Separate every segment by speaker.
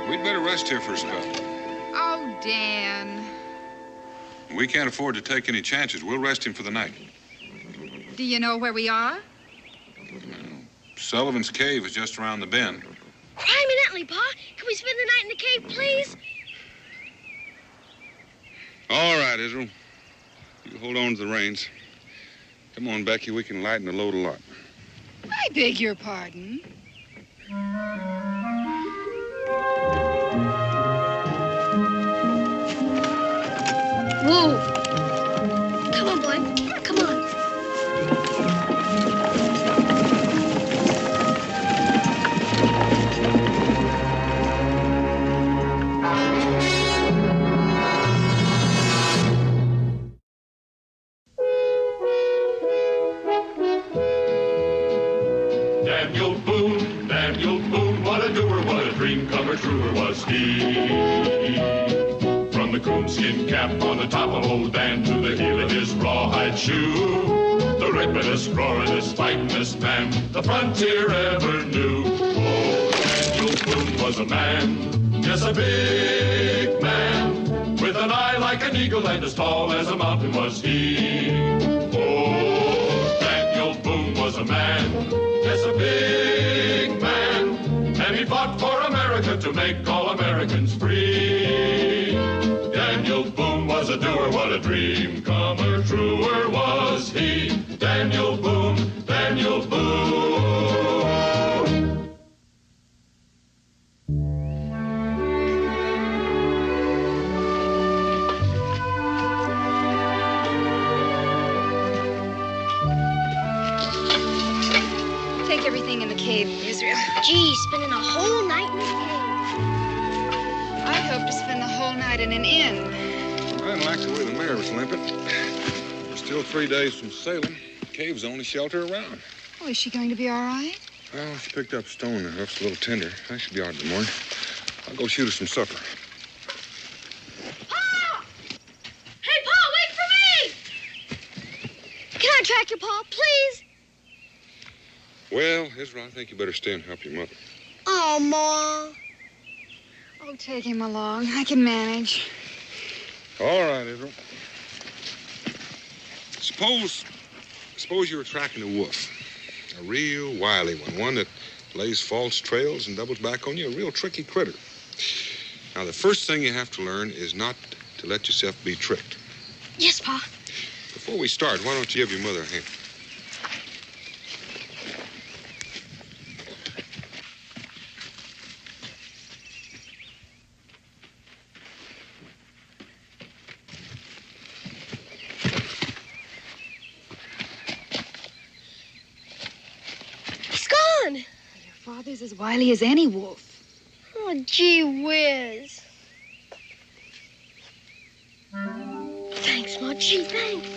Speaker 1: We'd better rest here for a spell.
Speaker 2: Oh, Dan.
Speaker 1: We can't afford to take any chances. We'll rest him for the night.
Speaker 2: Do you know where we are?
Speaker 1: Sullivan's Cave is just around the bend.
Speaker 3: Crime and Italy, Pa. Can we spend the night in the cave, please?
Speaker 1: All right, Israel. You hold on to the reins. Come on, Becky. We can lighten the load a lot.
Speaker 2: I beg your pardon.
Speaker 3: Whoa. Come on, boy. Come on.
Speaker 4: Daniel Boone, what a doer, what a dream comer, truer was he. From the coonskin cap on the top of old Dan to the heel of his rawhide shoe, the ripidest, roaringest, fightingest man the frontier ever knew. Oh, Daniel Boone was a man, yes, a big man, with an eye like an eagle and as tall as a mountain was he. Oh, Daniel Boone was a man, yes, a big man, and he fought for America to make all Americans free. Daniel Boone was a doer, what a dream comer, truer was he. Daniel Boone, Daniel Boone.
Speaker 2: Take everything in the cave, Israel.
Speaker 3: Gee, spending a whole night in the cave.
Speaker 2: I hope to spend the whole night in an inn.
Speaker 1: I didn't like the way the mare was limping. We're still 3 days from Salem. Cave's the only shelter around.
Speaker 2: Oh, is she going to be all right?
Speaker 1: Well, she picked up a stone. The hoof's a little tender. I should be all right in the morning. I'll go shoot her some supper.
Speaker 3: Pa! Hey, Pa, wait for me! Can I track your Pa, please?
Speaker 1: Well, Israel, I think you better stay and help your mother.
Speaker 3: Oh, Ma.
Speaker 2: Oh, take him along. I can manage.
Speaker 1: All right, Israel. Suppose you were tracking a wolf. A real wily one that lays false trails and doubles back on you. A real tricky critter. Now, the first thing you have to learn is not to let yourself be tricked.
Speaker 3: Yes, Pa.
Speaker 1: Before we start, why don't you give your mother a hand?
Speaker 2: Your father's as wily as any wolf.
Speaker 3: Oh, gee whiz. Thanks, Ma. Gee, thanks.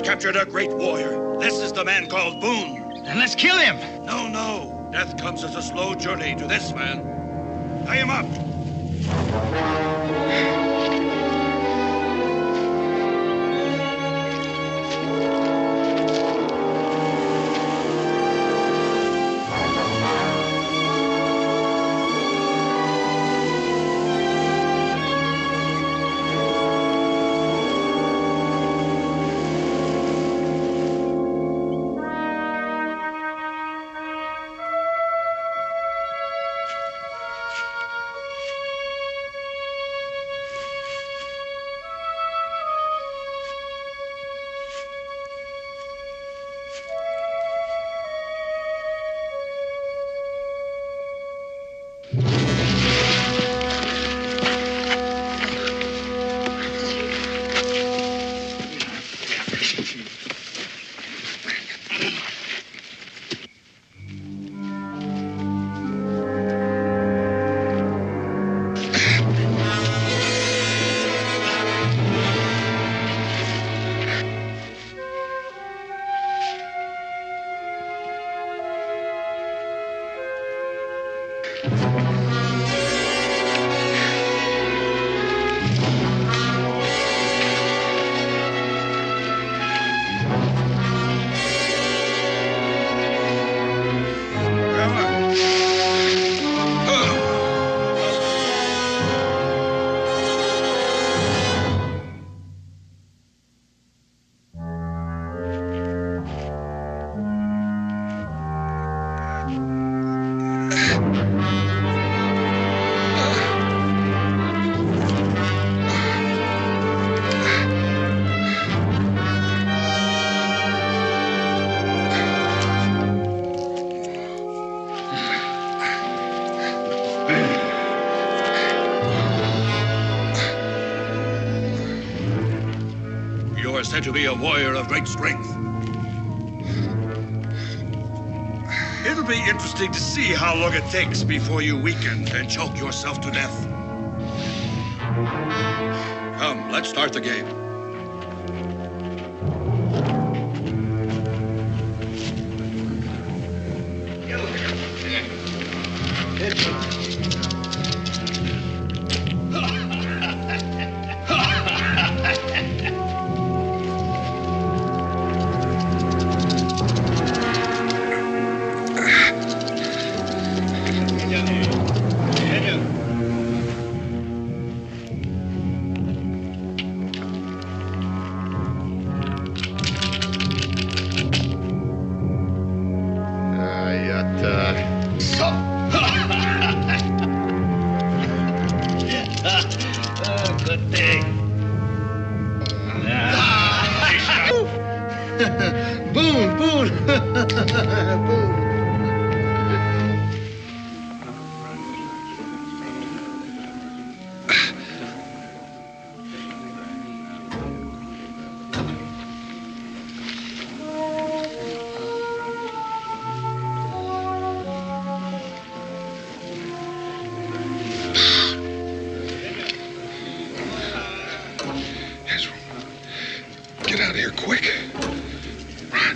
Speaker 5: Captured a great warrior. This is the man called Boone.
Speaker 6: Then let's kill him.
Speaker 5: No, no. Death comes as a slow journey to this man. Tie him up. You are said to be a warrior of great strength. It'll be interesting to see how long it takes before you weaken and choke yourself to death. Come, let's start the game.
Speaker 6: Boone, Boone.
Speaker 1: Get out of here quick. Run.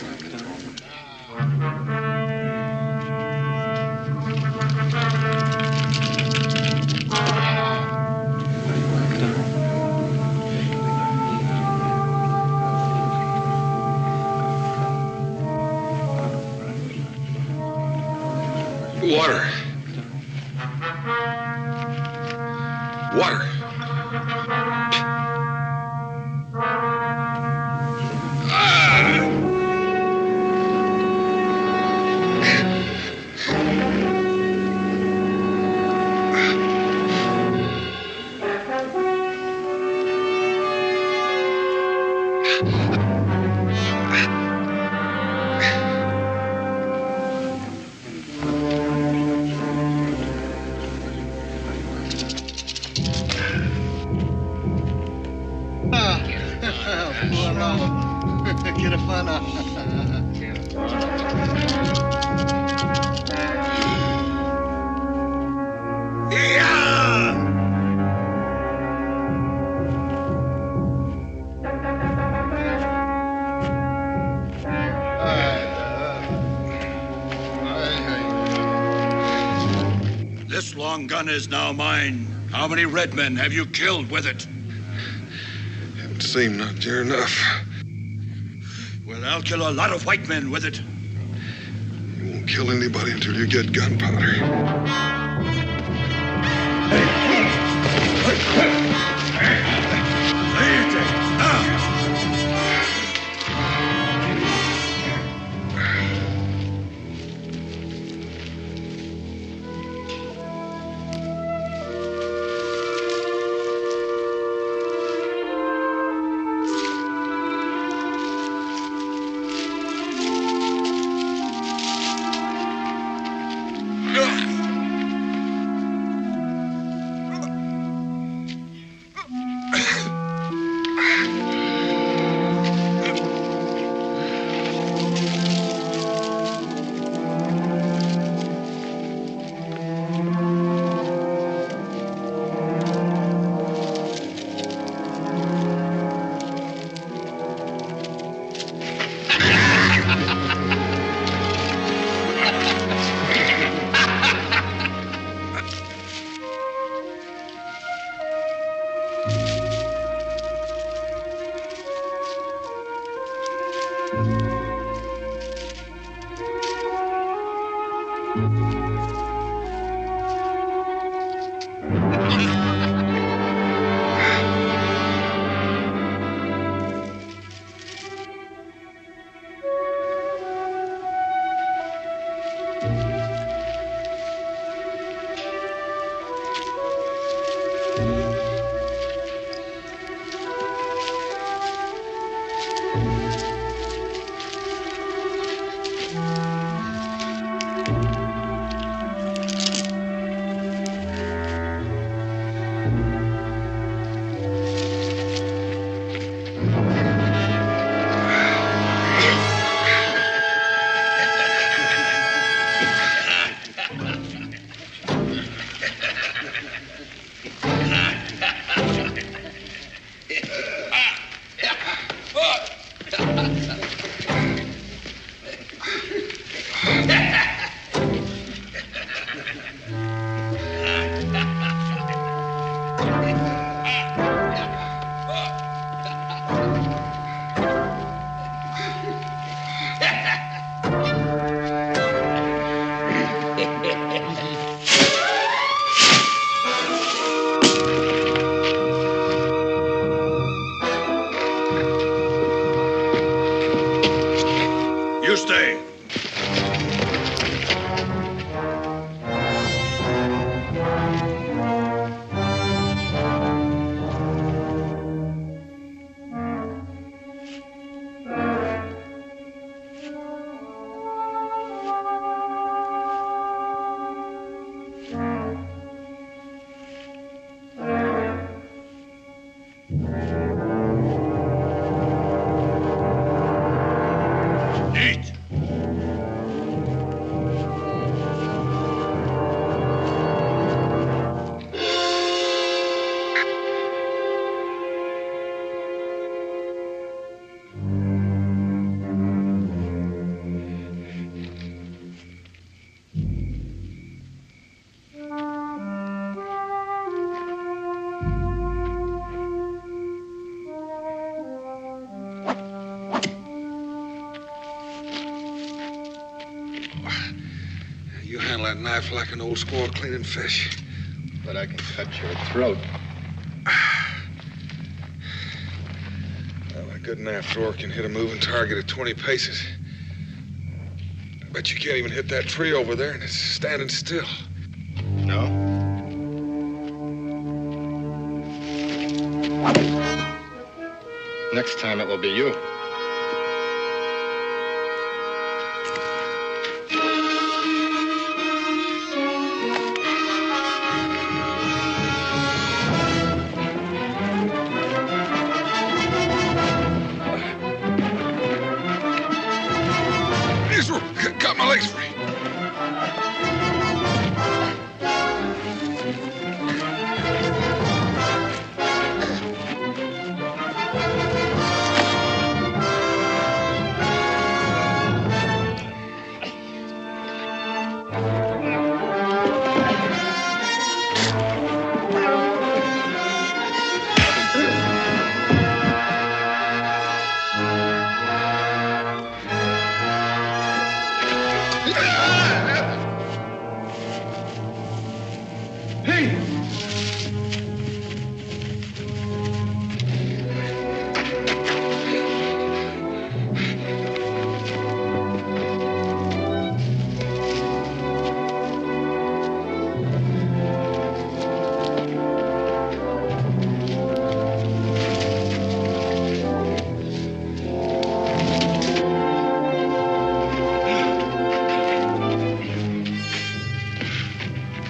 Speaker 1: Water. Water.
Speaker 5: This long gun is now mine. How many red men have you killed with it?
Speaker 1: Haven't seemed not near enough.
Speaker 5: Well, I'll kill a lot of white men with it.
Speaker 1: You won't kill anybody until you get gunpowder.
Speaker 5: You stay.
Speaker 1: that knife like an old squaw cleaning fish.
Speaker 7: But I can cut your throat.
Speaker 1: Well, a good knife thrower can hit a moving target at 20 paces. I bet you can't even hit that tree over there, and it's standing still.
Speaker 7: No? Next time it will be you.
Speaker 1: Got my legs free.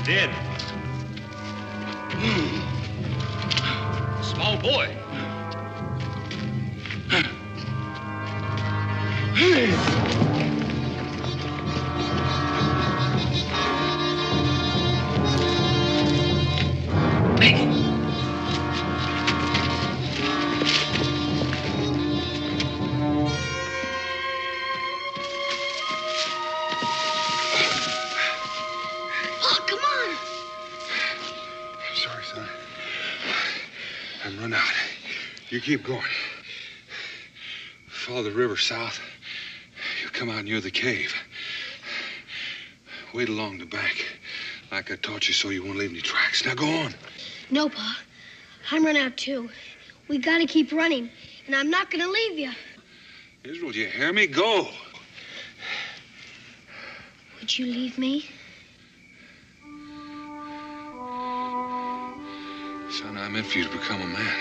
Speaker 5: Dead. Small boy.
Speaker 1: Run out. You keep going. Follow the river south. You'll come out near the cave. Wait along the bank, like I taught you, so you won't leave any tracks. Now go on.
Speaker 3: No, Pa. I'm run out too. We gotta keep running, and I'm not gonna leave you.
Speaker 1: Israel, do you hear me? Go.
Speaker 3: Would you leave me?
Speaker 1: Son, I meant for you to become a man.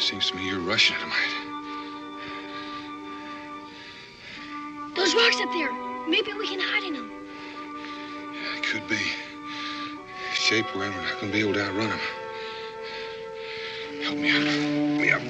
Speaker 1: Seems to me you're rushing it, mate.
Speaker 3: Those rocks up there. Maybe we can hide in them.
Speaker 1: Yeah, it could be. Shape we're in, we're not going to be able to outrun them. Help me out. Help me up.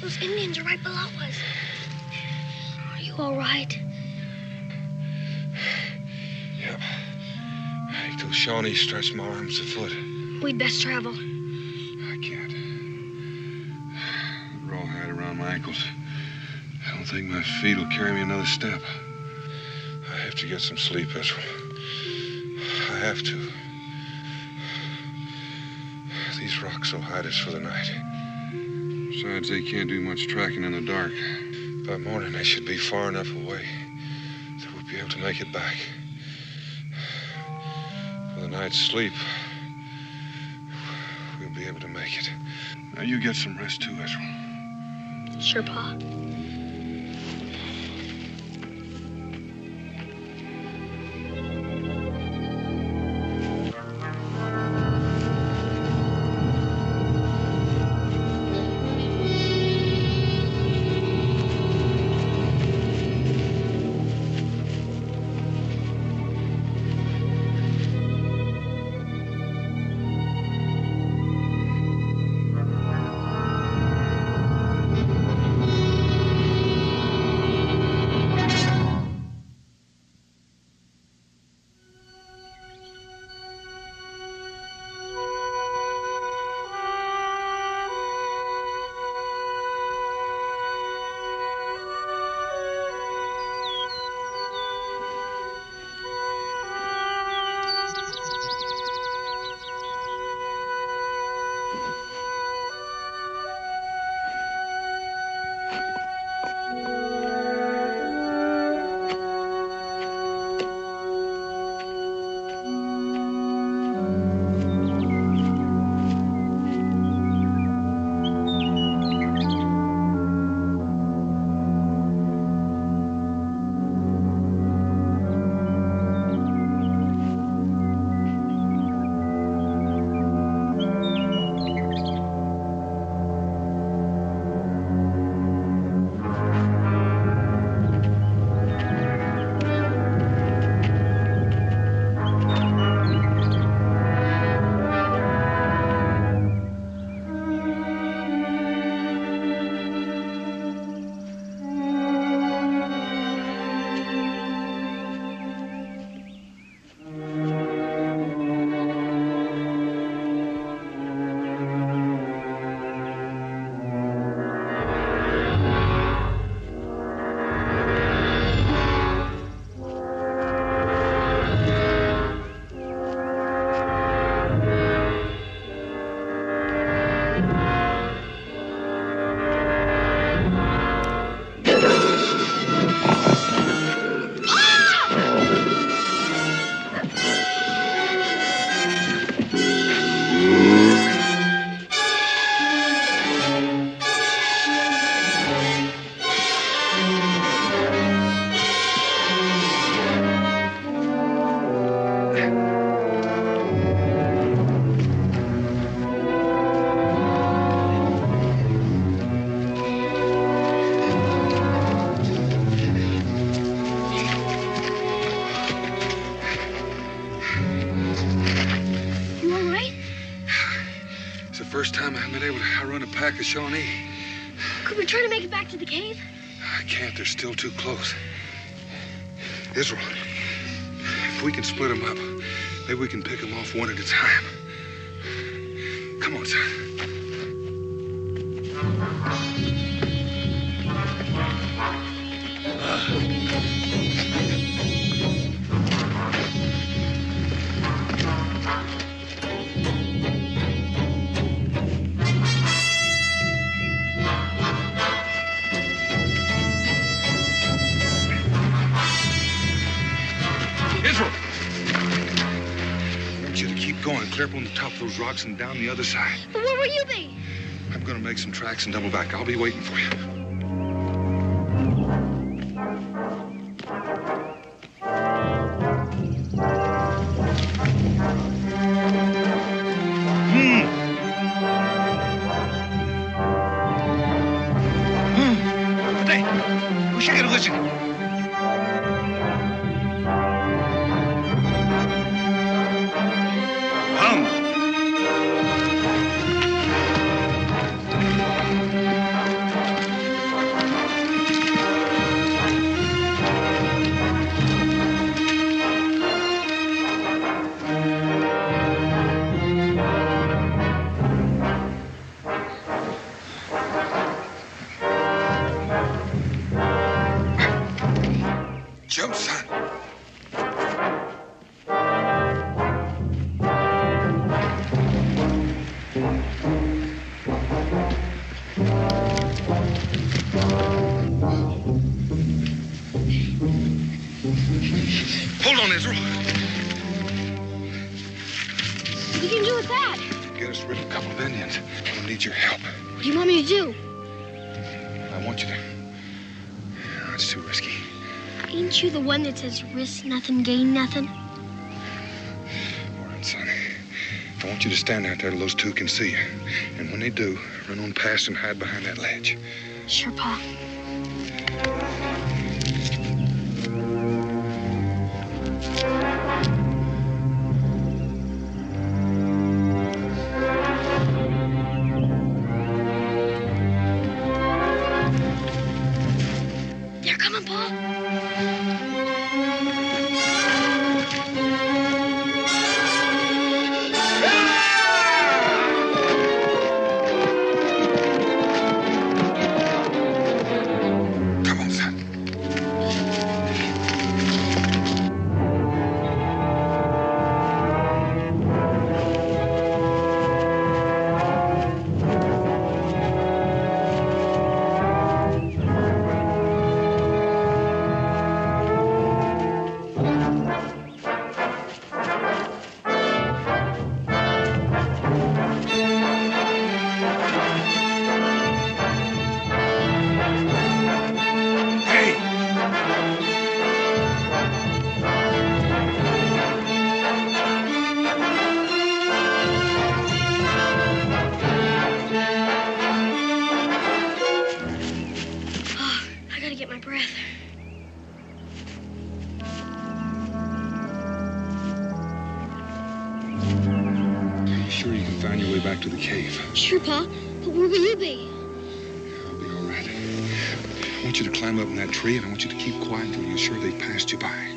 Speaker 3: Those Indians are right below us. Are you all right?
Speaker 1: Yep. I think those Shawnees stretch my arms a foot.
Speaker 3: We'd best travel.
Speaker 1: I can't. Rawhide around my ankles. I don't think my feet will carry me another step. I have to get some sleep, Ezra. I have to. These rocks will hide us for the night. Besides, they can't do much tracking in the dark. By morning, they should be far enough away that we'll be able to make it back. For the night's sleep, we'll be able to make it. Now, you get some rest too, Ezra.
Speaker 3: Sure, Pa.
Speaker 1: First time I've been able to outrun a pack of Shawnee.
Speaker 3: Could we try to make it back to the cave?
Speaker 1: I can't. They're still too close. Israel, if we can split them up, maybe we can pick them off one at a time. Come on, son. Clear up on the top of those rocks and down the other side.
Speaker 3: But where will you be?
Speaker 1: I'm gonna make some tracks and double back. I'll be waiting for you.
Speaker 5: Hey, wish I could listen.
Speaker 1: Israel.
Speaker 3: What are you gonna do with that?
Speaker 1: Get us rid of a couple of Indians. I'm gonna need your help.
Speaker 3: What do you want me to do?
Speaker 1: I want you to... Oh, it's too risky.
Speaker 3: Ain't you the one that says risk nothing, gain nothing?
Speaker 1: All right, son. I want you to stand out there till those two can see you. And when they do, run on past and hide behind that ledge.
Speaker 3: Sure, Pa. They're coming, Pa.
Speaker 1: Come on, son. Hey!
Speaker 3: Oh, I gotta get my breath.
Speaker 1: Are you sure you can find your way back to the cave?
Speaker 3: Sure, Pa. But where will you be?
Speaker 1: I'll be all right. I want you to climb up in that tree, and I want you to keep quiet until you're sure they've passed you by.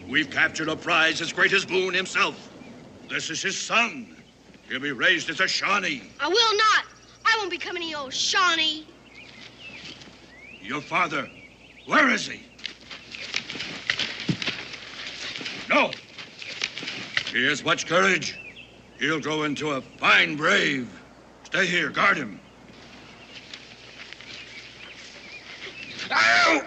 Speaker 5: We've captured a prize as great as Boone himself. This is his son. He'll be raised as a Shawnee.
Speaker 3: I will not. I won't become any old Shawnee.
Speaker 5: Your father, where is he? No. He has much courage. He'll grow into a fine brave. Stay here, guard him. Ow!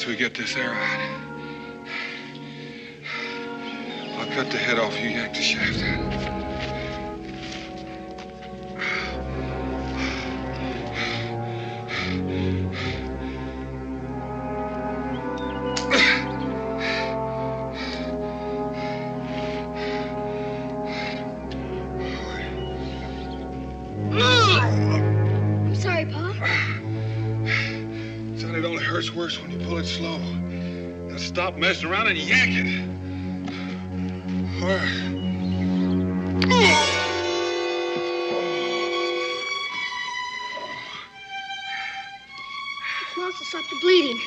Speaker 1: till we get this air out. I'll cut the head off, you yank the shaft out.
Speaker 3: I'm sorry, Pa.
Speaker 1: Son, it only hurts worse when you pull it slow. Now stop messing around and yank it. All right.
Speaker 3: It's lost to stop the bleeding.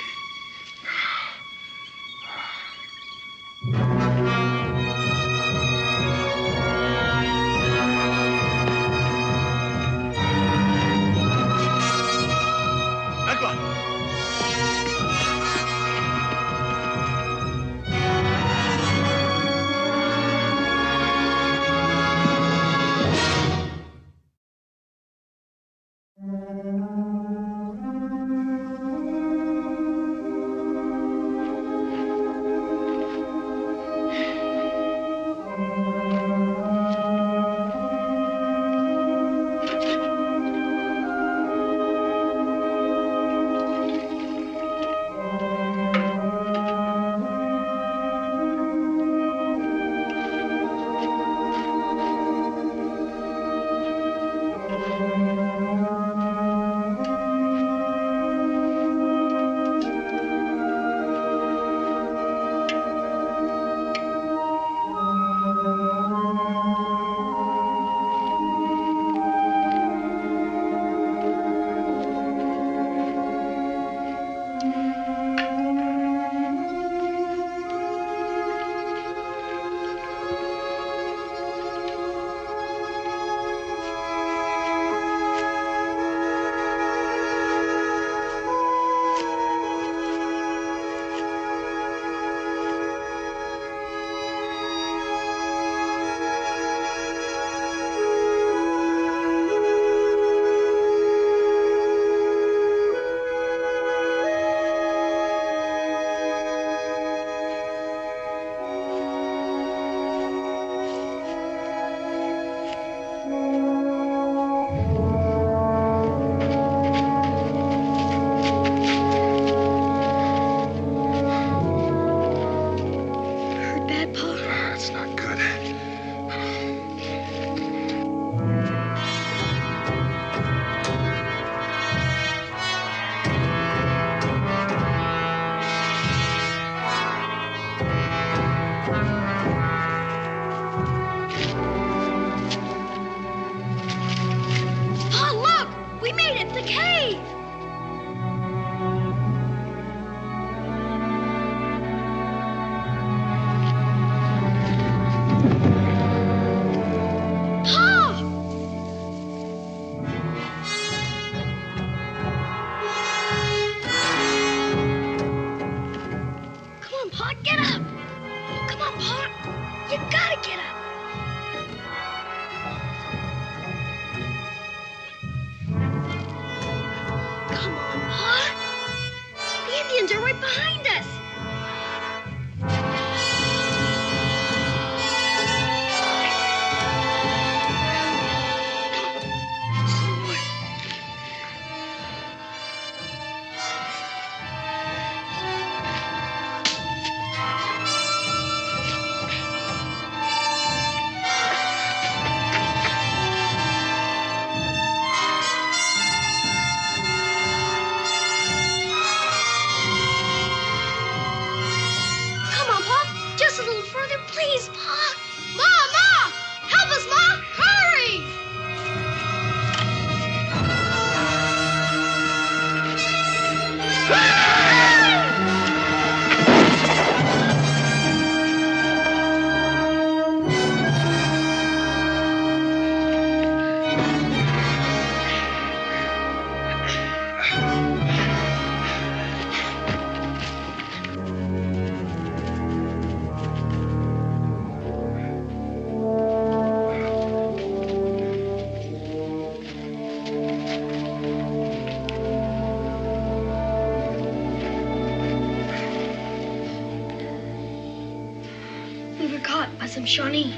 Speaker 3: Shawnee.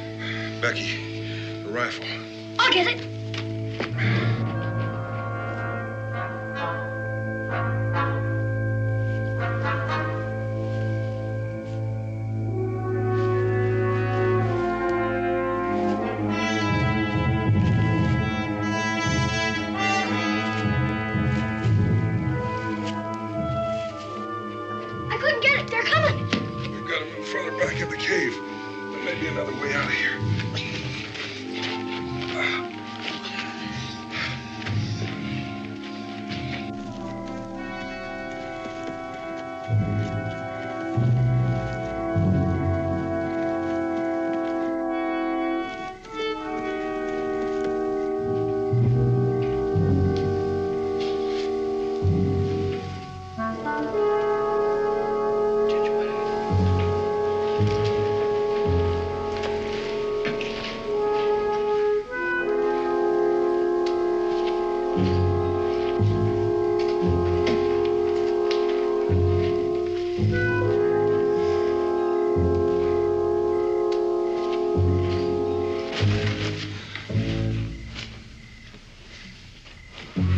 Speaker 1: Becky, the rifle.
Speaker 3: I'll get it.
Speaker 1: Back in the cave. There may be another way out of here.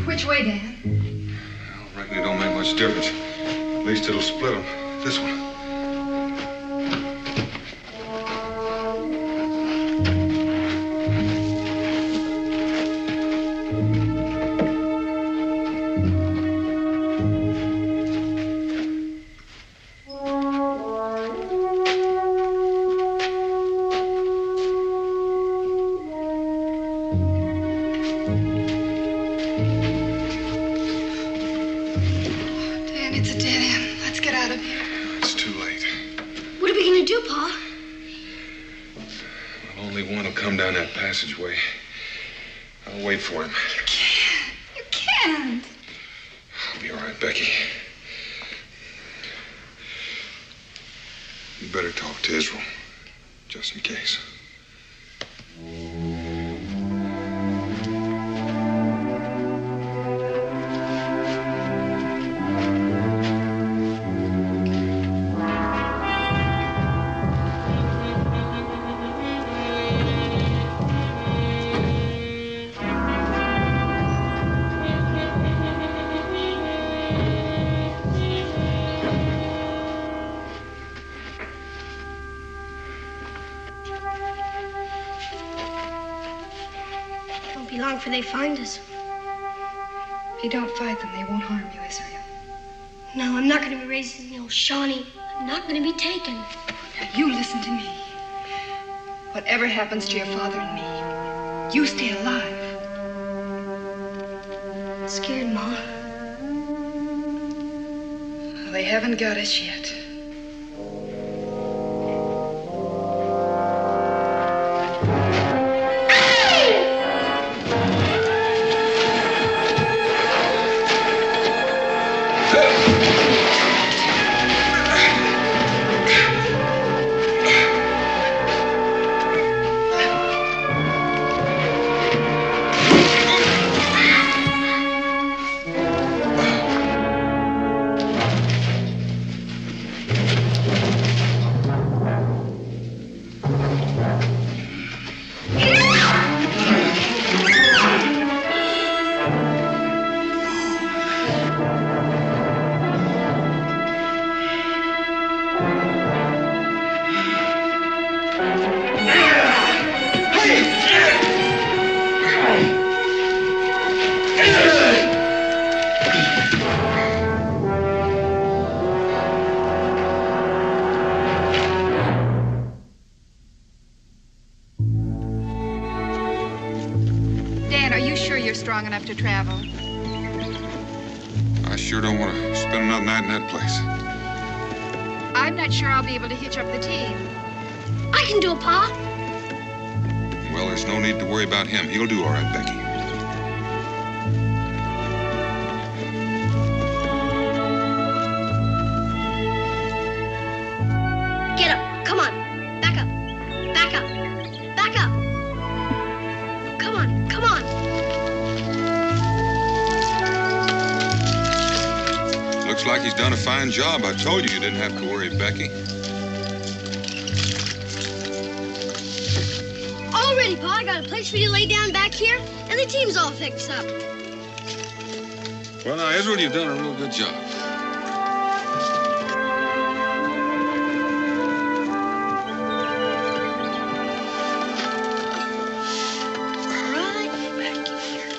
Speaker 2: Which way, Dan?
Speaker 1: I reckon it don't make much difference. At least it'll split them. This one.
Speaker 2: It's a dead end. Let's get out of here.
Speaker 1: It's too late.
Speaker 3: What are we gonna do, Pa?
Speaker 1: Well, only one will come down that passageway. I'll wait for him.
Speaker 2: You can't. You can't.
Speaker 1: I'll be all right, Becky. You better talk to Israel, just in case.
Speaker 3: Won't be long before they find us.
Speaker 2: If you don't fight them, they won't harm you, Israel.
Speaker 3: No, I'm not gonna be raised in the old Shawnee. I'm not gonna be taken.
Speaker 2: Now, you listen to me. Whatever happens to your father and me, you stay alive.
Speaker 3: I'm scared, Ma.
Speaker 2: Well, they haven't got us yet. Dan, are you sure you're strong enough to travel?
Speaker 1: I sure don't want to spend another night in that place.
Speaker 2: I'm not sure I'll be able to hitch up the team.
Speaker 3: I can do it, Pa.
Speaker 1: Well, there's no need to worry about him. He'll do all right, Becky.
Speaker 3: Get up. Come on. Back up. Back up. Back up. Come on. Come on.
Speaker 1: Looks like he's done a fine job. I told you didn't have to worry, Becky.
Speaker 3: Howdy, Pa. I got a place for you to lay down back here, and the team's all fixed up.
Speaker 1: Well, now, Israel, you've done a real good job.
Speaker 3: Right back here.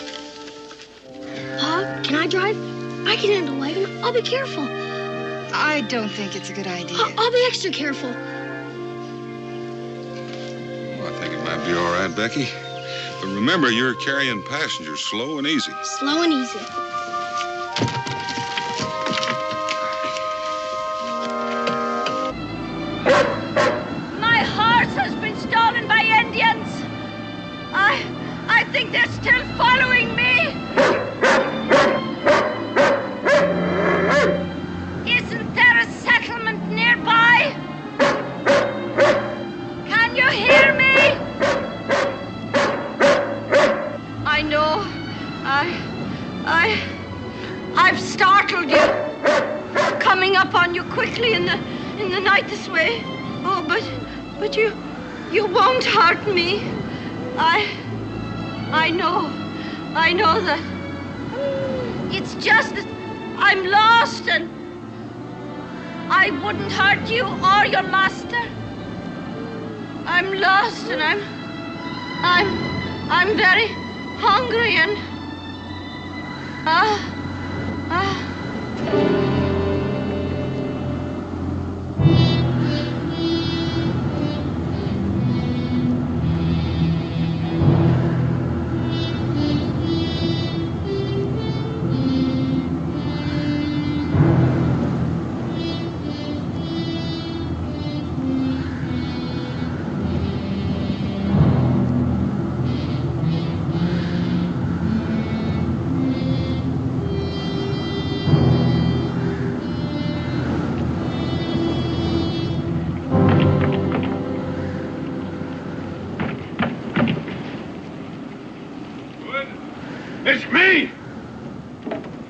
Speaker 3: Pa, can I drive? I can handle the wagon. I'll be careful.
Speaker 2: I don't think it's a good idea.
Speaker 3: I'll be extra careful.
Speaker 1: Well, I think it might be all right, Becky. But remember, you're carrying passengers slow and easy.
Speaker 3: Slow and easy.
Speaker 8: My horse has been stolen by Indians. I think they're still following me. Isn't there a settlement nearby? Can you hear me? I know. I've startled you. Coming up on you quickly in the night this way. Oh, but you won't hurt me. I know that. It's just that I'm lost and I wouldn't hurt you or your master. I'm lost and I'm very hungry and
Speaker 5: It's me!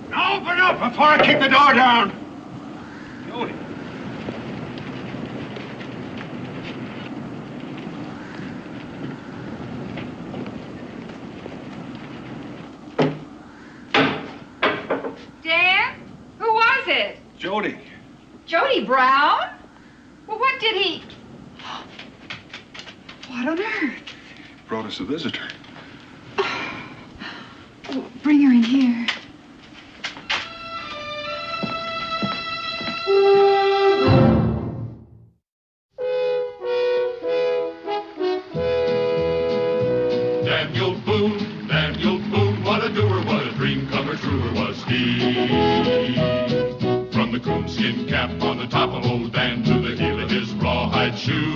Speaker 5: Now open up before I kick the door down! Jody.
Speaker 2: Dan? Who was it?
Speaker 5: Jody.
Speaker 2: Jody Brown? Well, what did he... What on earth?
Speaker 5: Brought us a visitor.
Speaker 2: Oh, bring her in here.
Speaker 4: Daniel Boone, what a doer, what a dream comer truer was he. From the coonskin cap on the top of old Dan to the heel of his rawhide shoe,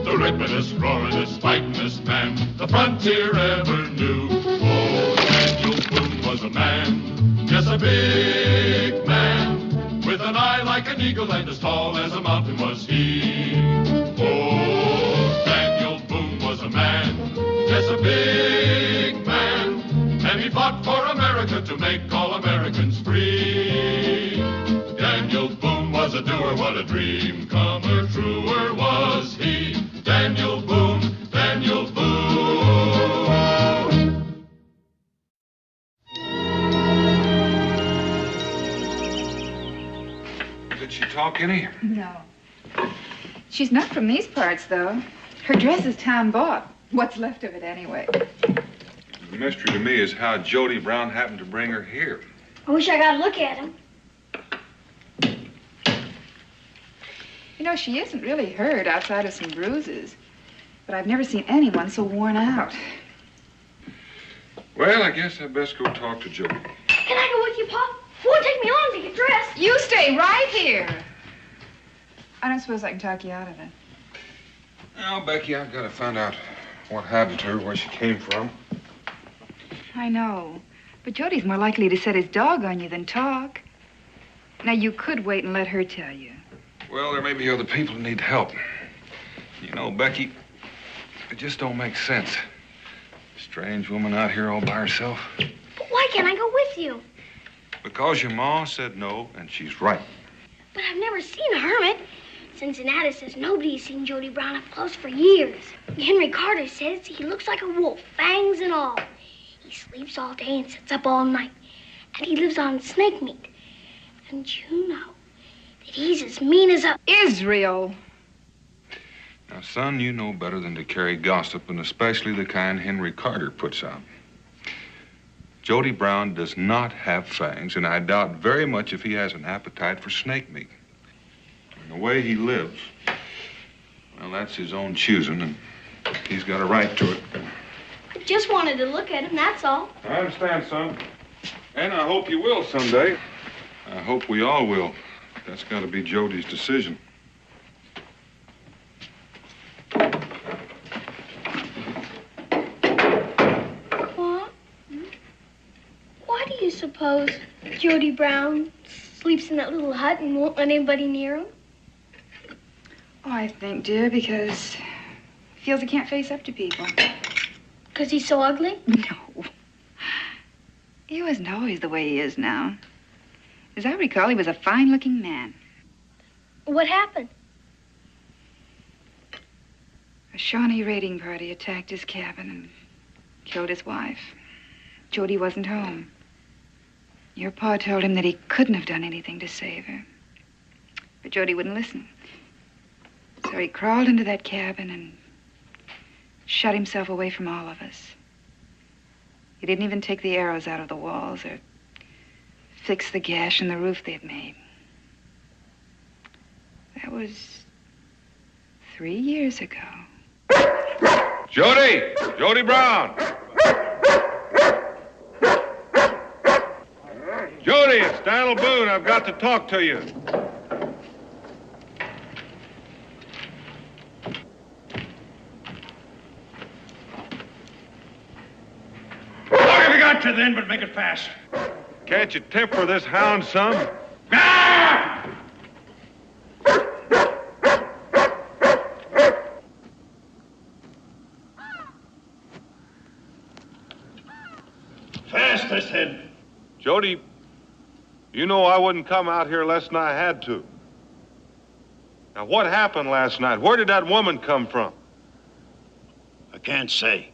Speaker 4: the rippin'est, roaring'est, fighting'est man the frontier ever knew. Oh, Daniel Boone was a man, yes, a big man, with an eye like an eagle and as tall as a mountain was he. Oh, Daniel Boone was a man, yes, a big man, and he fought for America to make all Americans free. Daniel Boone was a doer, what a dream comer truer was he. Daniel Boone, Daniel Boone.
Speaker 1: Did she talk any?
Speaker 2: No. She's not from these parts, though. Her dress is town bought. What's left of it, anyway?
Speaker 1: The mystery to me is how Jody Brown happened to bring her here.
Speaker 3: I wish I got a look at him.
Speaker 2: You know, she isn't really hurt outside of some bruises. But I've never seen anyone so worn out.
Speaker 1: Well, I guess I'd best go talk to Jody.
Speaker 3: Can I go with you, Pop? It won't take me long to get dressed.
Speaker 2: You stay right here. I don't suppose I can talk you out of it.
Speaker 1: Now, Becky, I've got to find out what happened to her, where she came from.
Speaker 2: I know. But Jody's more likely to set his dog on you than talk. Now, you could wait and let her tell you.
Speaker 1: Well, there may be other people who need help. You know, Becky, it just don't make sense. Strange woman out here all by herself.
Speaker 3: But why can't I go with you?
Speaker 1: Because your ma said no, and she's right.
Speaker 3: But I've never seen a hermit. Cincinnati says nobody's seen Jody Brown up close for years. Henry Carter says he looks like a wolf, fangs and all. He sleeps all day and sits up all night. And he lives on snake meat. And you know that he's as mean as a...
Speaker 2: Israel!
Speaker 1: Now, son, you know better than to carry gossip, and especially the kind Henry Carter puts out. Jody Brown does not have fangs, and I doubt very much if he has an appetite for snake meat. And the way he lives, well, that's his own choosing, and he's got a right to it.
Speaker 3: I just wanted to look at him, that's all.
Speaker 1: I understand, son. And I hope you will someday. I hope we all will. That's got to be Jody's decision.
Speaker 3: What? Why do you suppose Jody Brown sleeps in that little hut and won't let anybody near him?
Speaker 2: Oh, I think, dear, because he feels he can't face up to people.
Speaker 3: Because he's so ugly?
Speaker 2: No. He wasn't always the way he is now. As I recall, he was a fine-looking man.
Speaker 3: What happened?
Speaker 2: A Shawnee raiding party attacked his cabin and killed his wife. Jody wasn't home. Your pa told him that he couldn't have done anything to save her. But Jody wouldn't listen. So he crawled into that cabin and shut himself away from all of us. He didn't even take the arrows out of the walls or fix the gash in the roof they'd made. That was 3 years ago.
Speaker 1: Jody! Jody Brown! Jody, it's Daniel Boone. I've got to talk to you.
Speaker 5: What have you got to then, but make it fast?
Speaker 1: Can't you temper this hound some?
Speaker 5: Ah! Fast, I said.
Speaker 1: Jody, you know I wouldn't come out here less than I had to. Now, what happened last night? Where did that woman come from?
Speaker 5: I can't say.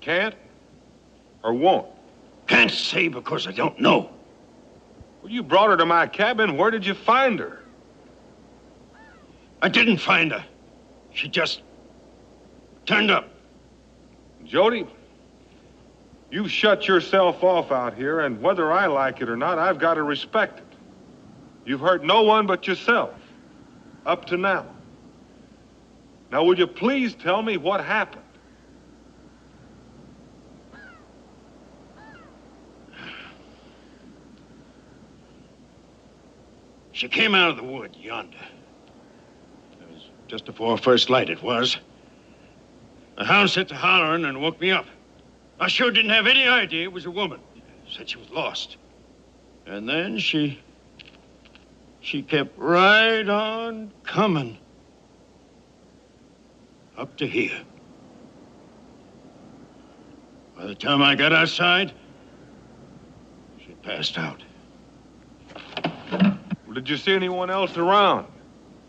Speaker 1: Can't? Or won't?
Speaker 5: Can't say because I don't know.
Speaker 1: Well, you brought her to my cabin. Where did you find her?
Speaker 5: I didn't find her. She just turned up.
Speaker 1: Jody, you've shut yourself off out here, and whether I like it or not, I've got to respect it. You've hurt no one but yourself, up to now. Now, would you please tell me what happened?
Speaker 5: She came out of the wood yonder. It was just before first light, it was. The hound set to hollering and woke me up. I sure didn't have any idea it was a woman. Said she was lost. And then she kept right on coming. Up to here. By the time I got outside, she passed out.
Speaker 1: Well, did you see anyone else around?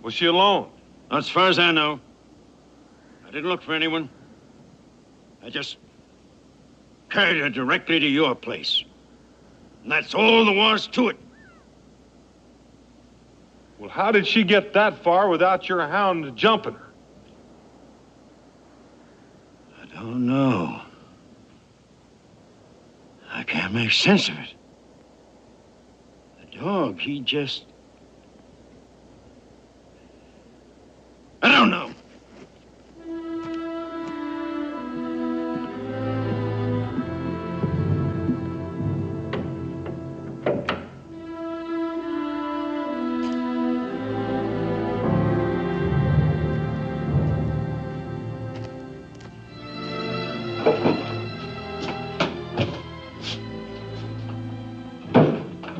Speaker 1: Was she alone?
Speaker 5: Not as far as I know. I didn't look for anyone. I just carried her directly to your place. And that's all there was to it.
Speaker 1: Well, how did she get that far without your hound jumping her?
Speaker 5: I don't know. I can't make sense of it. The dog, he just... I don't know.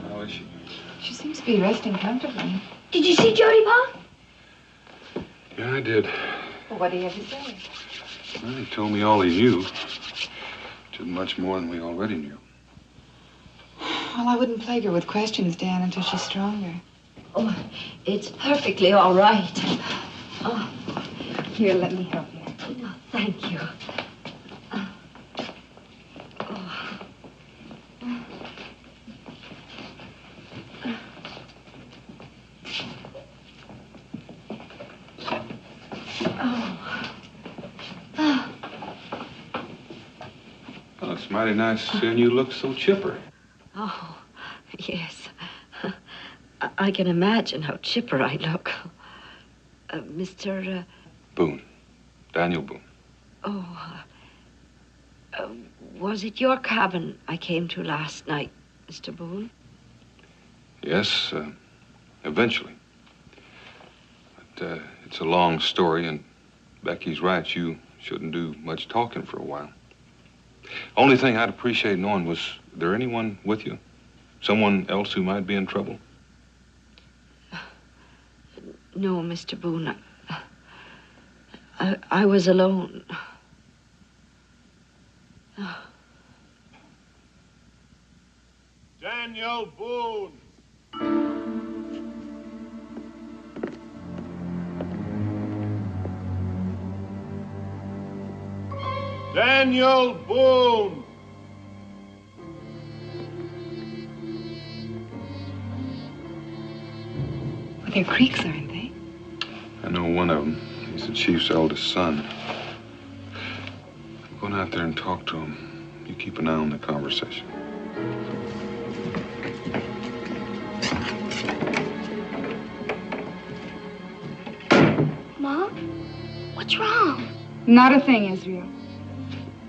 Speaker 1: How is she?
Speaker 2: She seems to be resting comfortably.
Speaker 3: Did you see Jody, Pa?
Speaker 1: Yeah, I did.
Speaker 2: Well, what do you have to say?
Speaker 1: Well, he told me all he knew. Which is much more than we already knew.
Speaker 2: Well, I wouldn't plague her with questions, Dan, until she's stronger.
Speaker 8: Oh, it's perfectly all right. Oh,
Speaker 2: Here, let me help you.
Speaker 8: Thank you.
Speaker 1: Well, it's mighty nice seeing you look so chipper.
Speaker 8: Oh, yes. I can imagine how chipper I look. Mr.
Speaker 1: Boone. Daniel Boone.
Speaker 8: Was it your cabin I came to last night, Mr. Boone?
Speaker 1: Yes, eventually. But it's a long story, and Becky's right. You shouldn't do much talking for a while. Only thing I'd appreciate knowing was there anyone with you? Someone else who might be in trouble?
Speaker 8: No, Mr. Boone. I was alone.
Speaker 5: Daniel Boone. Daniel Boone.
Speaker 2: They're Creeks, aren't they?
Speaker 1: I know one of them. He's the chief's eldest son. I'm going out there and talk to him. You keep an eye on the conversation.
Speaker 3: Mom? What's wrong?
Speaker 2: Not a thing, Israel.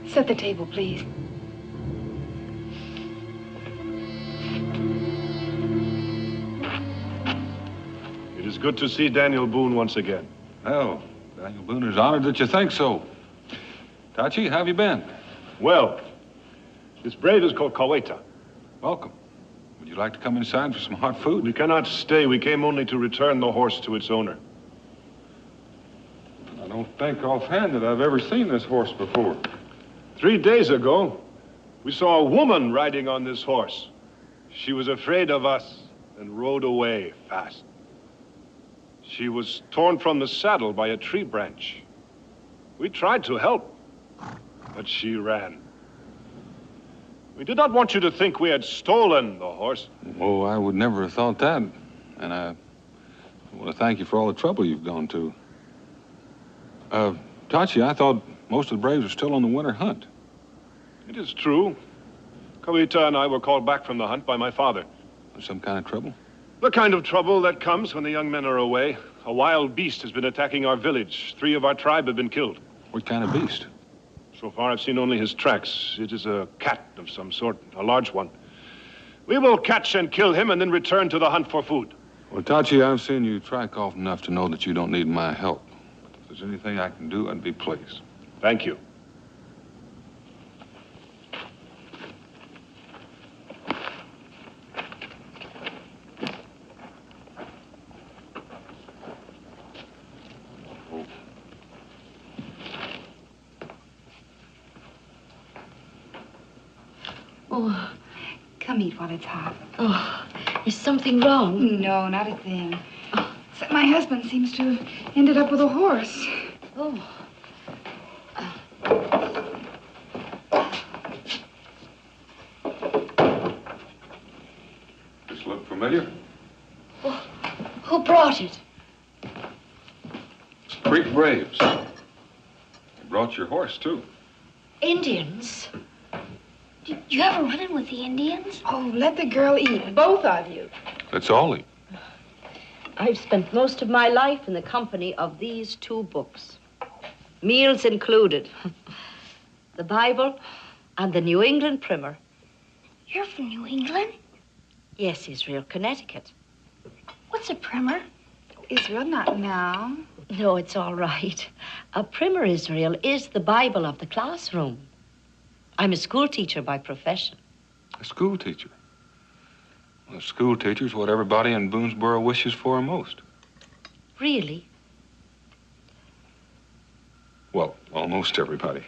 Speaker 2: Set the table, please.
Speaker 5: It is good to see Daniel Boone once again.
Speaker 1: Well, Daniel Boone is honored that you think so. Tachi, how have you been?
Speaker 5: Well, this brave is called Kaweta.
Speaker 1: Welcome. Would you like to come inside for some hot food?
Speaker 5: We cannot stay. We came only to return the horse to its owner.
Speaker 1: I don't think offhand that I've ever seen this horse before.
Speaker 5: 3 days ago, we saw a woman riding on this horse. She was afraid of us and rode away fast. She was torn from the saddle by a tree branch. We tried to help, but she ran. We did not want you to think we had stolen the horse.
Speaker 1: Oh, I would never have thought that. And I want to thank you for all the trouble you've gone to. Tachi, I thought most of the braves are still on the winter hunt.
Speaker 5: It is true. Kawita and I were called back from the hunt by my father.
Speaker 1: Some kind of trouble?
Speaker 5: The kind of trouble that comes when the young men are away. A wild beast has been attacking our village. 3 of our tribe have been killed.
Speaker 1: What kind of beast?
Speaker 5: So far, I've seen only his tracks. It is a cat of some sort, a large one. We will catch and kill him and then return to the hunt for food.
Speaker 1: Well, Tachi, I've seen you track off enough to know that you don't need my help. If there's anything I can do, I'd be pleased.
Speaker 5: Thank you.
Speaker 2: Oh, come eat while it's hot.
Speaker 8: Oh, is something wrong?
Speaker 2: No, not a thing. Except my husband seems to have ended up with a horse.
Speaker 8: Oh.
Speaker 1: This look familiar?
Speaker 8: Oh, who brought it?
Speaker 1: It's Creek Braves. They brought your horse, too.
Speaker 8: Indians?
Speaker 3: Did you ever run in with the Indians?
Speaker 2: Oh, let the girl eat, both of you.
Speaker 1: Let's all eat.
Speaker 8: I've spent most of my life in the company of these 2 books. Meals included. The Bible and the New England Primer.
Speaker 3: You're from New England?
Speaker 8: Yes, Israel, Connecticut.
Speaker 3: What's a primer?
Speaker 2: Israel, not now.
Speaker 8: No, it's all right. A primer, Israel, is the Bible of the classroom. I'm a school teacher by profession.
Speaker 1: A school teacher? Well, a school teacher's what everybody in Boonesboro wishes for most.
Speaker 8: Really?
Speaker 1: Well, almost everybody.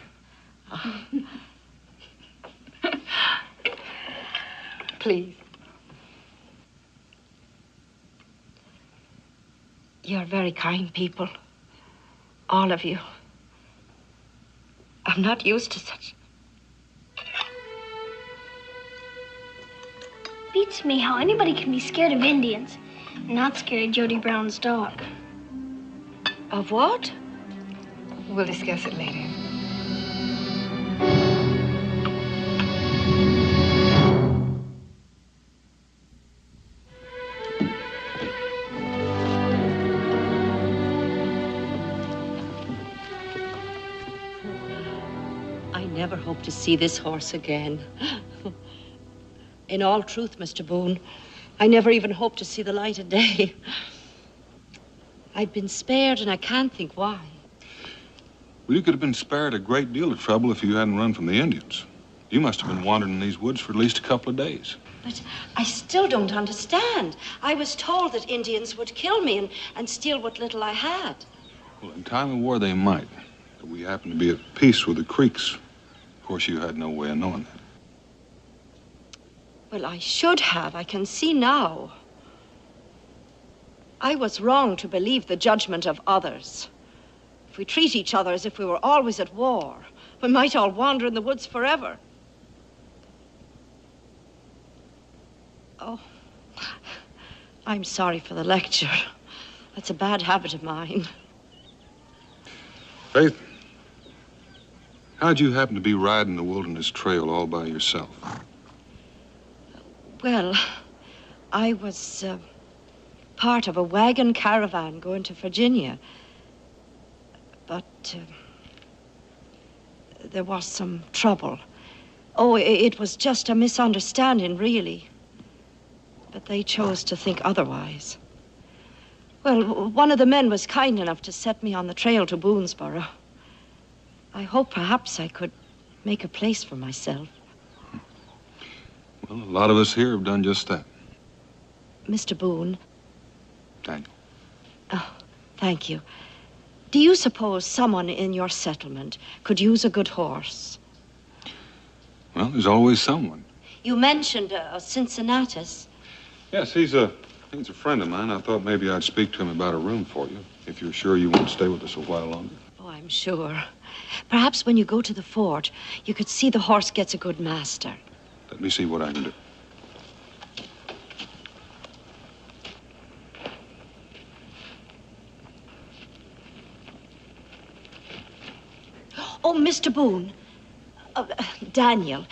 Speaker 2: Please.
Speaker 8: You're very kind people. All of you. I'm not used to such.
Speaker 3: Beats me how anybody can be scared of Indians and not scared of Jody Brown's dog.
Speaker 8: Of what?
Speaker 2: We'll discuss it later.
Speaker 8: I never hope to see this horse again. In all truth, Mr. Boone, I never even hoped to see the light of day. I've been spared, and I can't think why.
Speaker 1: Well, you could have been spared a great deal of trouble if you hadn't run from the Indians. You must have been wandering in these woods for at least a couple of days.
Speaker 8: But I still don't understand. I was told that Indians would kill me and steal what little I had.
Speaker 1: Well, in time of war, they might. But we happen to be at peace with the Creeks. Of course, you had no way of knowing that.
Speaker 8: Well, I should have. I can see now. I was wrong to believe the judgment of others. If we treat each other as if we were always at war, we might all wander in the woods forever. Oh, I'm sorry for the lecture. That's a bad habit of mine.
Speaker 1: Faith, how'd you happen to be riding the wilderness trail all by yourself?
Speaker 8: Well, I was part of a wagon caravan going to Virginia. But there was some trouble. Oh, it was just a misunderstanding, really. But they chose to think otherwise. Well, one of the men was kind enough to set me on the trail to Boonesboro. I hope perhaps I could make a place for myself.
Speaker 1: Well, a lot of us here have done just that.
Speaker 8: Mr. Boone.
Speaker 1: Daniel.
Speaker 8: Oh, thank you. Do you suppose someone in your settlement could use a good horse?
Speaker 1: Well, there's always someone.
Speaker 8: You mentioned Cincinnatus.
Speaker 1: Yes, he's a friend of mine. I thought maybe I'd speak to him about a room for you, if you're sure you want to stay with us a while longer.
Speaker 8: Oh, I'm sure. Perhaps when you go to the fort, you could see the horse gets a good master.
Speaker 1: Let me see what I can do.
Speaker 8: Oh, Mr. Boone. Daniel,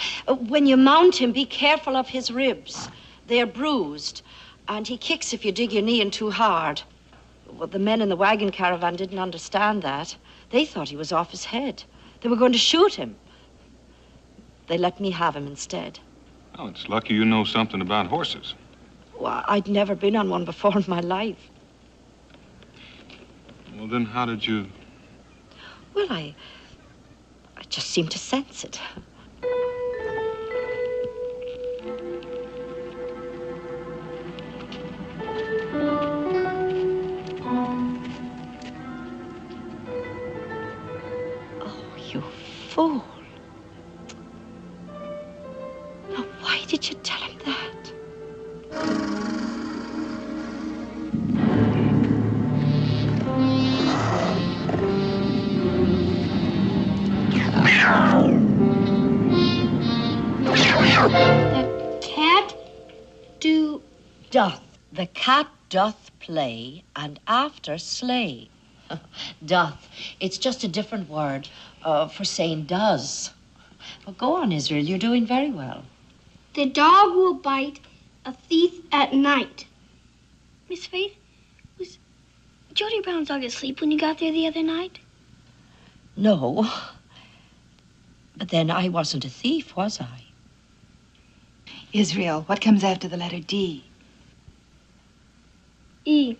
Speaker 8: when you mount him, be careful of his ribs. They're bruised, and he kicks if you dig your knee in too hard. Well, the men in the wagon caravan didn't understand that. They thought he was off his head. They were going to shoot him. They let me have him instead.
Speaker 1: Well, it's lucky you know something about horses.
Speaker 8: Well, I'd never been on one before in my life.
Speaker 1: Well, then how did you...
Speaker 8: Well, I just seemed to sense it. Oh, you fool. Now, why did you tell him that?
Speaker 3: The cat
Speaker 8: doth. The cat doth play, and after slay. Doth. It's just a different word for saying does. Well, go on, Israel. You're doing very well.
Speaker 3: The dog will bite a thief at night. Miss Faith, was Jody Brown's dog asleep when you got there the other night?
Speaker 8: No. But then I wasn't a thief, was I?
Speaker 2: Israel, what comes after the letter D?
Speaker 3: E.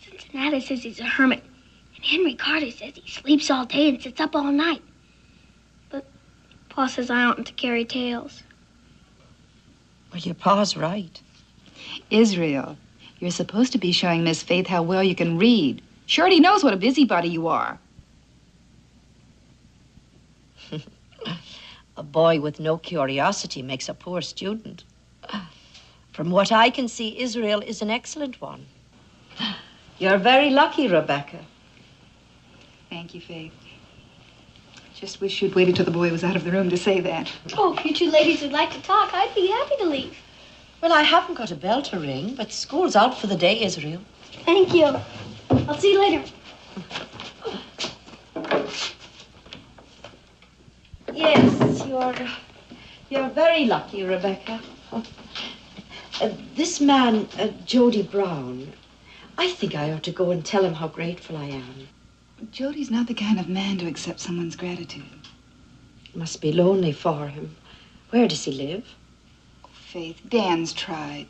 Speaker 3: Cincinnati says he's a hermit, and Henry Carter says he sleeps all day and sits up all night. But Pa says I oughtn't to carry tales.
Speaker 8: Well, your pa's right.
Speaker 2: Israel, you're supposed to be showing Miss Faith how well you can read. Shorty knows what a busybody you are.
Speaker 8: A boy with no curiosity makes a poor student. From what I can see, Israel is an excellent one. You're very lucky, Rebecca.
Speaker 2: Thank you, Faith. Just wish you'd waited till the boy was out of the room to say that.
Speaker 3: Oh, if you two ladies would like to talk, I'd be happy to leave.
Speaker 9: Well, I haven't got a bell to ring, but school's out for the day, Israel.
Speaker 3: Thank you. I'll see you later.
Speaker 9: Yes, you're very lucky, Rebecca. This man, Jody Brown, I think I ought to go and tell him how grateful I am.
Speaker 2: Jody's not the kind of man to accept someone's gratitude.
Speaker 9: It must be lonely for him. Where does he live?
Speaker 2: Faith, Dan's tried.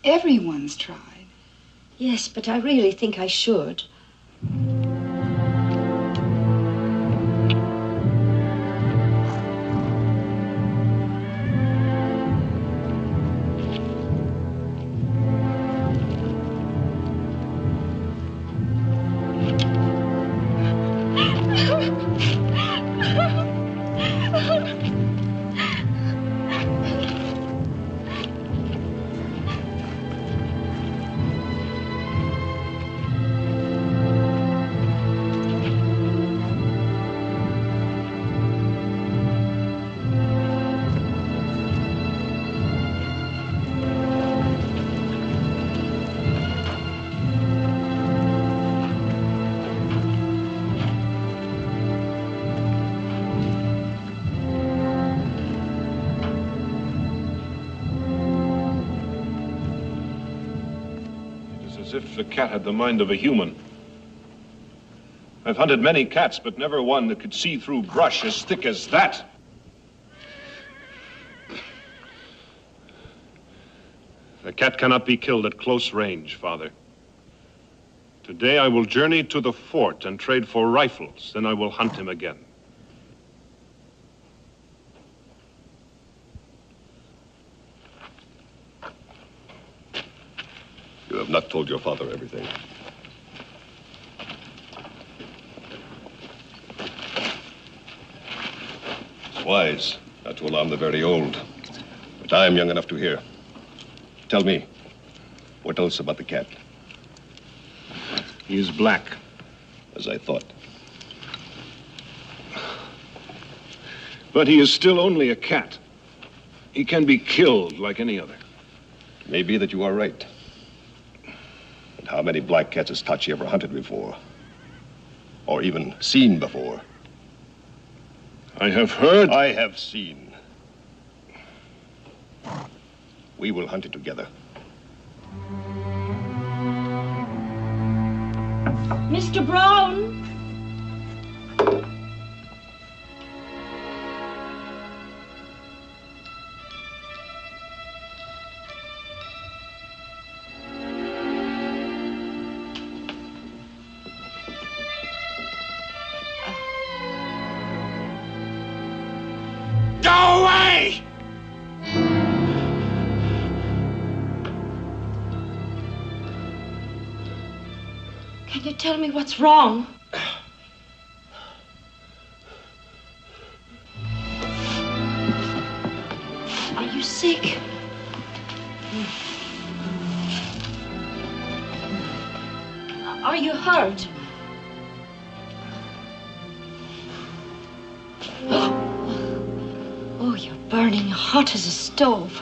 Speaker 2: Everyone's tried.
Speaker 9: Yes, but I really think I should.
Speaker 10: As if the cat had the mind of a human. I've hunted many cats, but never one that could see through brush as thick as that. The cat cannot be killed at close range, Father. Today I will journey to the fort and trade for rifles, then I will hunt him again.
Speaker 11: You have not told your father everything. It's wise not to alarm the very old, but I am young enough to hear. Tell me, what else about the cat?
Speaker 10: He is black.
Speaker 11: As I thought.
Speaker 10: But he is still only a cat. He can be killed like any other.
Speaker 11: It may be that you are right. But how many black cats has Tachi ever hunted before? Or even seen before?
Speaker 10: I have heard.
Speaker 11: I have seen. We will hunt it together.
Speaker 9: Mr. Brown!
Speaker 5: Go away!
Speaker 9: Can you tell me what's wrong? Are you sick? Are you hurt? Oh, you're burning hot as a stove.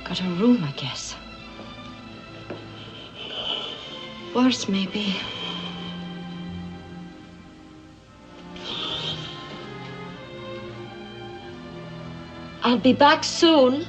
Speaker 9: Got a room, I guess. Worse, maybe. I'll be back soon.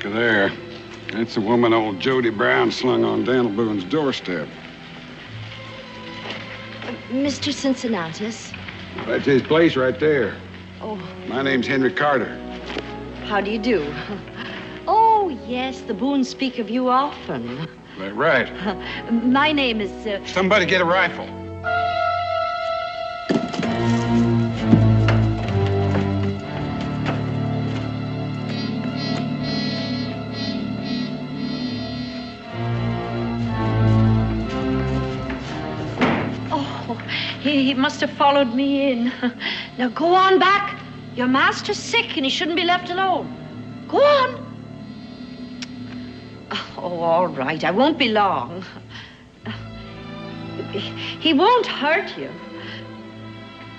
Speaker 12: There. That's the woman old Jody Brown slung on Daniel Boone's doorstep.
Speaker 9: Mr. Cincinnatus.
Speaker 12: That's his place right there.
Speaker 9: Oh,
Speaker 12: My name's Henry Carter.
Speaker 9: how do you do? Yes, the Boones speak of you often.
Speaker 12: That's right.
Speaker 9: My name is...
Speaker 12: Somebody get a rifle.
Speaker 9: Oh, he must have followed me in. Now go on back. Your master's sick and he shouldn't be left alone. Go on. Oh, all right. I won't be long. He won't hurt you.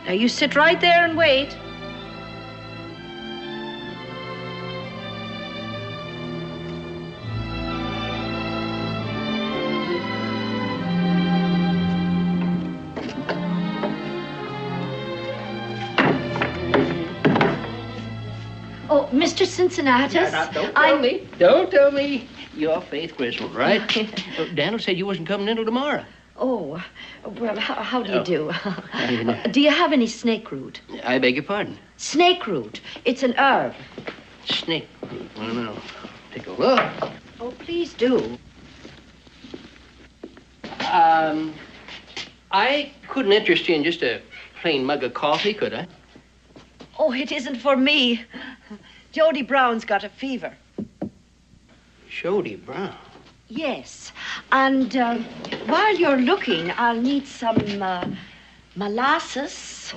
Speaker 9: Now, you sit right there and wait. Oh, Mr. Cincinnatus.
Speaker 13: Don't tell me. Don't tell me. You're Faith Griswold, right? Daniel said you wasn't coming in till tomorrow.
Speaker 9: Oh, well, how do you do? Do you have any snake root?
Speaker 13: I beg your pardon?
Speaker 9: Snake root. It's an herb.
Speaker 13: Snake root. Well, now, take a look.
Speaker 9: Oh, please do.
Speaker 13: I couldn't interest you in just a plain mug of coffee, could I?
Speaker 9: Oh, it isn't for me. Jody Brown's got a fever.
Speaker 13: Jody Brown?
Speaker 9: Yes. And while you're looking, I'll need some molasses.
Speaker 13: Molasses.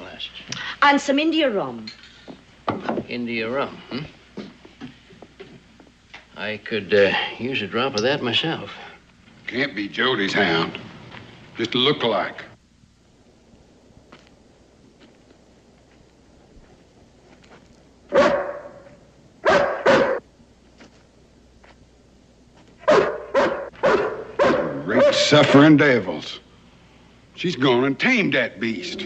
Speaker 9: And some India rum.
Speaker 13: India rum, I could use a drop of that myself.
Speaker 12: Can't be Jody's hound. Just a look-alike. Great suffering devils. She's gone and tamed that beast.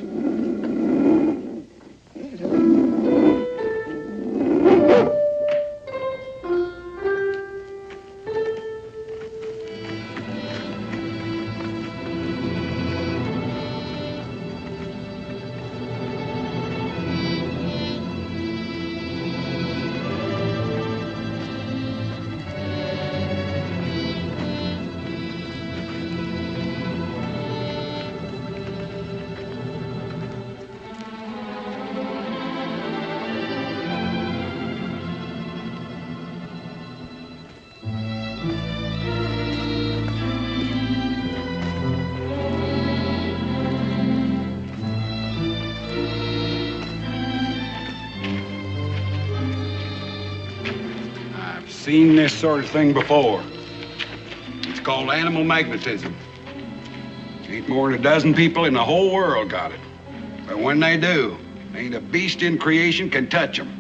Speaker 12: Seen this sort of thing before. It's called animal magnetism. Ain't more than a dozen people in the whole world got it. But when they do, ain't a beast in creation can touch them.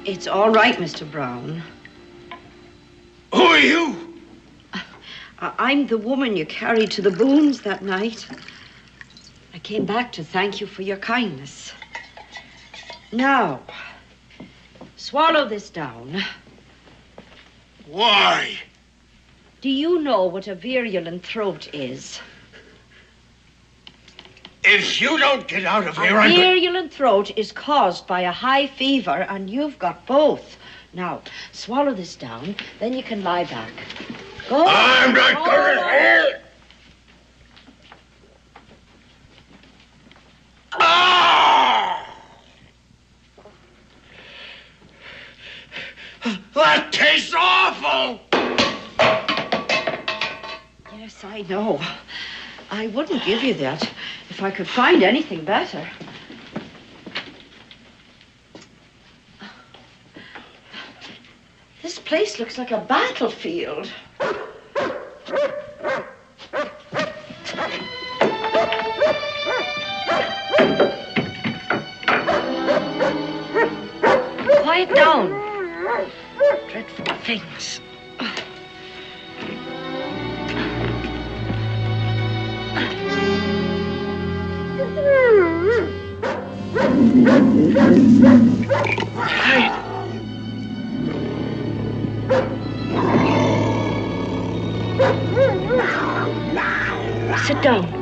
Speaker 9: It's all right, Mr. Brown.
Speaker 12: Who are you?
Speaker 9: I'm the woman you carried to the Boones that night. I came back to thank you for your kindness. Now, swallow this down.
Speaker 12: Why?
Speaker 9: Do you know what a virulent throat is?
Speaker 12: If you don't get out of here,
Speaker 9: a virulent throat is caused by a high fever, and you've got both. Now, swallow this down, then you can lie back. Go.
Speaker 12: I'm not going to hell. Ah! That tastes awful.
Speaker 9: Yes, I know. I wouldn't give you that if I could find anything better. This place looks like a battlefield. Quiet down. Dreadful things.
Speaker 8: Sit down.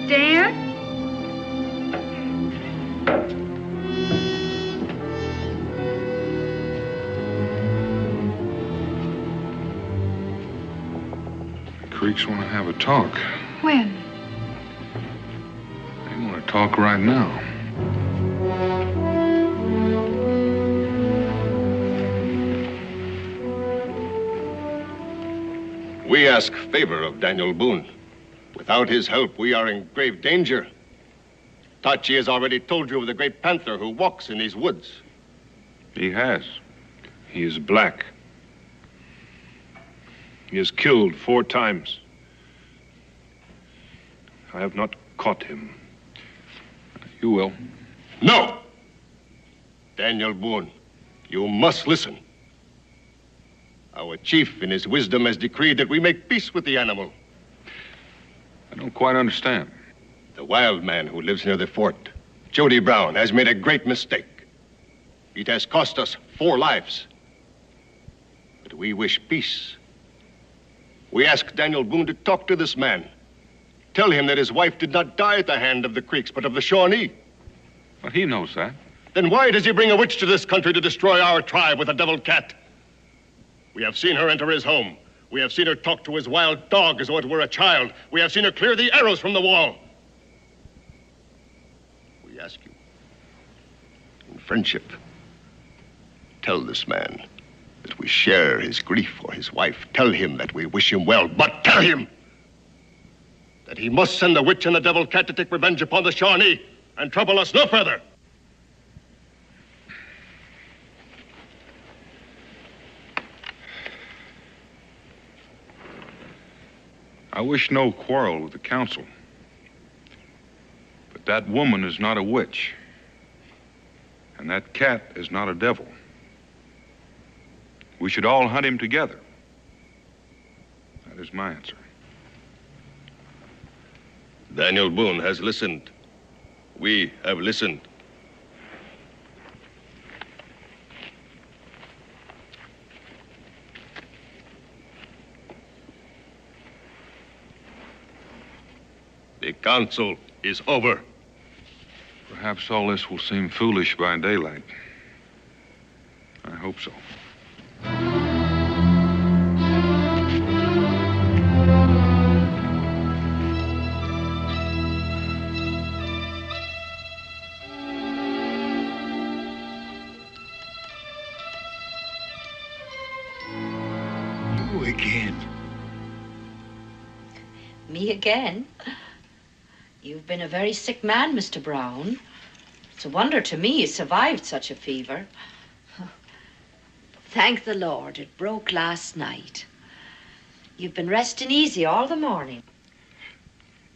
Speaker 2: Dan?
Speaker 1: Creeks want to have a talk.
Speaker 2: When?
Speaker 1: They want to talk right now.
Speaker 11: We ask favor of Daniel Boone. Without his help, we are in grave danger. Tachi has already told you of the great panther who walks in these woods.
Speaker 10: He has. He is black. He has killed 4 times. I have not caught him.
Speaker 1: You will.
Speaker 11: No! Daniel Boone, you must listen. Our chief, in his wisdom, has decreed that we make peace with the animal.
Speaker 1: I don't quite understand.
Speaker 11: The wild man who lives near the fort, Jody Brown, has made a great mistake. It has cost us 4 lives. But we wish peace. We ask Daniel Boone to talk to this man. Tell him that his wife did not die at the hand of the Creeks, but of the Shawnee.
Speaker 1: But he knows that.
Speaker 11: Then why does he bring a witch to this country to destroy our tribe with a devil cat? We have seen her enter his home. We have seen her talk to his wild dog as though it were a child. We have seen her clear the arrows from the wall. We ask you, in friendship, tell this man that we share his grief for his wife. Tell him that we wish him well, but tell him that he must send the witch and the devil cat to take revenge upon the Shawnee and trouble us no further.
Speaker 1: I wish no quarrel with the council. But that woman is not a witch. And that cat is not a devil. We should all hunt him together. That is my answer.
Speaker 11: Daniel Boone has listened. We have listened. The council is over.
Speaker 1: Perhaps all this will seem foolish by daylight. I hope so.
Speaker 6: You again.
Speaker 9: Me again? You've been a very sick man, Mr. Brown. It's a wonder to me you survived such a fever. Thank the Lord, it broke last night. You've been resting easy all the morning.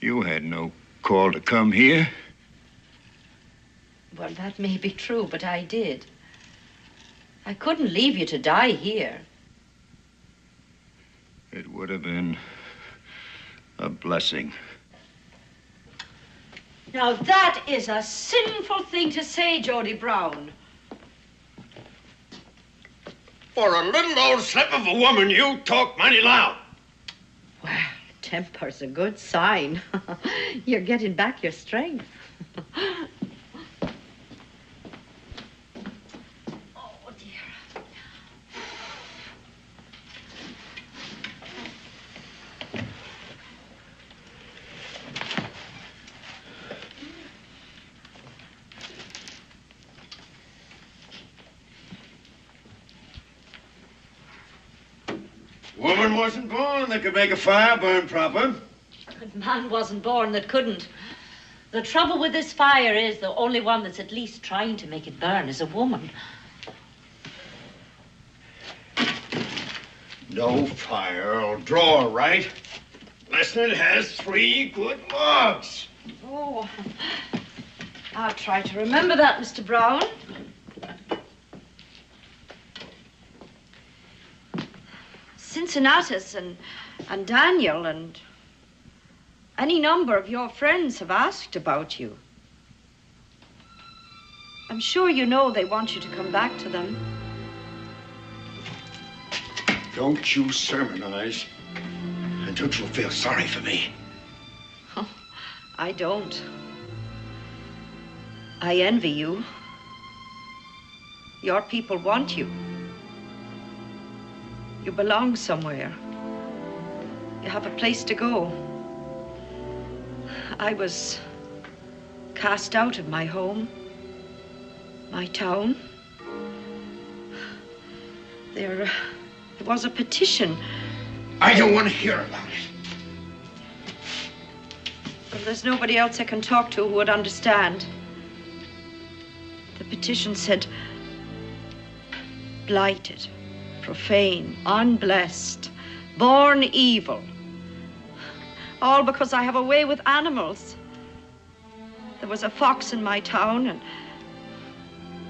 Speaker 6: You had no call to come here.
Speaker 9: Well, that may be true, but I did. I couldn't leave you to die here.
Speaker 6: It would have been a blessing.
Speaker 9: Now, that is a sinful thing to say, Jody Brown.
Speaker 5: For a little old slip of a woman, you talk mighty loud.
Speaker 9: Well, temper's a good sign. You're getting back your strength. Oh, dear.
Speaker 5: Woman wasn't born that could make a fire burn proper.
Speaker 8: But man wasn't born that couldn't. The trouble with this fire is the only one that's at least trying to make it burn is a woman.
Speaker 5: No fire'll draw right. Unless it has 3 good logs.
Speaker 9: Oh, I'll try to remember that, Mr. Brown. Cincinnatus and Daniel and any number of your friends have asked about you. I'm sure you know they want you to come back to them.
Speaker 5: Don't you sermonize. And don't you feel sorry for me.
Speaker 9: Oh, I don't. I envy you. Your people want you. You belong somewhere. You have a place to go. I was cast out of my home, my town. There was a petition.
Speaker 5: I don't want to hear about it.
Speaker 9: But there's nobody else I can talk to who would understand. The petition said, blighted, profane, unblessed, born evil. All because I have a way with animals. There was a fox in my town and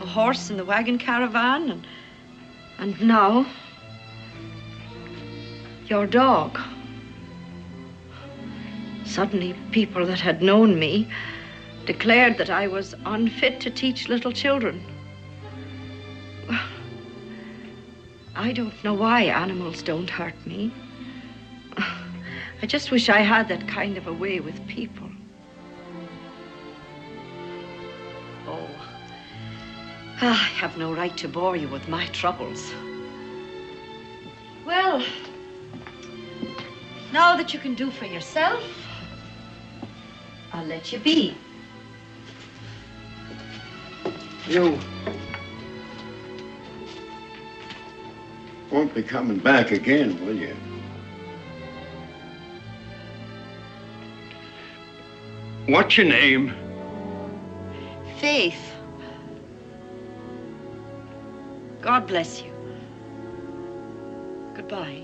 Speaker 9: a horse in the wagon caravan and now your dog. Suddenly, people that had known me declared that I was unfit to teach little children. Well, I don't know why animals don't hurt me. I just wish I had that kind of a way with people. Oh, I have no right to bore you with my troubles. Well, now that you can do for yourself, I'll let you be.
Speaker 5: You won't be coming back again, will you? What's your name?
Speaker 9: Faith. God bless you. Goodbye.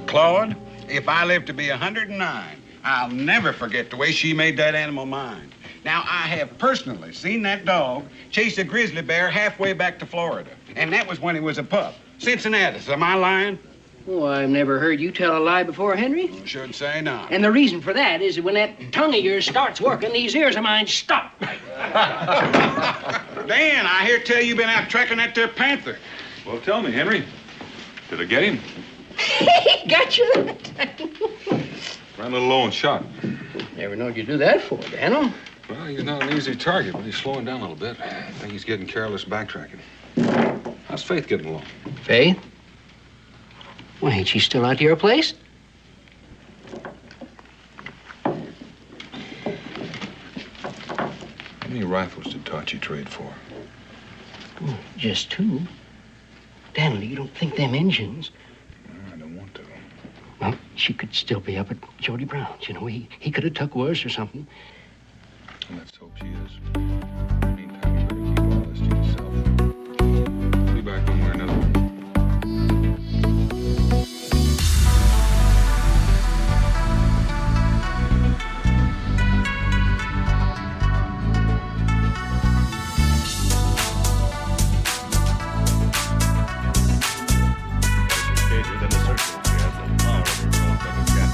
Speaker 12: Claude, if I live to be 109, I'll never forget the way she made that animal mine. Now, I have personally seen that dog chase a grizzly bear halfway back to Florida. And that was when he was a pup. Cincinnatus, am I lying?
Speaker 13: Oh, I've never heard you tell a lie before, Henry.
Speaker 12: Should say not.
Speaker 13: And the reason for that is that when that tongue of yours starts working, these ears of mine stop.
Speaker 12: Dan, I hear tell you been out tracking that there panther.
Speaker 1: Well, tell me, Henry. Did I get him?
Speaker 13: Got you that time.
Speaker 1: Ran a little low on shot.
Speaker 13: Never knowed you'd do that for, Daniel.
Speaker 1: Well, he's not an easy target, but he's slowing down a little bit. I think he's getting careless backtracking. How's Faith getting along?
Speaker 13: Faith? Well, ain't she still out to your place?
Speaker 1: How many rifles did Tachi trade for?
Speaker 13: Oh, just 2. Daniel, you don't think them engines?
Speaker 1: I don't want to.
Speaker 13: Well, she could still be up at Jody Brown's. You know, he could have took worse or something.
Speaker 1: Well, let's hope she is. Meantime, you better keep all this to yourself. I'll be back one way or another.
Speaker 10: Within the circle, she has the power of her own double cat.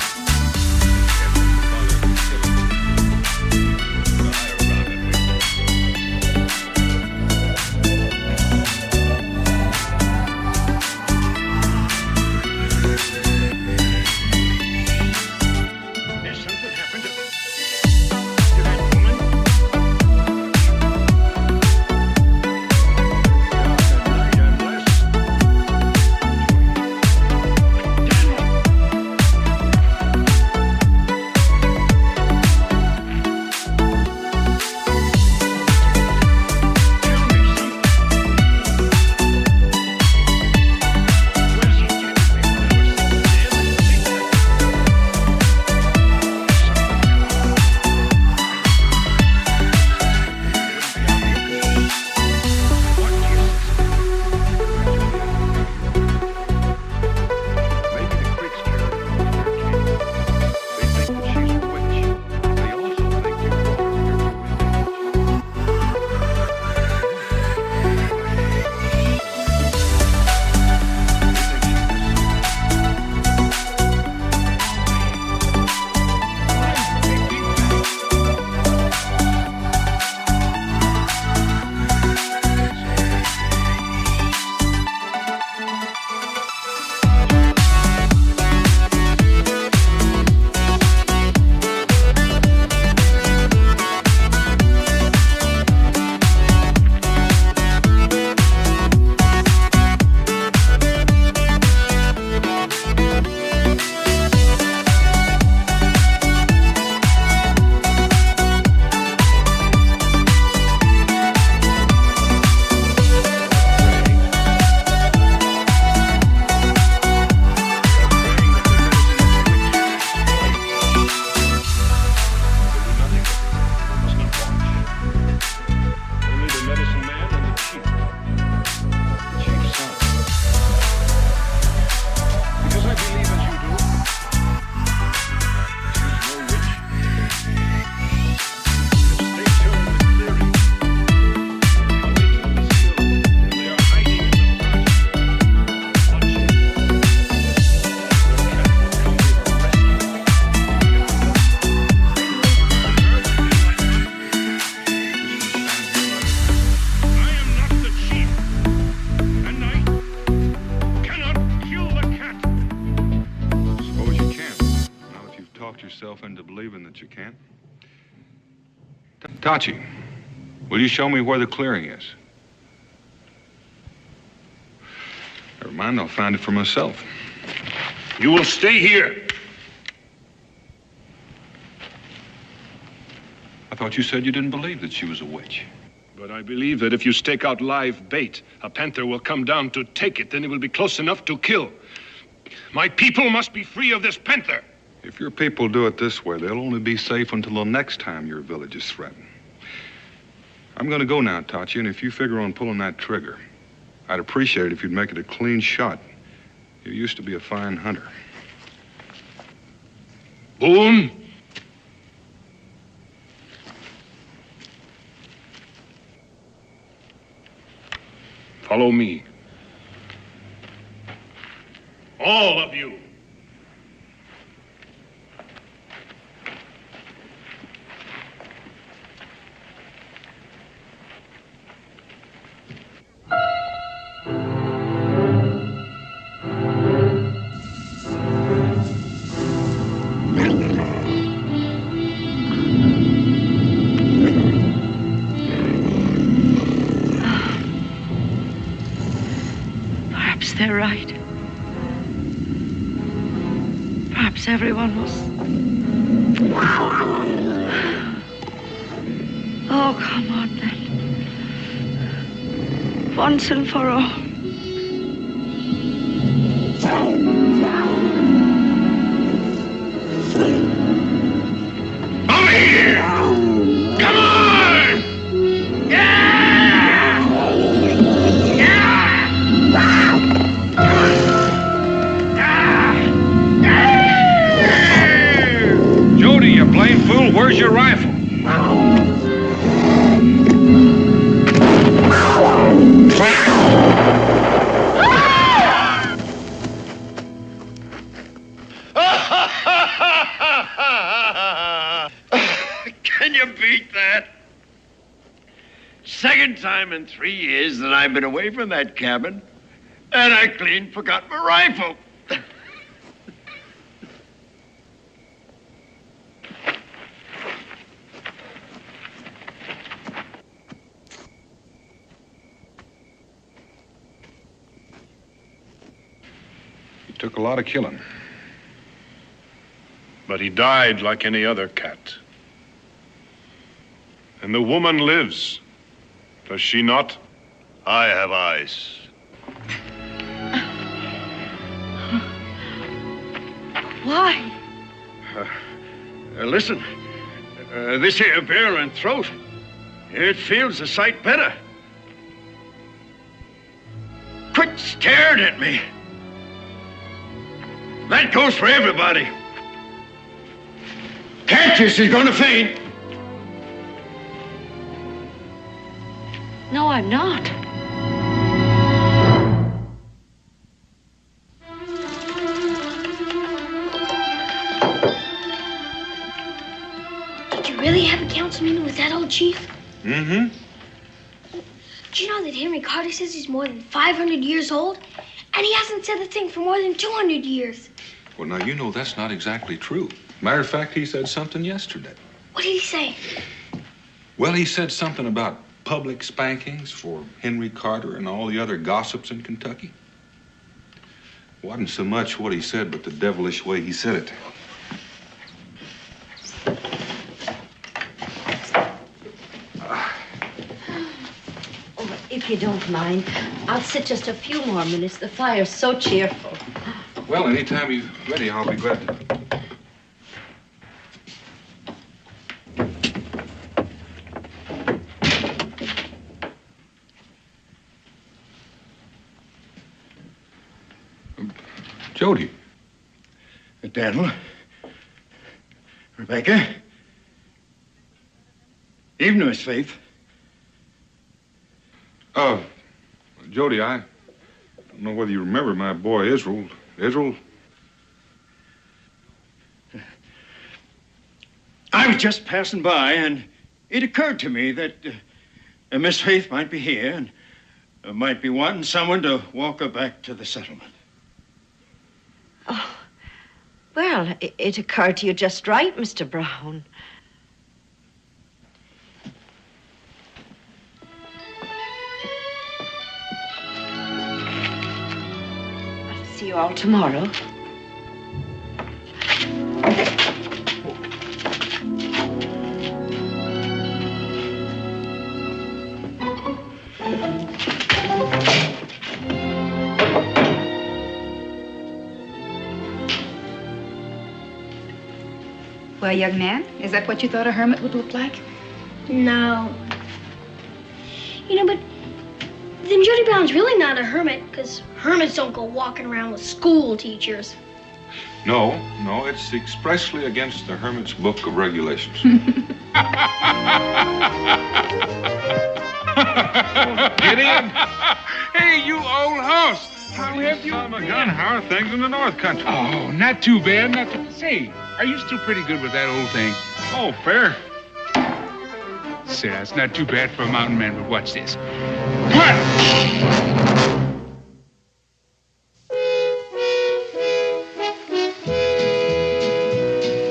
Speaker 1: Tachi, will you show me where the clearing is? Never mind, I'll find it for myself.
Speaker 10: You will stay here.
Speaker 1: I thought you said you didn't believe that she was a witch.
Speaker 10: But I believe that if you stake out live bait, a panther will come down to take it, then it will be close enough to kill. My people must be free of this panther.
Speaker 1: If your people do it this way, they'll only be safe until the next time your village is threatened. I'm going to go now, Tachi, and if you figure on pulling that trigger, I'd appreciate it if you'd make it a clean shot. You used to be a fine hunter.
Speaker 10: Boone? Follow me. All of you.
Speaker 9: Perhaps they're right. Perhaps everyone was. Oh, come on then. Once and for all.
Speaker 5: Over here! Come on! Yeah!
Speaker 1: Jody, you blame fool, where's your rifle?
Speaker 5: Can you beat that? Second time in 3 years that I've been away from that cabin, and I clean forgot my rifle.
Speaker 1: He took a lot of killing.
Speaker 10: But he died like any other cat. And the woman lives. Does she not?
Speaker 11: I have eyes.
Speaker 9: Why?
Speaker 5: Listen, this here barrel and throat, it feels a sight better. Quit staring at me. That goes for everybody. Can't you? She's gonna faint.
Speaker 9: No, I'm not.
Speaker 3: Did you really have a council meeting with that old chief?
Speaker 1: Mm-hmm.
Speaker 3: Do you know that Henry Carter says he's more than 500 years old? And he hasn't said a thing for more than 200 years.
Speaker 1: Well, now, you know that's not exactly true. Matter of fact, he said something yesterday.
Speaker 3: What did he say?
Speaker 1: Well, he said something about public spankings for Henry Carter and all the other gossips in Kentucky. Wasn't so much what he said, but the devilish way he said it.
Speaker 9: Oh, if you don't mind, I'll sit just a few more minutes. The fire's so cheerful.
Speaker 1: Well, anytime you're ready, I'll be glad to. Jody.
Speaker 5: Daniel. Rebecca. Evening, Miss Faith.
Speaker 1: Jody, I don't know whether you remember my boy Israel. Israel?
Speaker 5: I was just passing by, and it occurred to me that Miss Faith might be here and might be wanting someone to walk her back to the settlement.
Speaker 9: Oh, well, it occurred to you just right, Mr. Brown. you all tomorrow.
Speaker 2: Well, young man, is that what you thought a hermit would look like?
Speaker 3: No. You know, but then Jody Brown's really not a hermit, because hermits don't go walking around with school teachers.
Speaker 1: No, it's expressly against the Hermit's Book of Regulations.
Speaker 12: Gideon! Hey, you old hoss! How have you been?
Speaker 1: How are things in the North Country?
Speaker 12: Oh, not too bad, not too... Say, are you still pretty good with that old thing?
Speaker 1: Oh, fair.
Speaker 12: Say, that's not too bad for a mountain man, but watch this. Come on!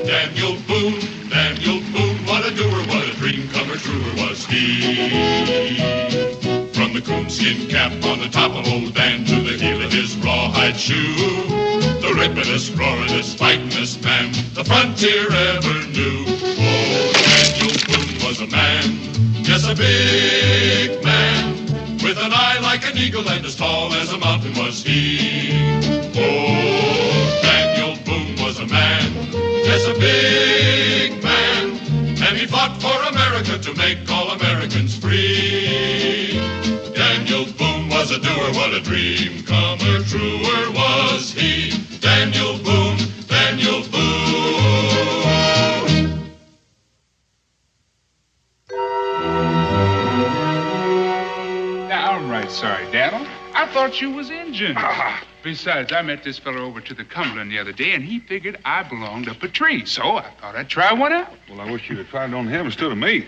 Speaker 4: Daniel Boone, what a doer, what a dream comer truer was he. From the coonskin cap on the top of old Dan to the heel of his rawhide shoe, the rippin'est, roaring'est, fighting'est man the frontier ever knew. Oh, Daniel Boone was a man, yes, a big man, with an eye like an eagle and as tall as a mountain was he. Oh, Daniel Boone was a man, yes, a big man, and he fought for America to make all Americans free. Daniel Boone was a doer, what a dream comer truer was he. Daniel Boone, Daniel Boone.
Speaker 12: Now, I'm right sorry, Daniel. I thought you was Injun. Besides, I met this fella over to the Cumberland the other day, and he figured I belonged up a tree, so I thought I'd try one out.
Speaker 1: Well, I wish you'd have tried it on him instead of me.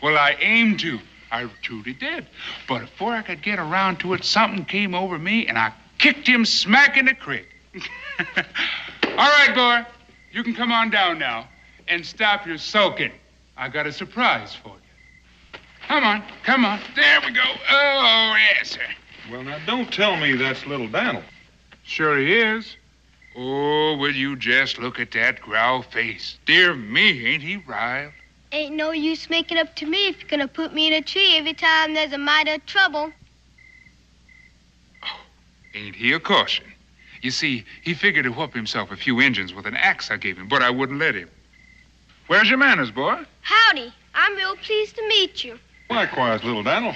Speaker 12: Well, I aimed to. I truly did. But before I could get around to it, something came over me, and I kicked him smack in the crick. All right, boy, you can come on down now and stop your sulking. I got a surprise for you. Come on, come on. There we go. Oh, yes, sir.
Speaker 1: Well, now, don't tell me that's little Daniel.
Speaker 12: Sure he is. Oh, will you just look at that growl face. Dear me, ain't he riled?
Speaker 3: Ain't no use making up to me if you're gonna put me in a tree every time there's a mite of trouble.
Speaker 12: Oh, ain't he a caution? You see, he figured to whoop himself a few Injuns with an axe I gave him, but I wouldn't let him. Where's your manners, boy?
Speaker 3: Howdy. I'm real pleased to meet you.
Speaker 1: Likewise, little Daniel.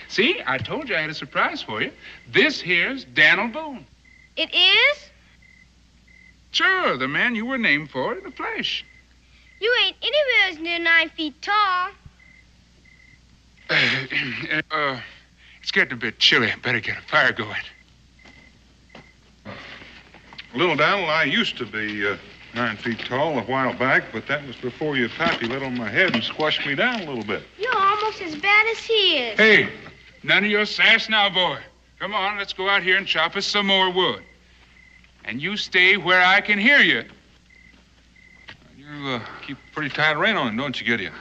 Speaker 12: See, I told you I had a surprise for you. This here's Daniel Boone.
Speaker 3: It is?
Speaker 12: Sure, the man you were named for in the flesh.
Speaker 3: You ain't anywhere near 9 feet tall.
Speaker 12: It's getting a bit chilly. I better get a fire going.
Speaker 1: Little Daniel, I used to be 9 feet tall a while back, but that was before your pappy lit on my head and squashed me down a little bit.
Speaker 3: You're almost as bad as he is.
Speaker 12: Hey, none of your sass now, boy. Come on, let's go out here and chop us some more wood. And you stay where I can hear you.
Speaker 1: You keep pretty tight rein on him, don't you, Gideon?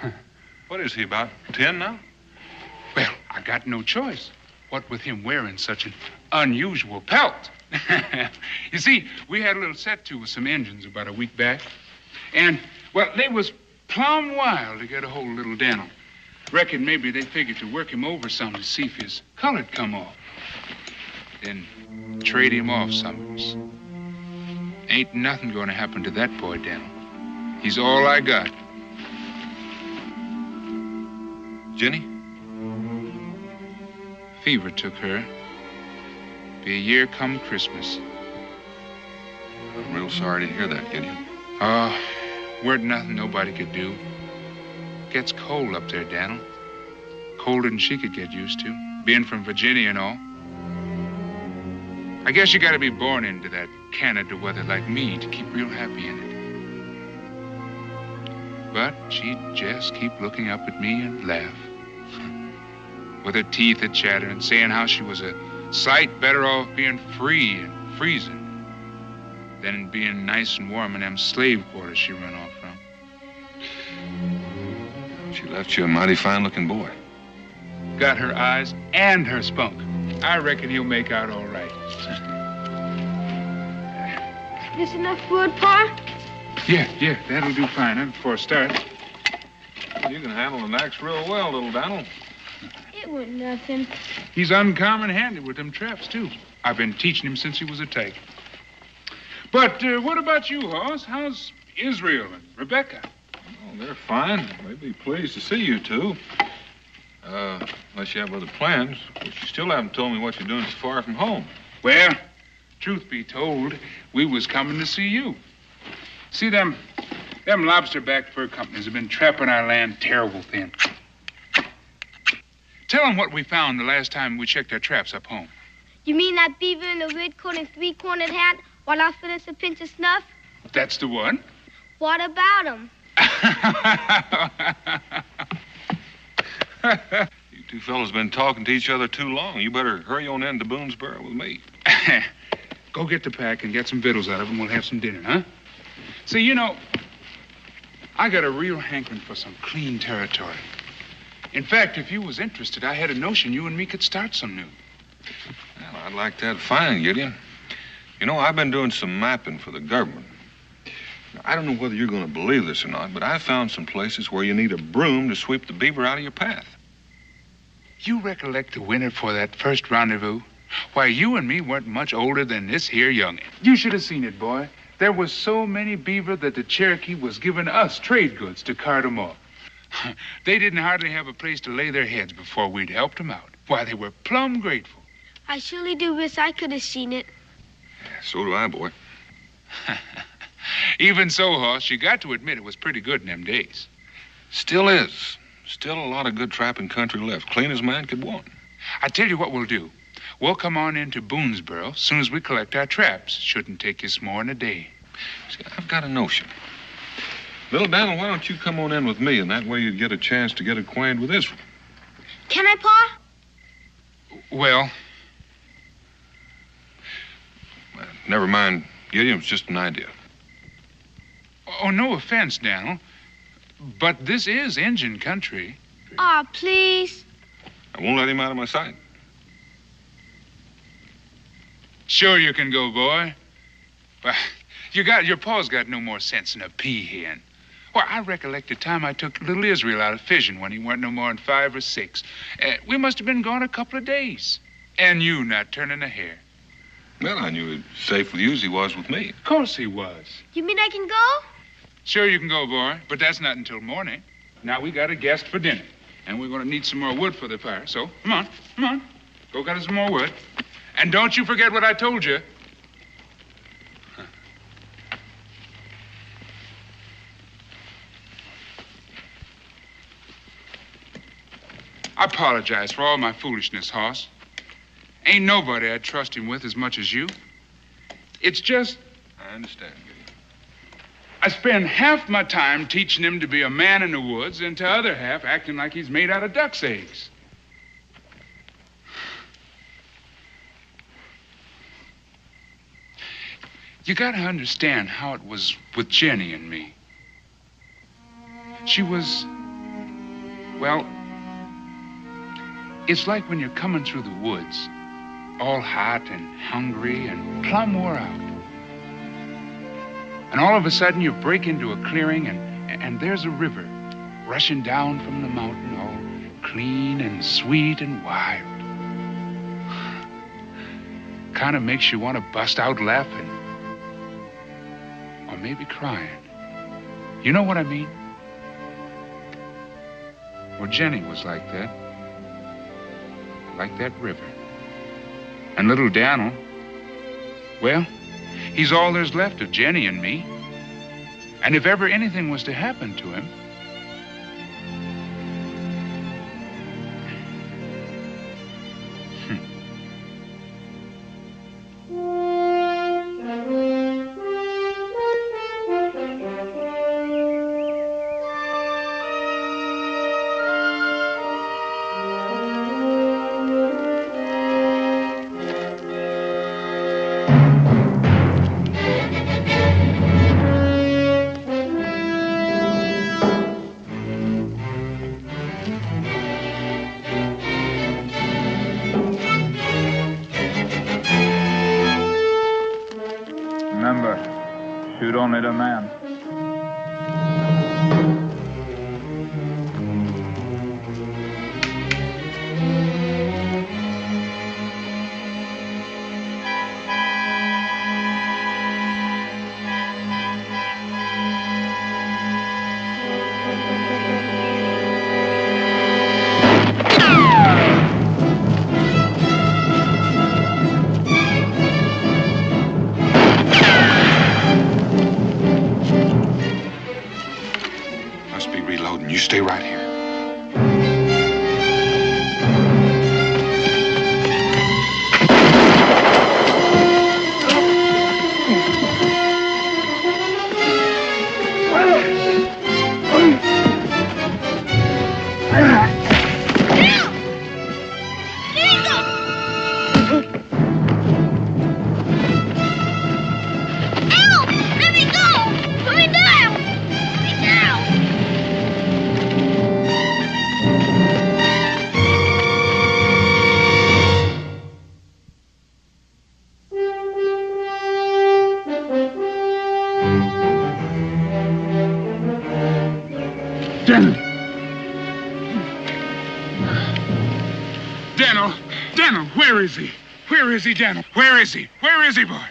Speaker 1: What is he, about 10 now?
Speaker 12: Well, I got no choice. What with him wearing such an unusual pelt. You see, we had a little set-to with some Injuns about a week back. And, well, they was plumb wild to get a hold of little Daniel. Reckon maybe they figured to work him over some to see if his color'd come off. Then trade him off summers. Ain't nothing gonna happen to that boy, Daniel. He's all I got.
Speaker 1: Jenny?
Speaker 12: Fever took her. Be a year come Christmas.
Speaker 1: I'm real sorry to hear that, Gideon.
Speaker 12: Oh, weren't nothing nobody could do. Gets cold up there, Daniel. Colder than she could get used to, being from Virginia and all. I guess you gotta be born into that Canada weather like me to keep real happy in it. But she'd just keep looking up at me and laugh. With her teeth a chattering, saying how she was a sight better off being free and freezing than being nice and warm in them slave quarters she run off from.
Speaker 1: She left you a mighty fine-looking boy.
Speaker 12: Got her eyes and her spunk. I reckon he'll make out all right.
Speaker 3: This enough wood, Pa?
Speaker 14: Yeah, that'll do fine for a start.
Speaker 1: You can handle an axe real well, little Daniel.
Speaker 3: It wasn't nothing.
Speaker 14: He's uncommon handy with them traps, too. I've been teaching him since he was a tyke. But what about you, Hoss? How's Israel and Rebecca?
Speaker 1: Oh, they're fine. They'd be pleased to see you two. Unless you have other plans. But you still haven't told me what you're doing so far from home.
Speaker 14: Well, truth be told, we was coming to see you. See, them lobster-backed fur companies have been trapping our land terrible thin. Tell them what we found the last time we checked our traps up home.
Speaker 3: You mean that beaver in the red coat and three-cornered hat while offering us a pinch of snuff?
Speaker 14: That's the one.
Speaker 3: What about him?
Speaker 1: You two fellas been talking to each other too long. You better hurry on into Boonesboro with me.
Speaker 14: Go get the pack and get some victuals out of them. We'll have some dinner, huh? See, you know, I got a real hankering for some clean territory. In fact, if you was interested, I had a notion you and me could start some new.
Speaker 1: Well, I'd like that fine, Gideon. You know, I've been doing some mapping for the government. Now, I don't know whether you're going to believe this or not, but I found some places where you need a broom to sweep the beaver out of your path.
Speaker 14: You recollect the winter for that first rendezvous? Why, you and me weren't much older than this here youngin'. You should have seen it, boy. There was so many beaver that the Cherokee was giving us trade goods to cart 'em off. They didn't hardly have a place to lay their heads before we'd helped 'em out. Why, they were plumb grateful.
Speaker 3: I surely do wish I could have seen it.
Speaker 1: Yeah, so do I, boy.
Speaker 14: Even so, Hoss, you got to admit it was pretty good in them days.
Speaker 1: Still is. Still a lot of good trapping country left. Clean as man could want.
Speaker 14: I tell you what we'll do. We'll come on into Boonesboro as soon as we collect our traps. Shouldn't take us more than a day.
Speaker 1: See, I've got a notion. Little Daniel, why don't you come on in with me, and that way you'd get a chance to get acquainted with Israel.
Speaker 3: Can I, Pa?
Speaker 14: Well,
Speaker 1: never mind, Gideon. It's just an idea.
Speaker 14: Oh, no offense, Daniel, but this is Injun country.
Speaker 3: Aw, please.
Speaker 1: I won't let him out of my sight.
Speaker 14: Sure you can go, boy. Well, your pa's got no more sense than a pea hen. Well, I recollect the time I took little Israel out of fishing when he weren't no more than 5 or 6. We must have been gone a couple of days. And you not turning a hair.
Speaker 1: Well, I knew he was safe with you as he was with me.
Speaker 14: Of course he was.
Speaker 3: You mean I can go?
Speaker 14: Sure you can go, boy, but that's not until morning. Now we got a guest for dinner, and we're going to need some more wood for the fire. So, come on. Go get us some more wood. And don't you forget what I told you. I apologize for all my foolishness, Hoss. Ain't nobody I'd trust him with as much as you. It's just...
Speaker 1: I understand, Gideon.
Speaker 14: I spend half my time teaching him to be a man in the woods and the other half acting like he's made out of duck's eggs. You gotta understand how it was with Jenny and me. She was... well... it's like when you're coming through the woods, all hot and hungry and plumb wore out. And all of a sudden you break into a clearing and there's a river rushing down from the mountain, all clean and sweet and wild. Kind of makes you want to bust out laughing. Or maybe crying. You know what I mean? Well, Jenny was like that. Like that river. And little Daniel, well, he's all there's left of Jenny and me. And if ever anything was to happen to him, shoot only the man.
Speaker 1: Must be reloading. You stay right here.
Speaker 14: Daniel, where is he? Where is he, Daniel? Where is he? Where is he, boy?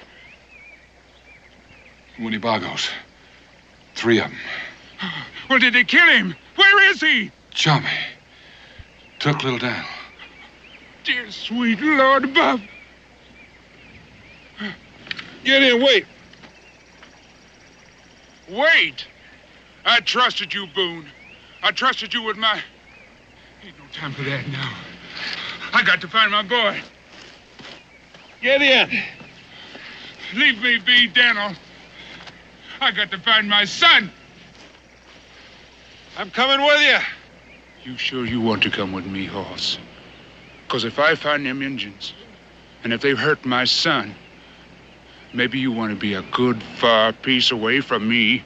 Speaker 1: Winnebagos. 3 of them.
Speaker 14: Well, did they kill him? Where is he?
Speaker 1: Chummy. Took little Daniel.
Speaker 14: Dear sweet Lord above.
Speaker 1: Get in, wait.
Speaker 14: Wait! I trusted you, Boone. I trusted you with my... Ain't no time for that now. I got to find my boy.
Speaker 1: Get in.
Speaker 14: Leave me be, Daniel. I got to find my son.
Speaker 1: I'm coming with you.
Speaker 14: You sure you want to come with me, Hoss? Because if I find them Injuns, and if they've hurt my son, maybe you want to be a good far piece away from me.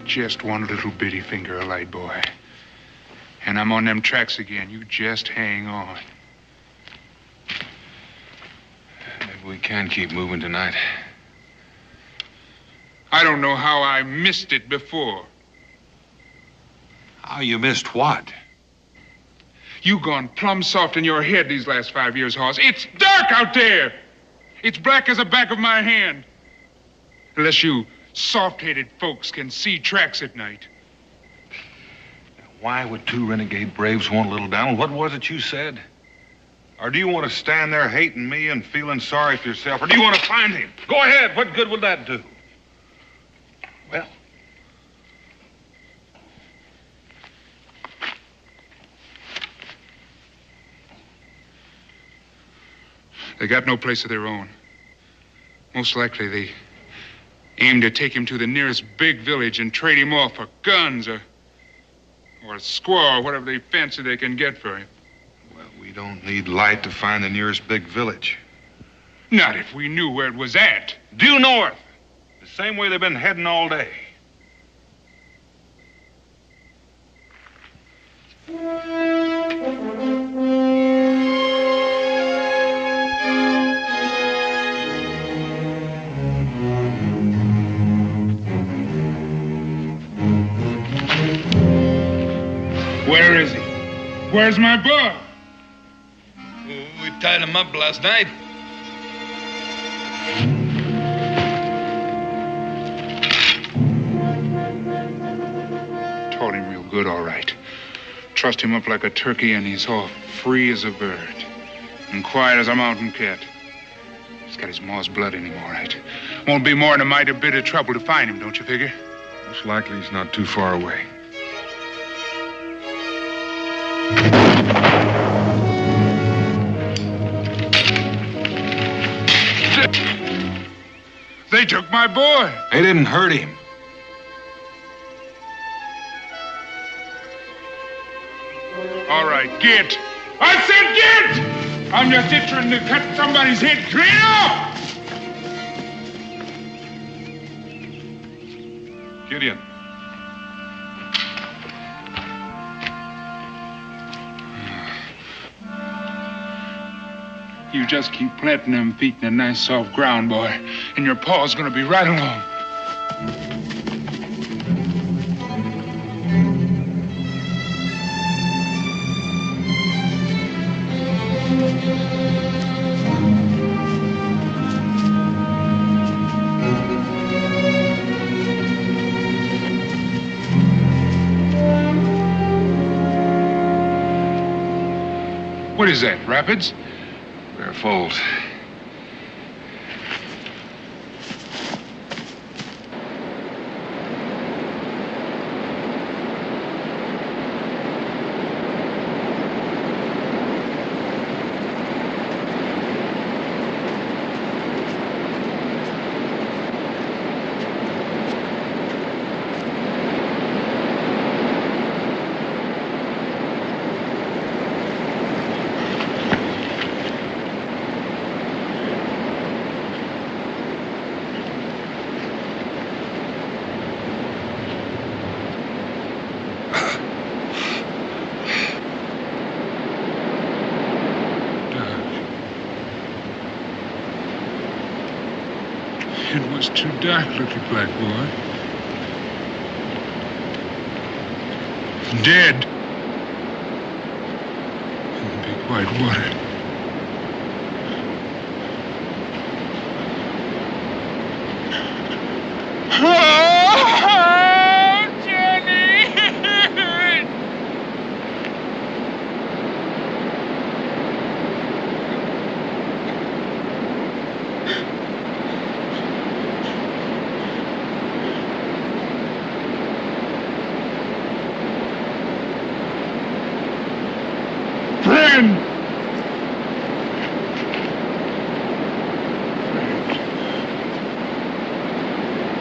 Speaker 14: Just one little bitty finger of light, boy. And I'm on them tracks again. You just hang on.
Speaker 1: Maybe we can keep moving tonight.
Speaker 14: I don't know how I missed it before.
Speaker 1: How you missed what?
Speaker 14: You gone plumb soft in your head these last 5 years, Hoss. It's dark out there. It's black as the back of my hand. Unless you soft-headed folks can see tracks at night.
Speaker 1: Why would 2 renegade braves want little Donald? What was it you said? Or do you want to stand there hating me and feeling sorry for yourself? Or do you want to find him? Go ahead. What good will that do? Well,
Speaker 14: they got no place of their own. Most likely they aim to take him to the nearest big village and trade him off for guns or a squaw or whatever they fancy they can get for him.
Speaker 1: Well, we don't need light to find the nearest big village.
Speaker 14: Not if we knew where it was at.
Speaker 1: Due north. The same way they've been heading all day.
Speaker 14: Where is he? Where's my boy?
Speaker 15: We tied him up last night.
Speaker 14: Taught him real good, all right. Trussed him up like a turkey, and he's all free as a bird. And quiet as a mountain cat. He's got his maw's blood in him, all right. Won't be more than a mighty bit of trouble to find him, don't you figure?
Speaker 1: Most likely he's not too far away.
Speaker 14: They took my boy.
Speaker 1: They didn't hurt him.
Speaker 14: All right, get. I said get! I'm just itching to cut somebody's head clean off!
Speaker 1: Gideon.
Speaker 14: You just keep planting them feet in a nice soft ground, boy, and your paw's gonna be right along. What is that, rapids?
Speaker 1: Bear Falls.
Speaker 14: It was too dark looking, black boy. Dead. In the big white water.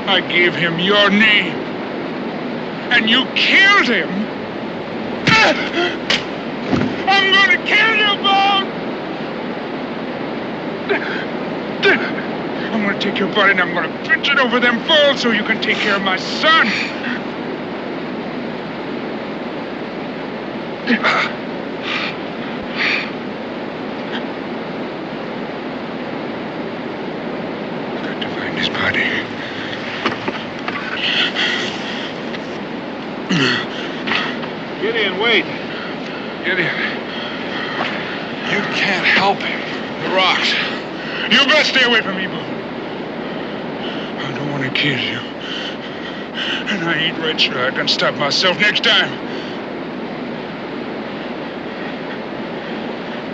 Speaker 14: I gave him your name, and you killed him. I'm gonna kill you, Boone! I'm gonna take your body and I'm gonna pitch it over them falls so you can take care of my son. I've got to find his body.
Speaker 1: Gideon, wait.
Speaker 14: Gideon.
Speaker 15: You can't help him. The rocks.
Speaker 14: You best stay away from me, Boone. I don't want to kill you. And I ain't right sure I can stop myself next time.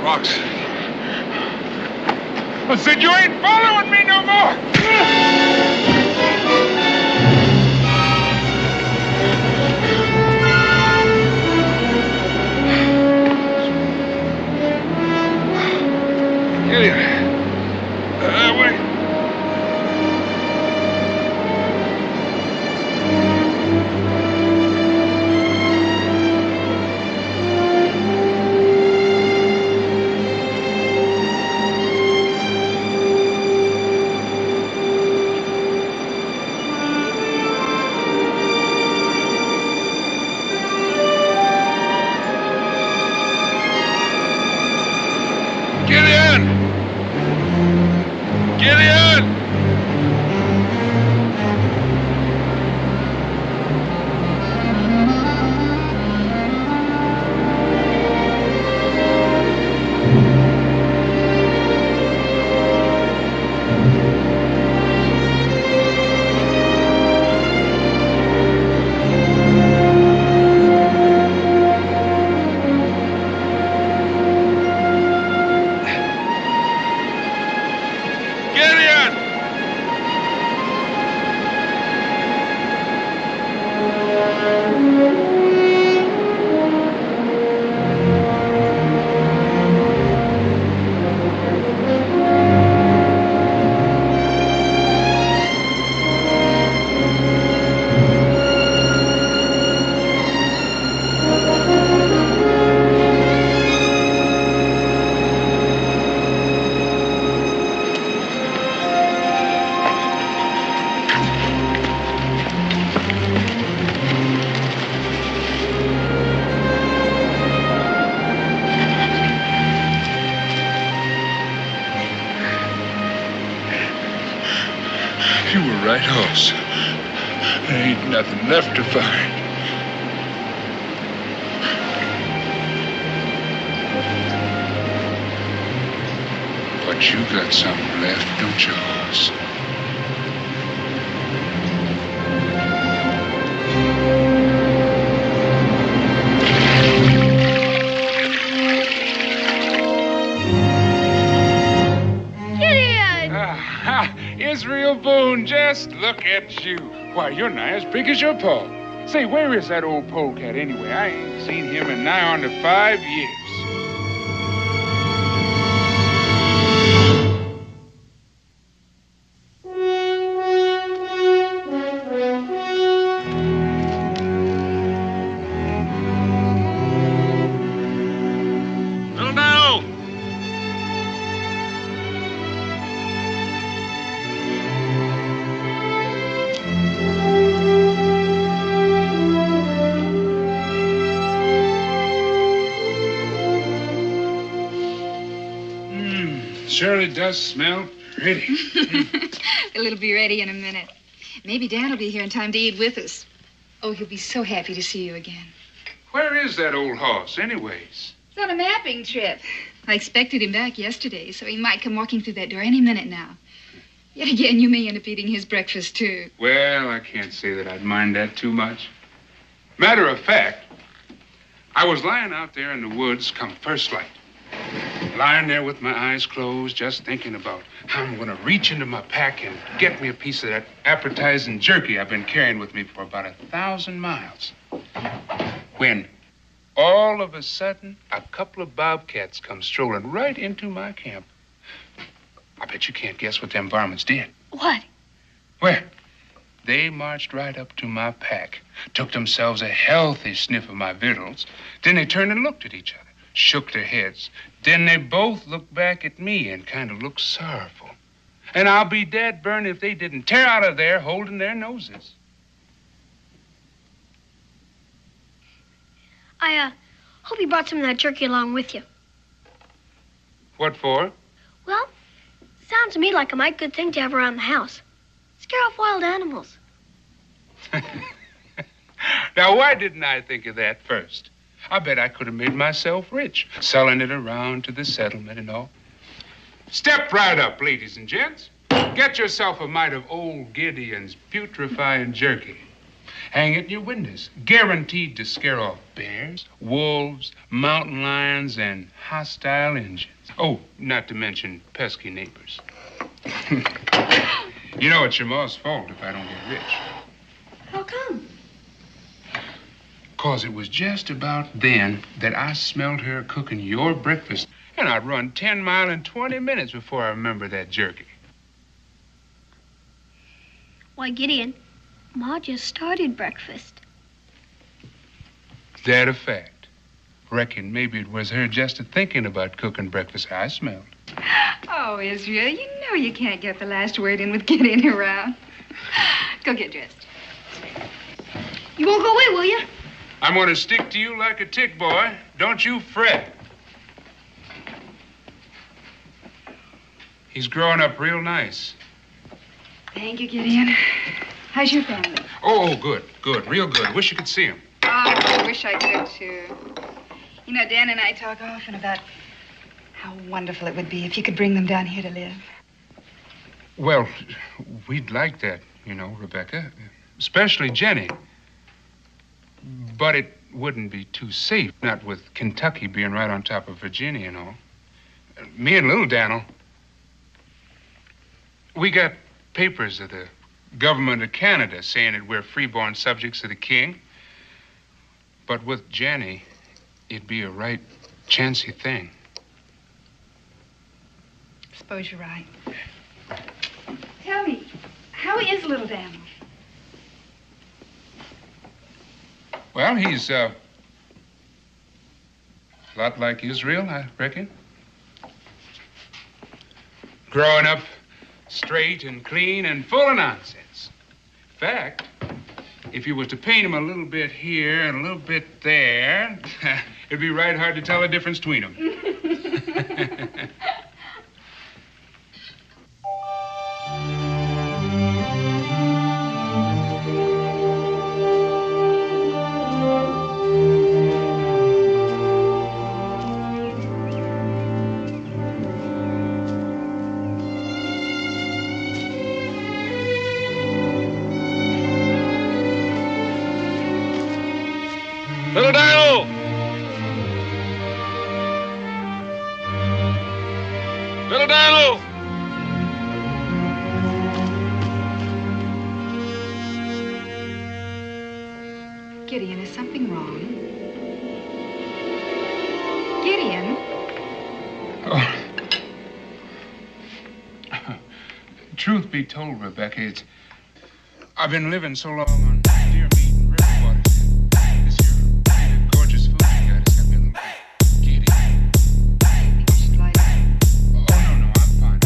Speaker 15: Rocks.
Speaker 14: I said you ain't following me no more.
Speaker 12: Gideon. Wait.
Speaker 14: You were right, Hoss. There ain't nothing left to find. But you got something left, don't you, Hoss? Israel Boone, just look at you. Why, you're nigh as big as your paw. Say, where is that old polecat anyway? I ain't seen him in nigh on to 5 years. Surely does smell pretty.
Speaker 2: It'll be ready in a minute. Maybe Dan will be here in time to eat with us. Oh, he'll be so happy to see you again.
Speaker 14: Where is that old horse, anyways?
Speaker 2: He's on a mapping trip. I expected him back yesterday, so he might come walking through that door any minute now. Yet again, you may end up eating his breakfast, too.
Speaker 14: Well, I can't say that I'd mind that too much. Matter of fact, I was lying out there in the woods come first light. Lying there with my eyes closed, just thinking about how I'm going to reach into my pack and get me a piece of that appetizing jerky I've been carrying with me for about 1,000 miles. When all of a sudden, a couple of bobcats come strolling right into my camp. I bet you can't guess what them varmints did.
Speaker 3: What?
Speaker 14: Well, they marched right up to my pack, took themselves a healthy sniff of my victuals, then they turned and looked at each other, shook their heads. Then they both looked back at me and kind of looked sorrowful. And I'll be dead burned if they didn't tear out of there holding their noses.
Speaker 3: I hope you brought some of that jerky along with you.
Speaker 14: What for?
Speaker 3: Well, sounds to me like a mighty good thing to have around the house. Scare off wild animals.
Speaker 14: Now, why didn't I think of that first? I bet I could have made myself rich, selling it around to the settlement and all. Step right up, ladies and gents. Get yourself a mite of old Gideon's putrefying jerky. Hang it in your windows, guaranteed to scare off bears, wolves, mountain lions, and hostile Indians. Oh, not to mention pesky neighbors. You know, it's your ma's fault if I don't get rich.
Speaker 2: How come?
Speaker 14: 'Cause it was just about then that I smelled her cooking your breakfast. And I'd run 10 miles in 20 minutes before I remember that jerky.
Speaker 3: Why, Gideon, Ma just started breakfast.
Speaker 14: That a fact? Reckon maybe it was her just a-thinking about cooking breakfast I smelled.
Speaker 2: Oh, Israel, you know you can't get the last word in with Gideon around. Go get dressed.
Speaker 3: You won't go away, will you?
Speaker 14: I'm gonna stick to you like a tick, boy. Don't you fret. He's growing up real nice.
Speaker 2: Thank you, Gideon. How's your family?
Speaker 14: Oh, good, real good. Wish you could see him.
Speaker 2: Oh, I wish I could, too. You know, Dan and I talk often about how wonderful it would be if you could bring them down here to live.
Speaker 14: Well, we'd like that, you know, Rebecca. Especially Jenny. But it wouldn't be too safe, not with Kentucky being right on top of Virginia and all. Me and little Daniel, we got papers of the government of Canada saying that we're freeborn subjects of the king. But with Jenny, it'd be a right chancy thing.
Speaker 2: Suppose you're right. Tell me, how is little Daniel?
Speaker 14: Well, he's a lot like Israel, I reckon. Growing up straight and clean and full of nonsense. In fact, if you was to paint him a little bit here and a little bit there, it'd be right hard to tell the difference between them.
Speaker 10: Little Daniel! Little Daniel!
Speaker 2: Gideon, is something wrong? Gideon?
Speaker 14: Oh. Truth be told, Rebecca, I've been living so long on deer meat and river water. This here really gorgeous food you got has got me a little bit giddy.
Speaker 2: You should lie down.
Speaker 14: Oh, no, I'm fine.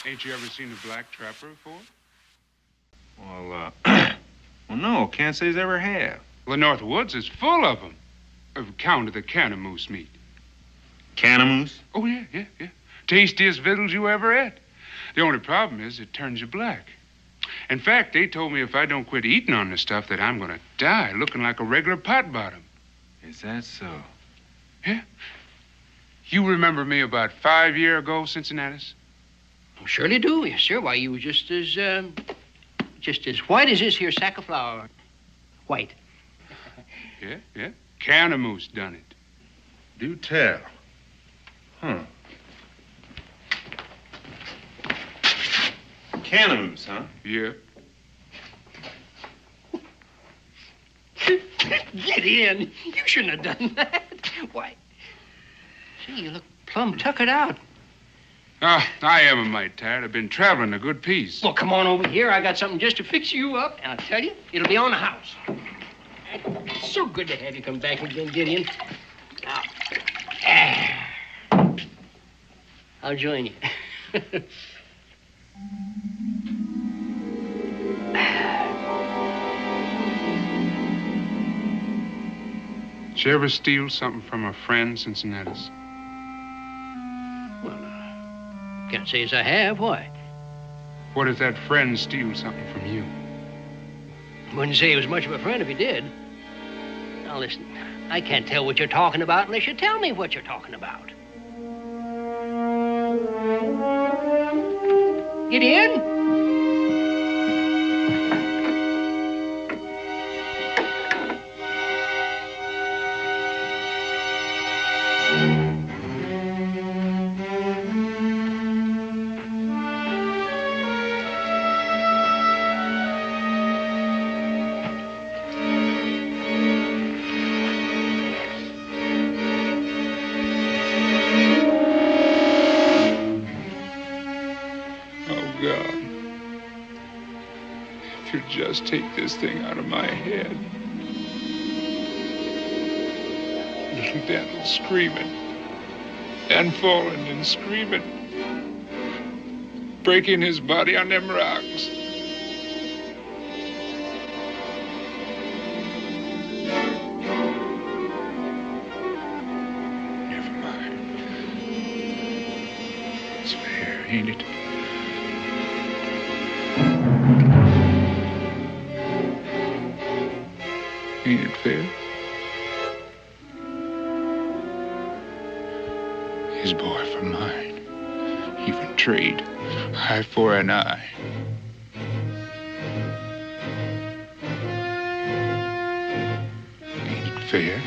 Speaker 14: Ain't you ever seen a black trapper before?
Speaker 15: Well, well, no, can't say he's ever have.
Speaker 14: Well, the North Woods is full of them. Count of the canamoose meat.
Speaker 15: Canamoose?
Speaker 14: Oh, yeah. Tastiest victuals you ever ate. The only problem is it turns you black. In fact, they told me if I don't quit eating on this stuff that I'm gonna die looking like a regular pot bottom.
Speaker 15: Is that so?
Speaker 14: Yeah. You remember me about 5 years ago, Cincinnatus?
Speaker 13: Surely do, yes, sir. Why, you were just as white as this here sack of flour. White.
Speaker 14: Yeah. Canamoose done it.
Speaker 15: Do tell. Huh. Canamoose, huh?
Speaker 14: Yeah.
Speaker 13: Get in. You shouldn't have done that. Why? See, you look plumb tuckered out.
Speaker 14: I am a mite tired. I've been traveling a good piece.
Speaker 13: Well, come on over here. I got something just to fix you up. And I'll tell you, it'll be on the house. It's so good to have you come back again, Gideon. Now, I'll join you.
Speaker 14: Did you ever steal something from a friend, Cincinnatus?
Speaker 13: Well, can't say as I have. Why?
Speaker 14: What if that friend steals something from you?
Speaker 13: Wouldn't say he was much of a friend if he did. Now, listen, I can't tell what you're talking about unless you tell me what you're talking about. Get in.
Speaker 14: Just take this thing out of my head. Little Daniel screaming and falling and screaming, breaking his body on them rocks. Never mind. It's fair, ain't it? Ain't it fair? His boy for mine. Even trade. Eye for an eye. Ain't it fair?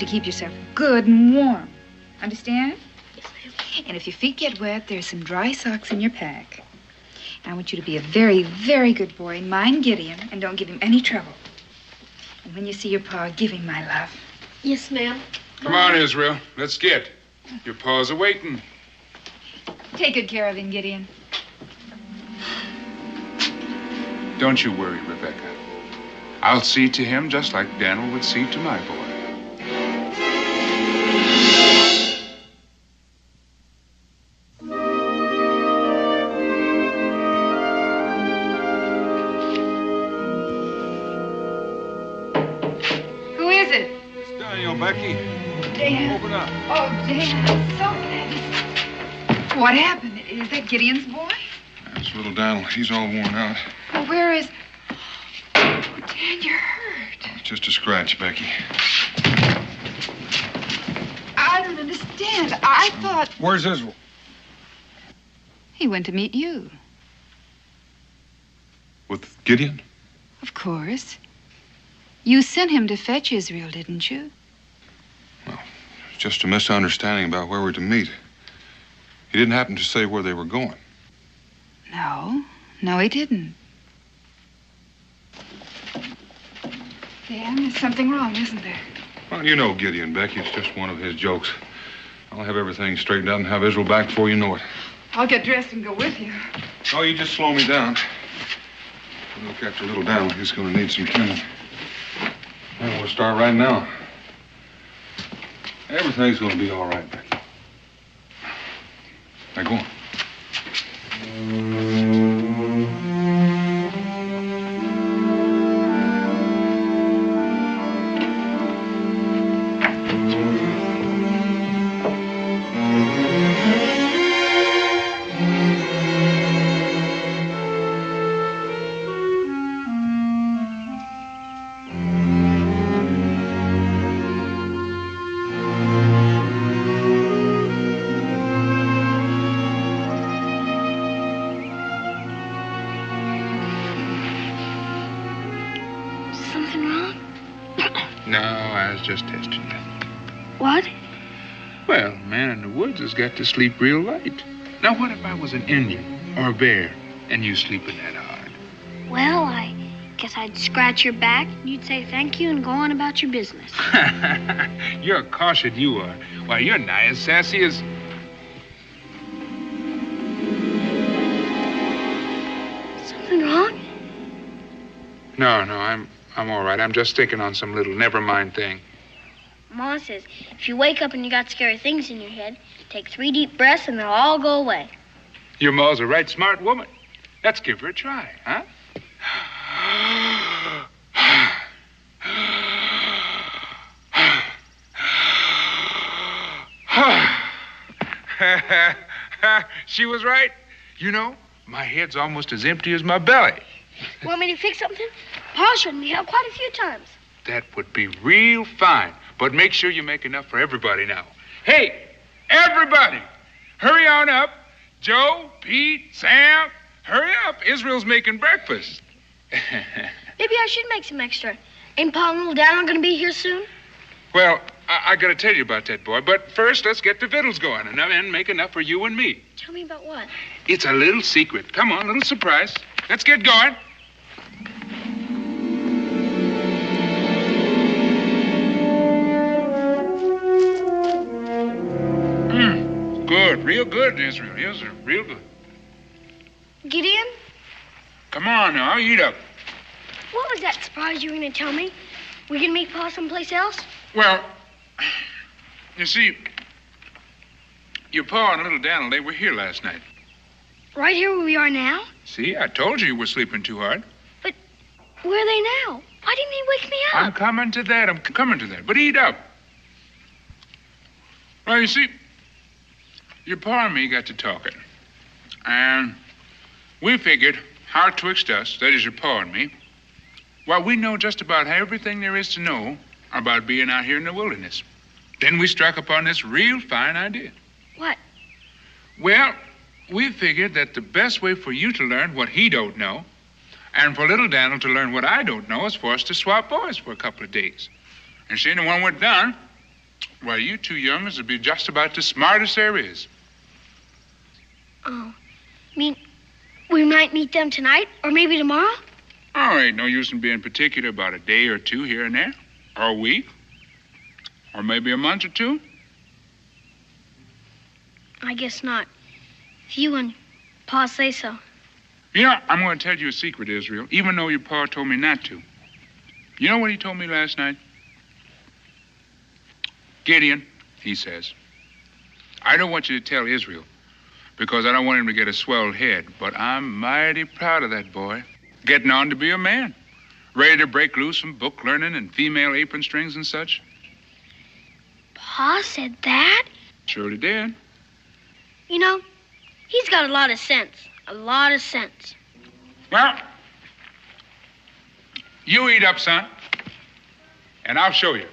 Speaker 2: Keep yourself good and warm. Understand? Yes, ma'am. And if your feet get wet, there's some dry socks in your pack. I want you to be a very, very good boy. Mind Gideon, and don't give him any trouble. And when you see your pa, give him my love.
Speaker 3: Yes, ma'am.
Speaker 14: Come on, Israel. Let's get. Your pa's awaiting.
Speaker 2: Take good care of him, Gideon.
Speaker 14: Don't you worry, Rebecca. I'll see to him just like Daniel would see to my boy.
Speaker 1: Becky.
Speaker 2: Dan.
Speaker 1: Open up.
Speaker 2: Oh, Dan, I'm so glad. What happened? Is that Gideon's boy?
Speaker 1: That's little Donald. He's all worn out.
Speaker 2: Well, where is... Oh, Dan, you're hurt.
Speaker 1: It's just a scratch, Becky.
Speaker 2: I don't understand. I thought...
Speaker 1: Where's Israel?
Speaker 2: He went to meet you.
Speaker 1: With Gideon?
Speaker 2: Of course. You sent him to fetch Israel, didn't you?
Speaker 1: It's just a misunderstanding about where we're to meet. He didn't happen to say where they were going.
Speaker 2: No, he didn't. Dan, there's something wrong, isn't there?
Speaker 1: Well, you know Gideon, Becky. It's just one of his jokes. I'll have everything straightened out and have Israel back before you know it.
Speaker 2: I'll get dressed and go with you.
Speaker 1: Oh, you just slow me down. We'll catch a little down. He's going to need some training. Well, we'll start right now. Everything's going to be all right, Becky. Now, go on.
Speaker 14: Just testing you.
Speaker 3: What?
Speaker 14: Well, a man in the woods has got to sleep real light. Now, what if I was an Indian or a bear and you sleeping that hard?
Speaker 3: Well, I guess I'd scratch your back, you'd say thank you, and go on about your business.
Speaker 14: You're a caution, you are. Why, you're nigh as sassy as...
Speaker 3: Something wrong?
Speaker 14: No, I'm all right. I'm just thinking on some little never-mind thing.
Speaker 3: Ma says if you wake up and you got scary things in your head, take 3 deep breaths and they'll all go away.
Speaker 14: Your ma's a right smart woman. Let's give her a try, huh? She was right. You know, my head's almost as empty as my belly.
Speaker 3: Want me to fix something? Pa showed me how quite a few times.
Speaker 14: That would be real fine. But make sure you make enough for everybody now. Hey, everybody, hurry on up. Joe, Pete, Sam, hurry up. Israel's making breakfast.
Speaker 3: Maybe I should make some extra. Ain't Pa and little Dan going to be here soon?
Speaker 14: Well, I got to tell you about that, boy. But first, let's get the victuals going and then make enough for you and me.
Speaker 3: Tell me about what?
Speaker 14: It's a little secret. Come on, little surprise. Let's get going. Good, real good, Israel. Yes, sir, real good.
Speaker 3: Gideon?
Speaker 14: Come on now, eat up.
Speaker 3: What was that surprise you were going to tell me? We going to meet Pa someplace else?
Speaker 14: Well, you see, your Pa and little Daniel, they were here last night.
Speaker 3: Right here where we are now?
Speaker 14: See, I told you were sleeping too hard.
Speaker 3: But where are they now? Why didn't he wake me up?
Speaker 14: I'm coming to that. But eat up. Well, you see, your Pa and me got to talking. And we figured how twixt us, that is your Pa and me, well, we know just about everything there is to know about being out here in the wilderness. Then we struck upon this real fine idea.
Speaker 3: What?
Speaker 14: Well, we figured that the best way for you to learn what he don't know and for little Daniel to learn what I don't know is for us to swap boys for a couple of days. And seeing when we're done, well, you two young'uns would be just about the smartest there is.
Speaker 3: Oh, mean we might meet them tonight or maybe tomorrow?
Speaker 14: Oh, ain't no use in being particular about a day or two here and there, or a week, or maybe a month or two.
Speaker 3: I guess not. If you and Pa say so.
Speaker 14: You know, I'm going to tell you a secret, Israel, even though your Pa told me not to. You know what he told me last night? Gideon, he says, I don't want you to tell Israel because I don't want him to get a swelled head, but I'm mighty proud of that boy. Getting on to be a man. Ready to break loose from book learning and female apron strings and such.
Speaker 3: Pa said that?
Speaker 14: Surely did.
Speaker 3: You know, he's got a lot of sense. A lot of sense.
Speaker 14: Well, you eat up, son, and I'll show you.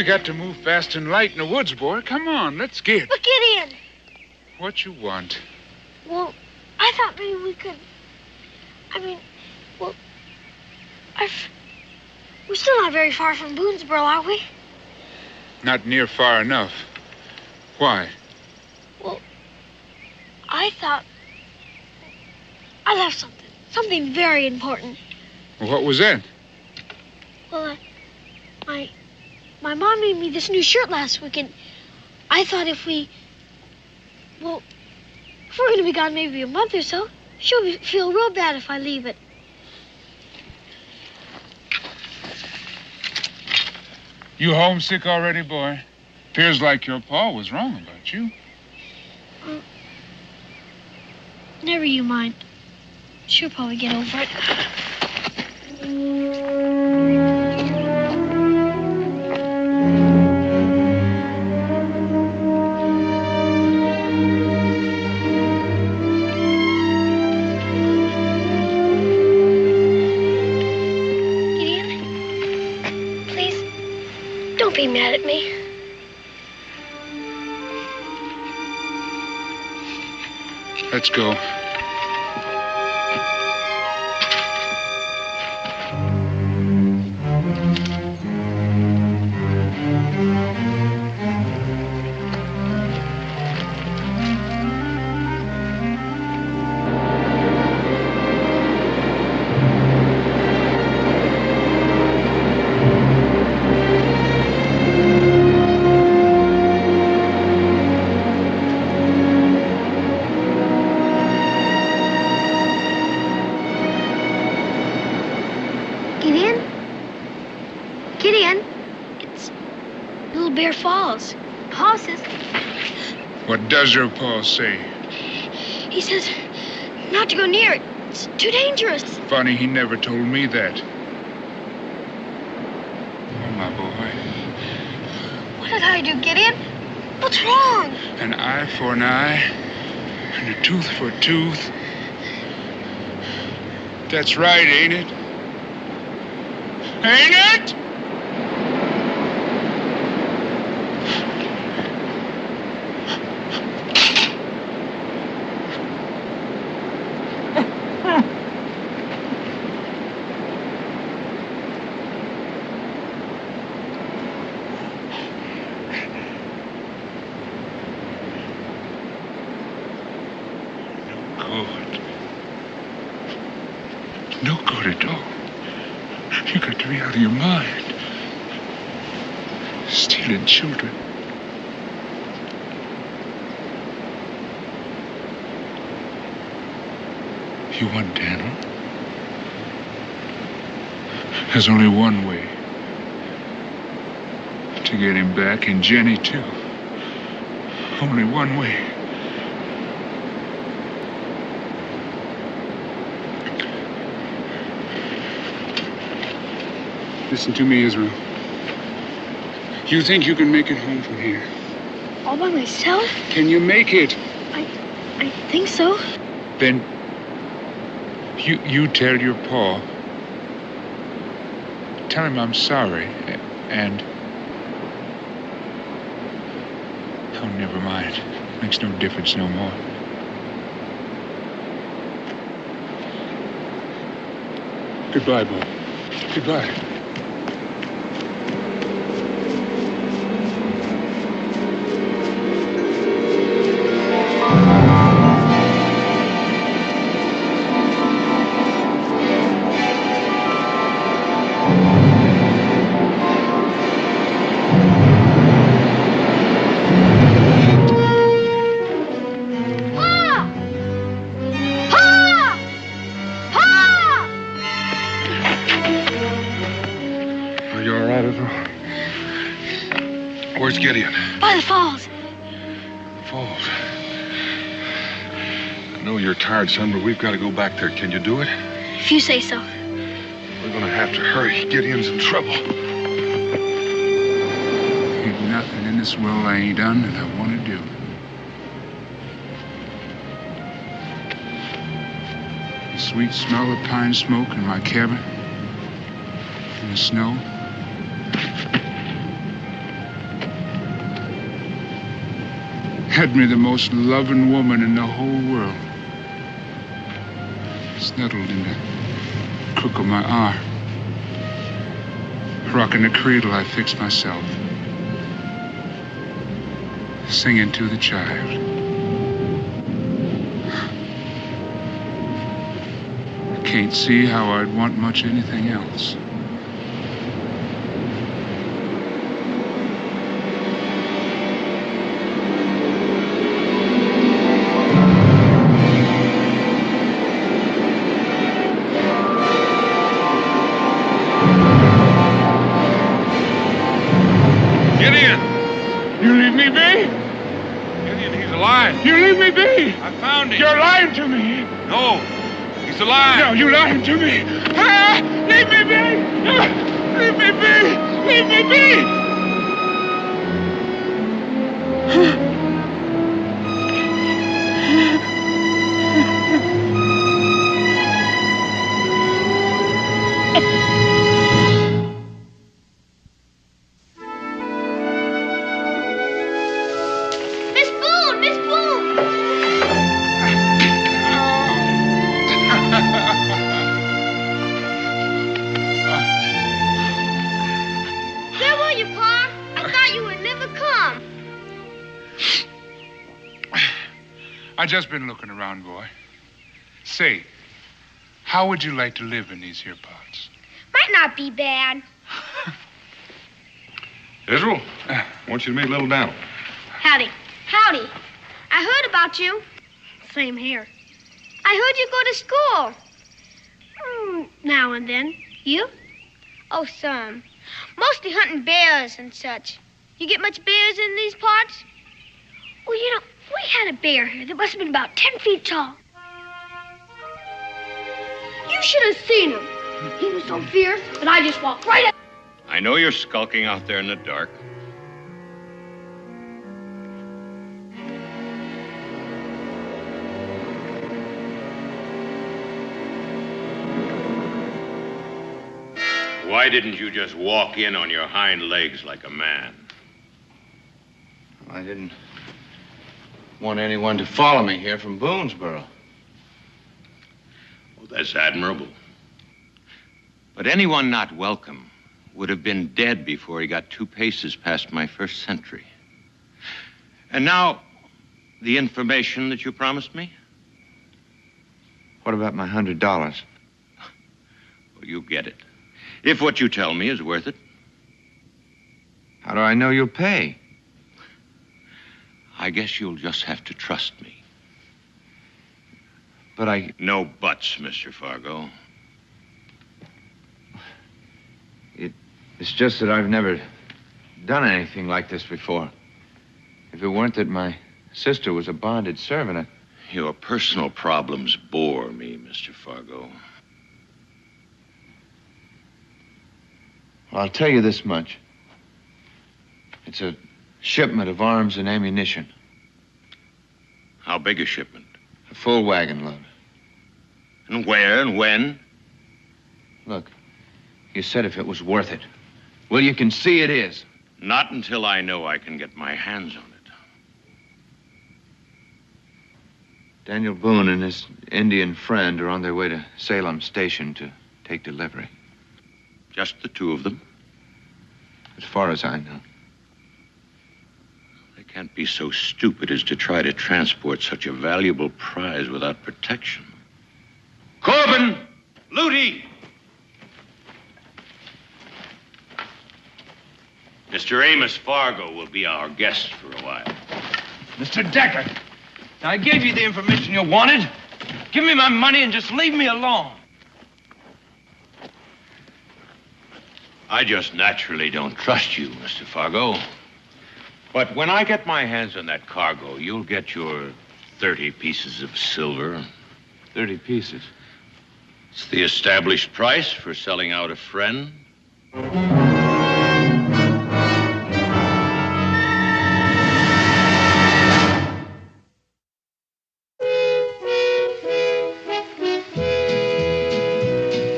Speaker 14: got to move fast and light in the woods, boy. Come on, let's get.
Speaker 3: Look, Gideon.
Speaker 14: What you want?
Speaker 3: Well, I thought maybe we could... We're still not very far from Boonesboro, are we?
Speaker 14: Not near far enough. Why?
Speaker 3: Well, I thought... I left something. Something very important.
Speaker 14: What was that?
Speaker 3: Well, my mom made me this new shirt last week, and I thought if we're going to be gone maybe a month or so, she'll feel real bad if I leave it.
Speaker 14: You homesick already, boy? Feels like your pa was wrong about you.
Speaker 3: Never you mind. She'll probably get over it. Be mad at me.
Speaker 14: Let's go. What does your pa say?
Speaker 3: He says not to go near it. It's too dangerous.
Speaker 14: Funny, he never told me that. Oh, my boy.
Speaker 3: What did I do, Gideon? What's wrong?
Speaker 14: An eye for an eye, and a tooth for a tooth. That's right, ain't it? Ain't it? No good at all. You got to be out of your mind. Stealing children. You want Daniel? There's only one way to get him back, and Jenny too. Only one way. Listen to me, Israel. You think you can make it home from here?
Speaker 3: All by myself?
Speaker 14: Can you make it?
Speaker 3: I think so.
Speaker 14: Then you tell your pa. Tell him I'm sorry, and... Oh, never mind. Makes no difference no more. Goodbye, boy. Goodbye.
Speaker 1: Where's Gideon?
Speaker 3: By the falls.
Speaker 1: Falls? I know you're tired, son, but we've got to go back there. Can you do it?
Speaker 3: If you say so.
Speaker 1: We're going to have to hurry. Gideon's in trouble.
Speaker 14: Ain't nothing in this world I ain't done that I want to do. The sweet smell of pine smoke in my cabin. In the snow. Had me the most loving woman in the whole world. Snuggled in the crook of my arm. Rocking the cradle I fixed myself. Singing to the child. I can't see how I'd want much anything else. You leave me be!
Speaker 1: I found him.
Speaker 14: You're lying to me!
Speaker 1: No, he's alive.
Speaker 14: No, you're lying to me! Ah! Leave me be! Ah! Leave me be! Leave me be! I just been looking around, boy. Say, how would you like to live in these here parts?
Speaker 3: Might not be bad.
Speaker 1: Israel, I want you to meet Little Down.
Speaker 3: Howdy. Howdy. I heard about you. Same here. I heard you go to school. Now and then. You? Oh, some. Mostly hunting bears and such. You get much bears in these parts? Well, you know, we had a bear here that must have been about 10 feet tall. You should have seen him. He was so fierce that I just walked right up.
Speaker 5: I know you're skulking out there in the dark. Why didn't you just walk in on your hind legs like a man?
Speaker 16: I didn't want anyone to follow me here from Boonesboro.
Speaker 5: Well, that's admirable. But anyone not welcome would have been dead before he got 2 paces past my first sentry. And now, the information that you promised me?
Speaker 16: What about my $100?
Speaker 5: Well, you get it. If what you tell me is worth it.
Speaker 16: How do I know you'll pay?
Speaker 5: I guess you'll just have to trust me.
Speaker 16: But I...
Speaker 5: No buts, Mr. Fargo.
Speaker 16: It's just that I've never done anything like this before. If it weren't that my sister was a bonded servant,
Speaker 5: Your personal problems bore me, Mr. Fargo.
Speaker 16: Well, I'll tell you this much. It's a shipment of arms and ammunition.
Speaker 5: How big a shipment?
Speaker 16: A full wagon load.
Speaker 5: And where and when?
Speaker 16: Look, you said if it was worth it. Well, you can see it is.
Speaker 5: Not until I know I can get my hands on it.
Speaker 16: Daniel Boone and his Indian friend are on their way to Salem Station to take delivery.
Speaker 5: Just the 2 of them?
Speaker 16: As far as I know.
Speaker 5: They can't be so stupid as to try to transport such a valuable prize without protection. Corbin! Looty! Mr. Amos Fargo will be our guest for a while.
Speaker 17: Mr. Decker, I gave you the information you wanted. Give me my money and just leave me alone.
Speaker 5: I just naturally don't trust you, Mr. Fargo. But when I get my hands on that cargo, you'll get your 30 pieces of silver.
Speaker 16: 30 pieces?
Speaker 5: It's the established price for selling out a friend.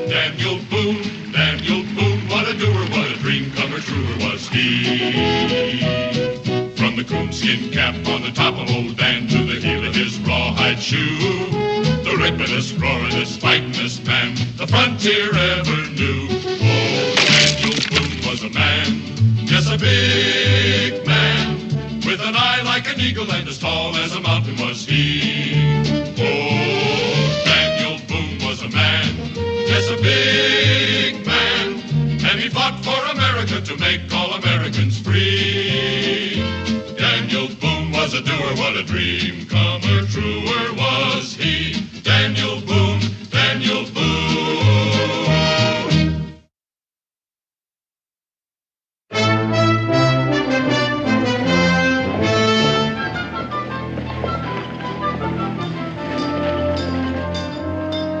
Speaker 4: Daniel Boone, what a doer, what a dream comer truer was he. From the coonskin cap on the top top of old Dan to the heel of his rawhide shoe. The ripin'est, roaring'est, fighting'est man the frontier ever knew. Oh, Daniel Boone was a man, yes, a big man, with an eye like an eagle and as tall as a mountain was he. Oh, Daniel Boone was a man, yes, a big man, and he fought for America to make all Americans free. Daniel Boone was a doer, what a dream comer, truer was he. Daniel Boone, Daniel Boone.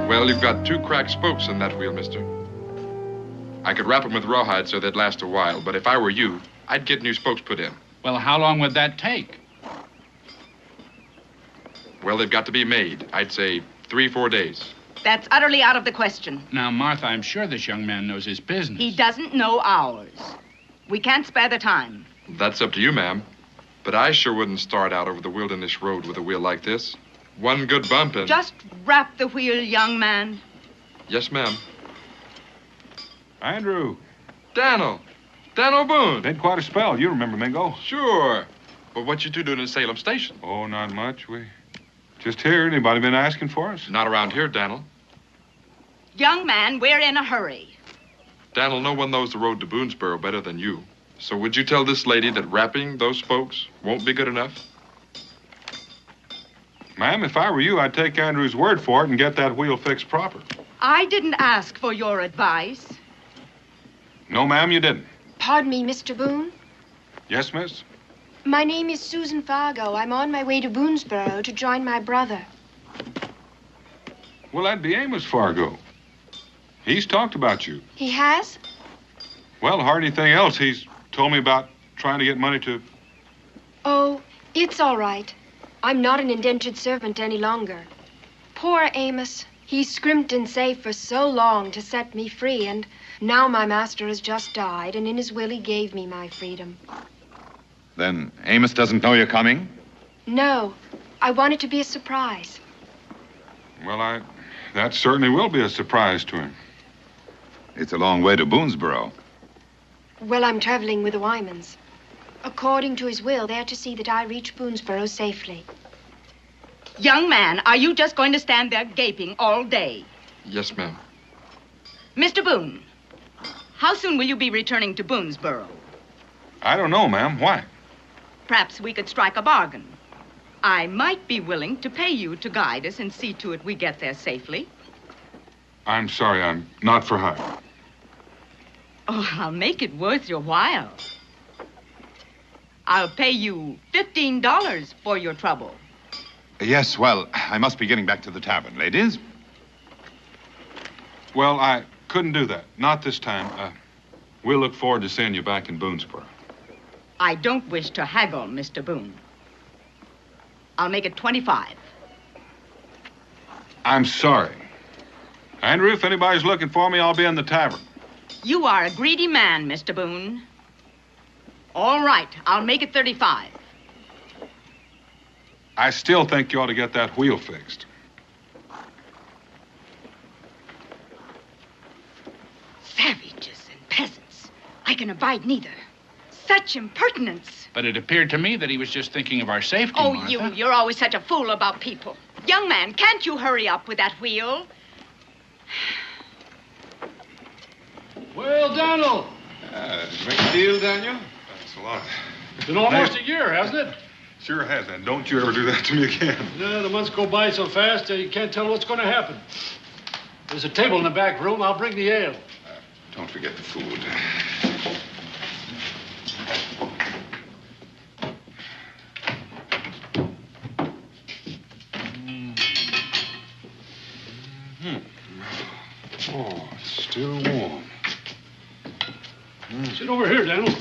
Speaker 18: Well, you've got 2 cracked spokes in that wheel, mister. I could wrap them with rawhide so they'd last a while, but if I were you, I'd get new spokes put in.
Speaker 19: Well, how long would that take?
Speaker 18: Well, they've got to be made. I'd say 3-4 days.
Speaker 20: That's utterly out of the question.
Speaker 19: Now, Martha, I'm sure this young man knows his business.
Speaker 20: He doesn't know ours. We can't spare the time.
Speaker 18: That's up to you, ma'am. But I sure wouldn't start out over the wilderness road with a wheel like this. One good bump and...
Speaker 20: Just wrap the wheel, young man.
Speaker 18: Yes, ma'am.
Speaker 10: Andrew.
Speaker 18: Daniel Boone.
Speaker 10: Been quite a spell. You remember Mingo?
Speaker 18: Sure. But what you two doing in Salem Station?
Speaker 10: Oh, not much. We just here. Anybody been asking for us?
Speaker 18: Not around here, Daniel.
Speaker 20: Young man, we're in a hurry.
Speaker 18: Daniel, no one knows the road to Boonesboro better than you. So would you tell this lady that wrapping those spokes won't be good enough?
Speaker 10: Ma'am, if I were you, I'd take Andrew's word for it and get that wheel fixed proper.
Speaker 20: I didn't ask for your advice.
Speaker 10: No, ma'am, you didn't.
Speaker 21: Pardon me, Mr. Boone.
Speaker 10: Yes, miss?
Speaker 21: My name is Susan Fargo. I'm on my way to Boonesboro to join my brother.
Speaker 10: Well, that'd be Amos Fargo. He's talked about you.
Speaker 21: He has?
Speaker 10: Well, hardly anything else. He's told me about trying to get money to...
Speaker 21: Oh, it's all right. I'm not an indentured servant any longer. Poor Amos. He scrimped and saved for so long to set me free, and now my master has just died, and in his will he gave me my freedom.
Speaker 22: Then Amos doesn't know you're coming?
Speaker 21: No, I want it to be a surprise.
Speaker 10: Well, that certainly will be a surprise to him.
Speaker 22: It's a long way to Boonesboro.
Speaker 21: Well, I'm traveling with the Wymans. According to his will, they're to see that I reach Boonesboro safely.
Speaker 20: Young man, are you just going to stand there gaping all day?
Speaker 18: Yes, ma'am.
Speaker 20: Mr. Boone, how soon will you be returning to Boonesboro?
Speaker 10: I don't know, ma'am. Why?
Speaker 20: Perhaps we could strike a bargain. I might be willing to pay you to guide us and see to it we get there safely.
Speaker 10: I'm sorry, I'm not for hire.
Speaker 20: Oh, I'll make it worth your while. I'll pay you $15 for your trouble.
Speaker 22: Yes, well, I must be getting back to the tavern, ladies.
Speaker 10: Well, I couldn't do that. Not this time. We'll look forward to seeing you back in Boonesboro.
Speaker 20: I don't wish to haggle, Mr. Boone. I'll make it 25.
Speaker 10: I'm sorry. Andrew, if anybody's looking for me, I'll be in the tavern.
Speaker 20: You are a greedy man, Mr. Boone. All right, I'll make it 35.
Speaker 10: I still think you ought to get that wheel fixed.
Speaker 20: Savages and peasants. I can abide neither. Such impertinence.
Speaker 19: But it appeared to me that he was just thinking of our safety,
Speaker 20: Oh,
Speaker 19: Martha.
Speaker 20: you're always such a fool about people. Young man, can't you hurry up with that wheel?
Speaker 23: Well, Donald.
Speaker 10: Great deal, Daniel. Thanks a lot.
Speaker 23: It's been almost a year, hasn't it?
Speaker 10: Sure has, and don't you ever do that to me again.
Speaker 23: No, the months go by so fast, you can't tell what's going to happen. There's a table in the back room. I'll bring the ale.
Speaker 10: Don't forget the food. Oh, it's still warm.
Speaker 23: Sit over here, Daniel.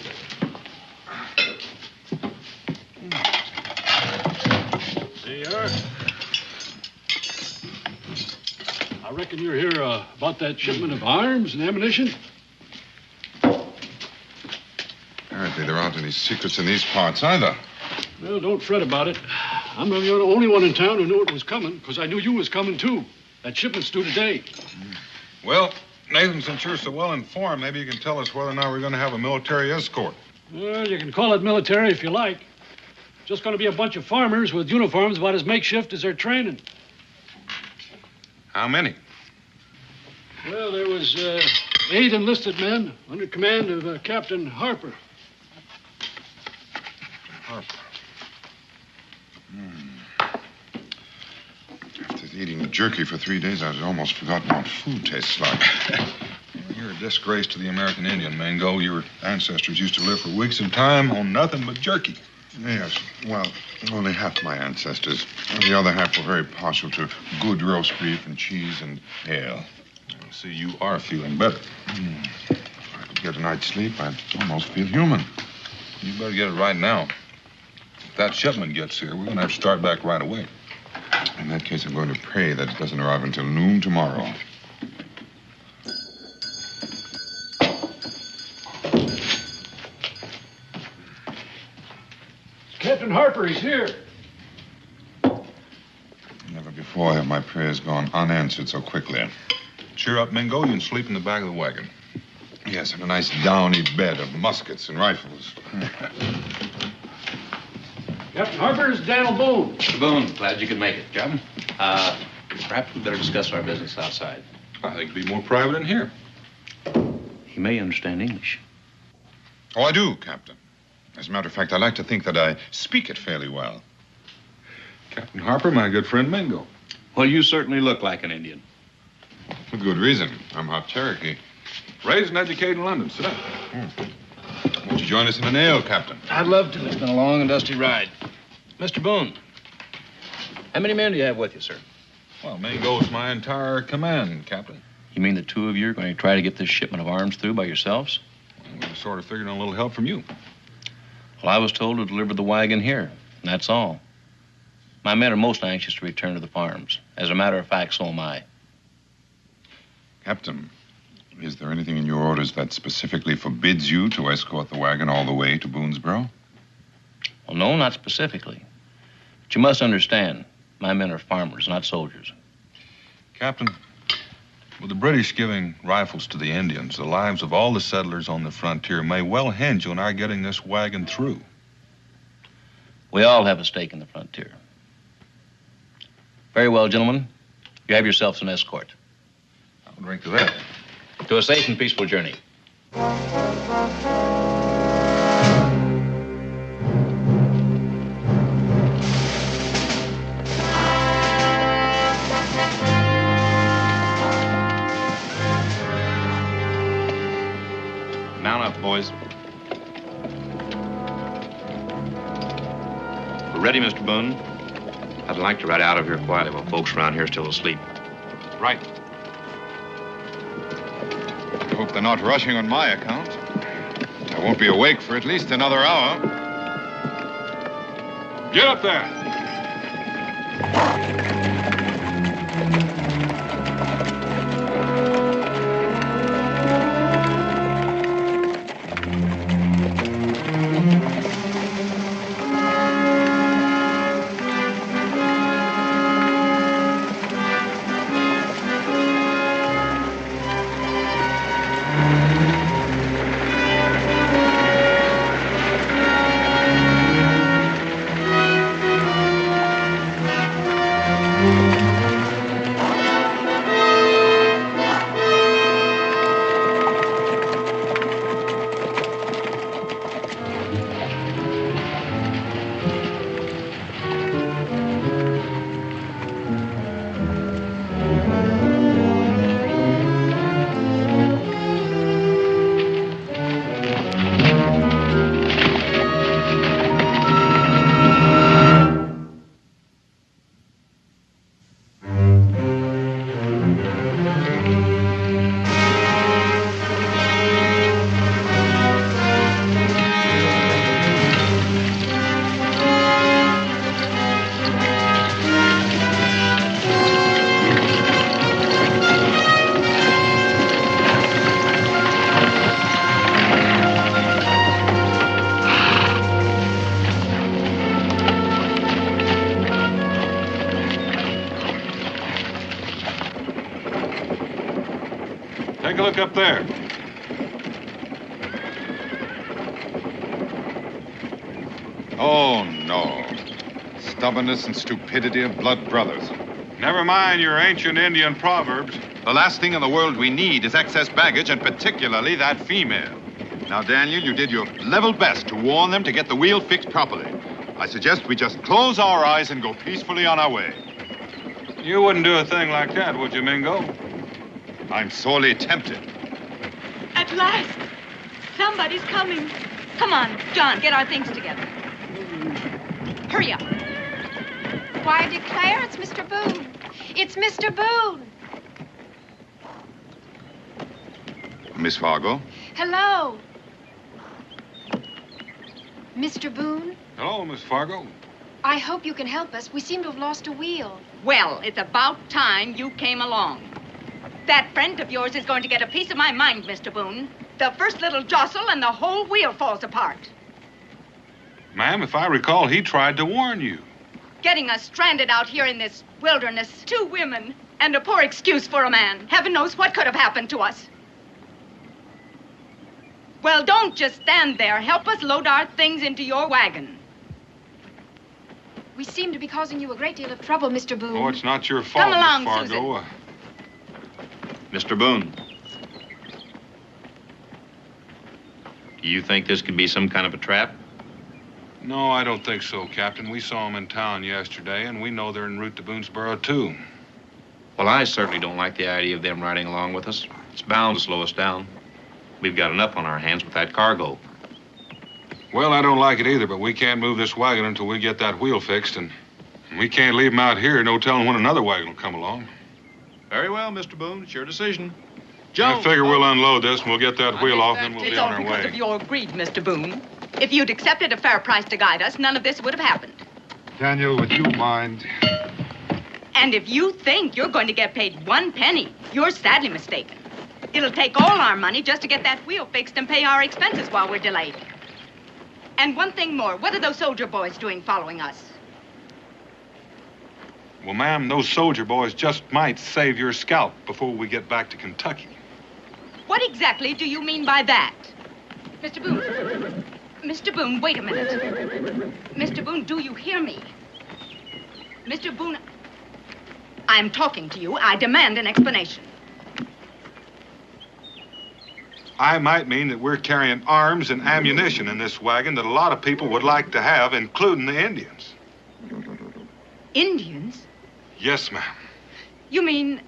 Speaker 23: There you are. I reckon you're here about that shipment of arms and ammunition.
Speaker 1: Apparently there aren't any secrets in these parts either.
Speaker 23: Well, don't fret about it. I'm the only one in town who knew it was coming, because I knew you was coming, too. That shipment's due today.
Speaker 1: Well, Nathan, since you're so well informed, maybe you can tell us whether or not we're going to have a military escort.
Speaker 23: Well, you can call it military if you like. Just going to be a bunch of farmers with uniforms about as makeshift as their training.
Speaker 1: How many?
Speaker 23: Well, there was 8 enlisted men under command of Captain Harper.
Speaker 1: Harper.
Speaker 22: After eating jerky for 3 days, I'd almost forgotten what food tastes like.
Speaker 1: You're a disgrace to the American Indian, Mingo. Your ancestors used to live for weeks at a time on nothing but jerky.
Speaker 22: Yes, well, only half my ancestors. The other half were very partial to good roast beef and cheese and ale.
Speaker 1: See, you are feeling better.
Speaker 22: If I could get a night's sleep, I'd almost feel human.
Speaker 1: You better get it right now. If that shipment gets here, we're going to have to start back right away.
Speaker 22: In that case, I'm going to pray that it doesn't arrive until noon tomorrow.
Speaker 23: Captain Harper, he's here.
Speaker 22: Never before have my prayers gone unanswered so quickly.
Speaker 1: Cheer up, Mingo. You can sleep in the back of the wagon.
Speaker 22: Yes, in a nice downy bed of muskets and rifles.
Speaker 23: Captain Harper is Daniel Boone.
Speaker 6: Mr. Boone, glad you could make it. Captain? Perhaps we better discuss our business outside.
Speaker 1: I think it'd be more private in here.
Speaker 6: He may understand English.
Speaker 22: Oh, I do, Captain. As a matter of fact, I like to think that I speak it fairly well.
Speaker 1: Captain Harper, my good friend Mingo.
Speaker 6: Well, you certainly look like an Indian.
Speaker 22: For good reason. I'm half Cherokee.
Speaker 1: Raised and educated in London. Sit down.
Speaker 22: Won't you join us in an ale, Captain?
Speaker 17: I'd love to. It's been a long and dusty ride. Mr. Boone, how many men do you have with you, sir?
Speaker 1: Well, Mingo's my entire command, Captain.
Speaker 6: You mean the two of you are going to try to get this shipment of arms through by yourselves?
Speaker 1: We sort of figured on a little help from you.
Speaker 6: Well, I was told to deliver the wagon here, and that's all. My men are most anxious to return to the farms. As a matter of fact, so am I.
Speaker 22: Captain, is there anything in your orders that specifically forbids you to escort the wagon all the way to Boonesboro?
Speaker 6: Well, no, not specifically. But you must understand, my men are farmers, not soldiers.
Speaker 1: Captain, with the British giving rifles to the Indians, the lives of all the settlers on the frontier may well hinge on our getting this wagon through.
Speaker 6: We all have a stake in the frontier. Very well, gentlemen. You have yourselves an escort.
Speaker 1: I'll drink to that.
Speaker 6: To a safe and peaceful journey. Mount up, boys. We're ready, Mr. Boone. I'd like to ride out of here quietly while folks around here are still asleep.
Speaker 22: Right. I hope they're not rushing on my account. I won't be awake for at least another hour.
Speaker 1: Get up there! a look up there.
Speaker 22: Oh, no. Stubbornness and stupidity of blood brothers.
Speaker 1: Never mind your ancient Indian proverbs.
Speaker 22: The last thing in the world we need is excess baggage, and particularly that female. Now, Daniel, you did your level best to warn them to get the wheel fixed properly. I suggest we just close our eyes and go peacefully on our way.
Speaker 1: You wouldn't do a thing like that, would you, Mingo?
Speaker 22: I'm sorely tempted.
Speaker 20: At last, somebody's coming. Come on, John, get our things together. Hurry up.
Speaker 21: Why, I declare it's Mr. Boone. It's Mr. Boone.
Speaker 22: Miss Fargo?
Speaker 21: Hello. Mr. Boone,
Speaker 1: Hello, Miss Fargo.
Speaker 21: I hope you can help us. We seem to have lost a wheel.
Speaker 20: Well, it's about time you came along. That friend of yours is going to get a piece of my mind, Mr. Boone. The first little jostle and the whole wheel falls apart.
Speaker 1: Ma'am, if I recall, he tried to warn you.
Speaker 20: Getting us stranded out here in this wilderness, 2 women, and a poor excuse for a man. Heaven knows what could have happened to us. Well, don't just stand there. Help us load our things into your wagon.
Speaker 21: We seem to be causing you a great deal of trouble, Mr. Boone.
Speaker 1: Oh, it's not your fault,
Speaker 20: Come along,
Speaker 1: Miss Fargo.
Speaker 7: Mr. Boone. You think this could be some kind of a trap?
Speaker 1: No, I don't think so, Captain. We saw them in town yesterday, and we know they're en route to Boonesboro, too.
Speaker 7: Well, I certainly don't like the idea of them riding along with us. It's bound to slow us down. We've got enough on our hands with that cargo.
Speaker 1: Well, I don't like it either, but we can't move this wagon until we get that wheel fixed, and we can't leave them out here. No telling when another wagon will come along.
Speaker 7: Very well, Mr. Boone. It's your decision.
Speaker 1: I figure we'll unload this, and we'll get that wheel off, and we'll
Speaker 20: It's
Speaker 1: be
Speaker 20: all
Speaker 1: on our
Speaker 20: because
Speaker 1: way.
Speaker 20: of your greed, Mr. Boone. If you'd accepted a fair price to guide us, none of this would have happened.
Speaker 22: Daniel, would you mind?
Speaker 20: And if you think you're going to get paid 1 penny, you're sadly mistaken. It'll take all our money just to get that wheel fixed and pay our expenses while we're delayed. And one thing more, what are those soldier boys doing following us?
Speaker 1: Well, ma'am, those soldier boys just might save your scalp before we get back to Kentucky.
Speaker 20: What exactly do you mean by that? Mr. Boone. Mr. Boone, wait a minute. Mr. Boone, do you hear me? Mr. Boone, I'm talking to you. I demand an explanation.
Speaker 1: I might mean that we're carrying arms and ammunition in this wagon that a lot of people would like to have, including the Indians.
Speaker 20: Indians?
Speaker 1: Yes, ma'am.
Speaker 20: You mean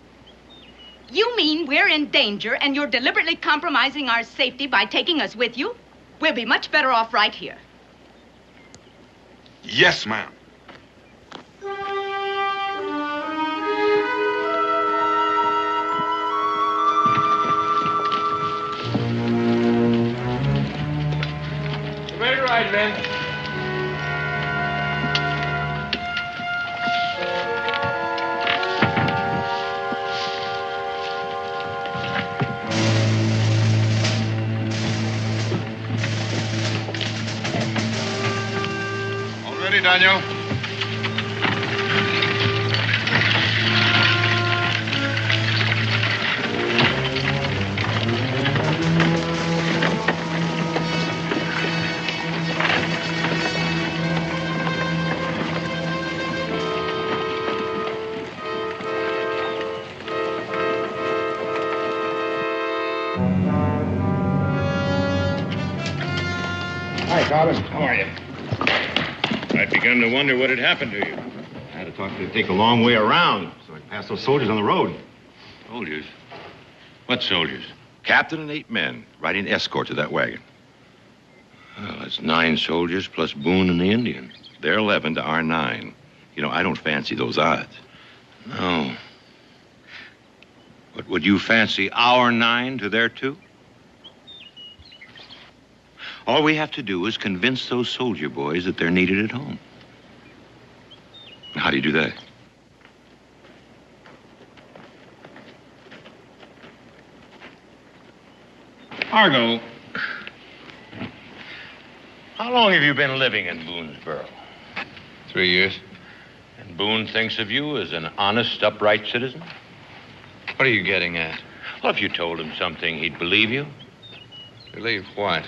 Speaker 20: we're in danger and you're deliberately compromising our safety by taking us with you? We'll be much better off right here.
Speaker 1: Yes, ma'am.
Speaker 17: Ready to ride, men.
Speaker 22: All ready, Daniel?
Speaker 5: Hi, Thomas. How are you? I'd begun to wonder what had happened to you.
Speaker 8: I had to talk to take a long way around, so I passed those soldiers on the road.
Speaker 5: Soldiers? What soldiers?
Speaker 8: Captain and 8 men riding escort to that wagon.
Speaker 7: Well, that's 9 soldiers plus Boone and the Indian.
Speaker 8: They're 11 to our 9. You know, I don't fancy those odds.
Speaker 7: No. But would you fancy our 9 to their 2? All we have to do is convince those soldier boys that they're needed at home.
Speaker 8: How do you do that?
Speaker 5: Fargo, how long have you been living in Boonesboro?
Speaker 16: 3 years.
Speaker 5: And Boone thinks of you as an honest, upright citizen?
Speaker 16: What are you getting at? Well, if you told him something, he'd believe you.
Speaker 6: Believe what?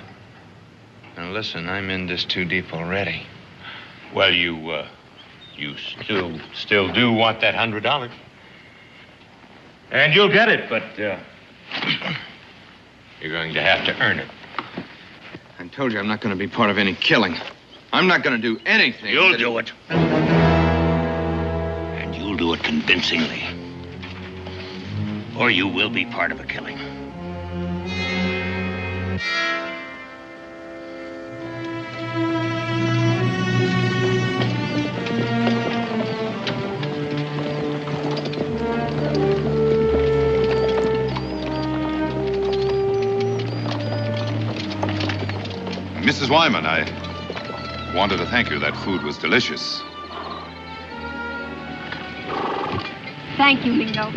Speaker 16: Now, listen, I'm in this too deep already.
Speaker 6: Well, you still do want that $100.
Speaker 16: And you'll get it, but,
Speaker 6: You're going to have to earn it.
Speaker 16: I told you I'm not going to be part of any killing. I'm not going to do anything.
Speaker 6: You'll do it. And you'll do it convincingly. Or you will be part of a killing.
Speaker 22: Mrs. Wyman, I wanted to thank you. That food was delicious.
Speaker 21: Thank you, Mingo.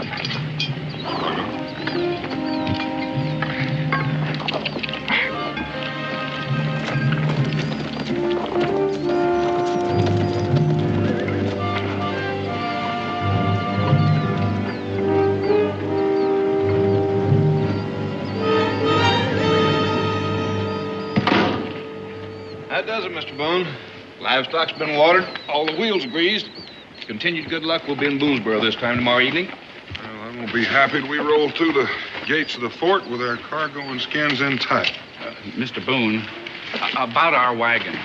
Speaker 5: That does it, Mr. Boone. Livestock's been watered, all the wheels greased. Continued good luck, we'll be in Boonesboro this time tomorrow evening.
Speaker 1: Well, I'm going to be happy that we roll through the gates of the fort with our cargo and skins in tight.
Speaker 19: Mr. Boone, about our wagon.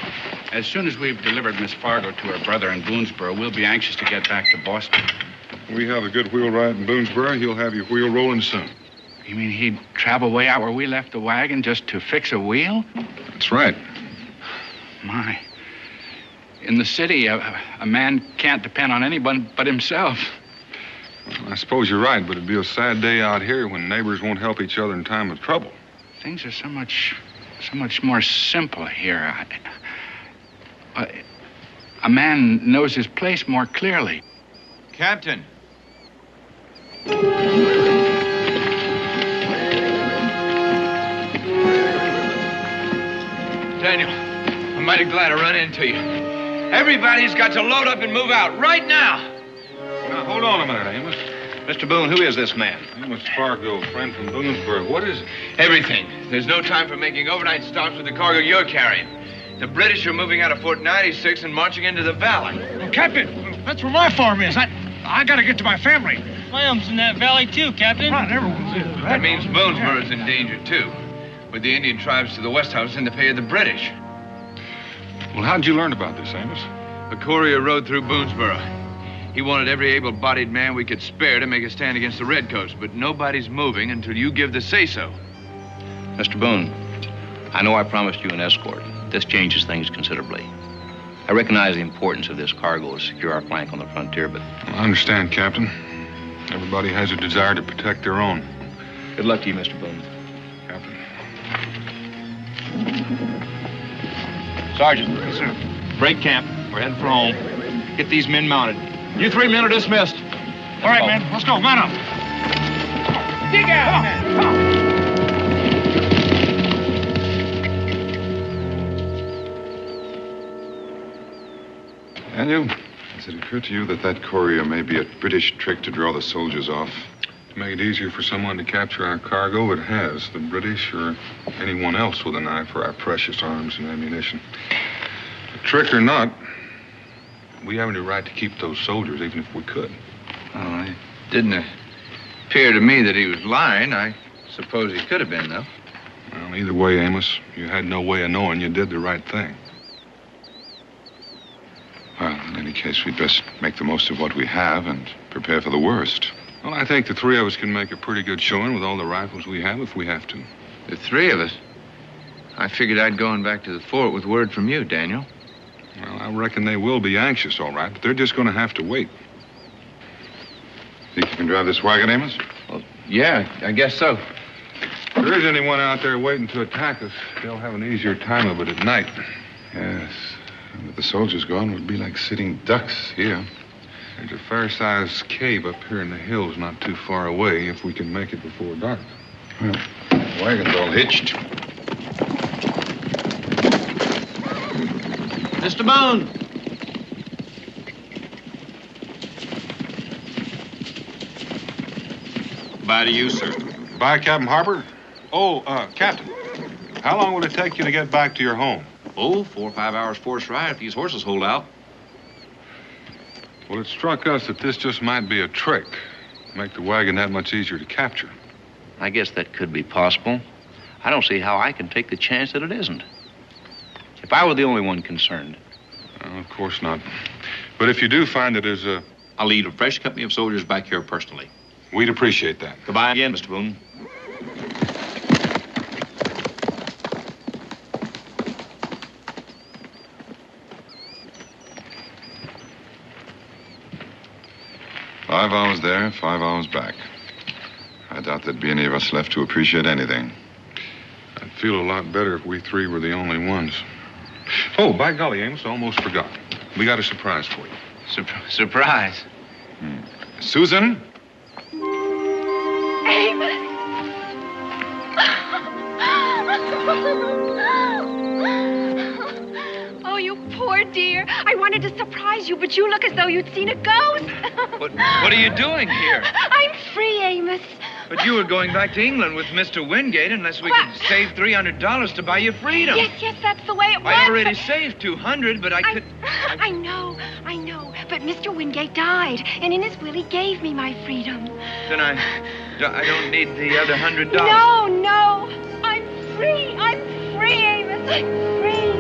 Speaker 19: As soon as we've delivered Miss Fargo to her brother in Boonesboro, we'll be anxious to get back to Boston.
Speaker 1: We have a good wheelwright in Boonesboro. He'll have your wheel rolling soon.
Speaker 19: You mean he'd travel way out where we left the wagon just to fix a wheel?
Speaker 1: That's right.
Speaker 19: My. In the city, a man can't depend on anyone but himself.
Speaker 1: Well, I suppose you're right, but it'd be a sad day out here when neighbors won't help each other in time of trouble.
Speaker 19: Things are so much more simple here. A man knows his place more clearly.
Speaker 16: Captain. Daniel, I'm mighty glad to run into you. Everybody's got to load up and move out right now.
Speaker 1: Now, hold on a minute, Amos.
Speaker 5: Mr. Boone, who is this man?
Speaker 1: Amos Fargo, friend from Boonesboro. What is it?
Speaker 16: Everything. There's no time for making overnight stops with the cargo you're carrying. The British are moving out of Fort 96 and marching into the valley.
Speaker 9: Captain, that's where my farm is. I gotta get to my family.
Speaker 11: My home's in that valley, too, Captain.
Speaker 9: Not everyone's is, right?
Speaker 16: That means Boonesboro's in danger, too. With the Indian tribes to the west of us in the pay of the British.
Speaker 1: Well, how'd you learn about this, Amos?
Speaker 16: A courier rode through Boonesboro. He wanted every able-bodied man we could spare to make a stand against the Redcoats, but nobody's moving until you give the say-so.
Speaker 6: Mr. Boone, I know I promised you an escort. This changes things considerably. I recognize the importance of this cargo to secure our flank on the frontier, but...
Speaker 1: Well, I understand, Captain. Everybody has a desire to protect their own.
Speaker 6: Good luck to you, Mr. Boone.
Speaker 1: Captain.
Speaker 5: Sergeant. Yes, sir. Break camp. We're heading for home. Get these men mounted. You 3 men are dismissed.
Speaker 9: All right, man. Let's go. Mount up. Dig out, man.
Speaker 22: Daniel, has it occurred to you that that courier may be a British trick to draw the soldiers off?
Speaker 1: To make it easier for someone to capture our cargo, it has. The British or anyone else with an eye for our precious arms and ammunition. Trick or not, we have any right to keep those soldiers, even if we could.
Speaker 16: Oh, it didn't appear to me that he was lying. I suppose he could have been, though.
Speaker 1: Well, either way, Amos, you had no way of knowing you did the right thing.
Speaker 22: Well, in any case, we'd best make the most of what we have and prepare for the worst.
Speaker 1: Well, I think the three of us can make a pretty good showing with all the rifles we have if we have to.
Speaker 16: The three of us? I figured I'd go on back to the fort with word from you, Daniel.
Speaker 1: Well, I reckon they will be anxious, all right, but they're just going to have to wait.
Speaker 22: Think you can drive this wagon, Amos?
Speaker 16: Well, yeah, I guess so.
Speaker 1: If there is anyone out there waiting to attack us, they'll have an easier time of it at night.
Speaker 22: Yes. With the soldiers gone, it would be like sitting ducks here.
Speaker 1: There's a fair-sized cave up here in the hills not too far away if we can make it before dark.
Speaker 22: Well, the wagon's all hitched.
Speaker 5: Mr. Boone!
Speaker 7: Bye to you, sir.
Speaker 1: Goodbye, Captain Harper. Oh, Captain, how long will it take you to get back to your home?
Speaker 7: Oh, 4 or 5 hours forced ride if these horses hold out.
Speaker 1: Well, it struck us that this just might be a trick. Make the wagon that much easier to capture.
Speaker 6: I guess that could be possible. I don't see how I can take the chance that it isn't. If I were the only one concerned.
Speaker 1: Well, of course not. But if you do find that there's a...
Speaker 7: I'll lead a fresh company of soldiers back here personally.
Speaker 1: We'd appreciate that.
Speaker 7: Goodbye again, Mr. Boone.
Speaker 22: "5 hours there, 5 hours back. I doubt there'd be any of us left to appreciate anything.
Speaker 1: I'd feel a lot better if we three were the only ones. Oh, by golly, Amos, I almost forgot. We got a surprise for you.
Speaker 16: Surprise?
Speaker 1: Susan?
Speaker 21: Amos! Oh, you poor dear. I wanted to surprise you, but you look as though you'd seen a ghost.
Speaker 16: What are you doing here?
Speaker 21: I'm free, Amos.
Speaker 16: But you were going back to England with Mr. Wingate unless we could save $300 to buy you freedom.
Speaker 21: Yes, that's the way it was.
Speaker 16: I already saved $200, but I could...
Speaker 21: I know. But Mr. Wingate died, and in his will he gave me my freedom.
Speaker 16: Then I don't need the other $100.
Speaker 21: No. I'm free, Amos. I'm free.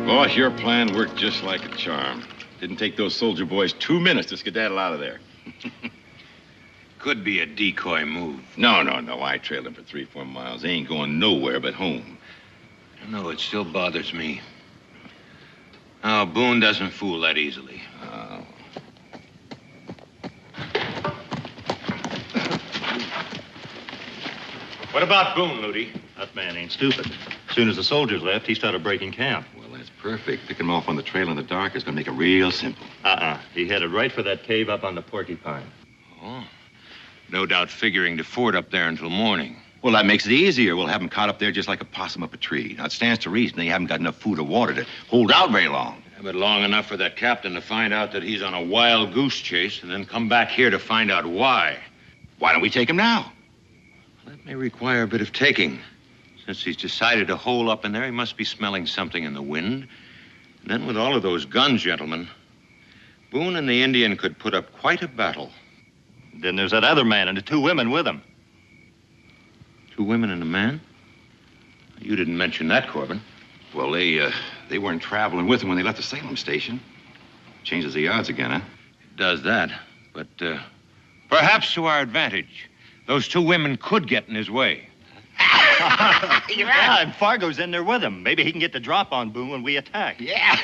Speaker 22: Boss, your plan worked just like a charm. Didn't take those soldier boys 2 minutes to skedaddle out of there.
Speaker 5: Could be a decoy move.
Speaker 22: No. I trailed them for 3-4 miles. They ain't going nowhere but home.
Speaker 5: No, it still bothers me. Oh, Boone doesn't fool that easily.
Speaker 22: Oh.
Speaker 12: What about Boone, Ludi? That man ain't stupid. As soon as the soldiers left, he started breaking camp.
Speaker 22: Well, that's perfect. Picking him off on the trail in the dark is going to make it real simple.
Speaker 12: He headed right for that cave up on the Porcupine.
Speaker 5: Oh. No doubt figuring to ford up there until morning.
Speaker 22: Well, that makes it easier. We'll have him caught up there just like a possum up a tree. Now, it stands to reason they haven't got enough food or water to hold out very long.
Speaker 5: Yeah, but long enough for that captain to find out that he's on a wild goose chase and then come back here to find out why.
Speaker 22: Why don't we take him now?
Speaker 5: That may require a bit of taking. Since he's decided to hole up in there, he must be smelling something in the wind. And then with all of those guns, gentlemen, Boone and the Indian could put up quite a battle.
Speaker 12: Then there's that other man and the 2 women with him.
Speaker 5: 2 women and a man? You didn't mention that, Corbin.
Speaker 22: Well, they weren't traveling with him when they left the Salem station. Changes the odds again, huh?
Speaker 5: It does that, but perhaps to our advantage. Those 2 women could get in his way.
Speaker 12: Yeah, and Fargo's in there with him. Maybe he can get the drop on Boone when we attack.
Speaker 5: Yeah.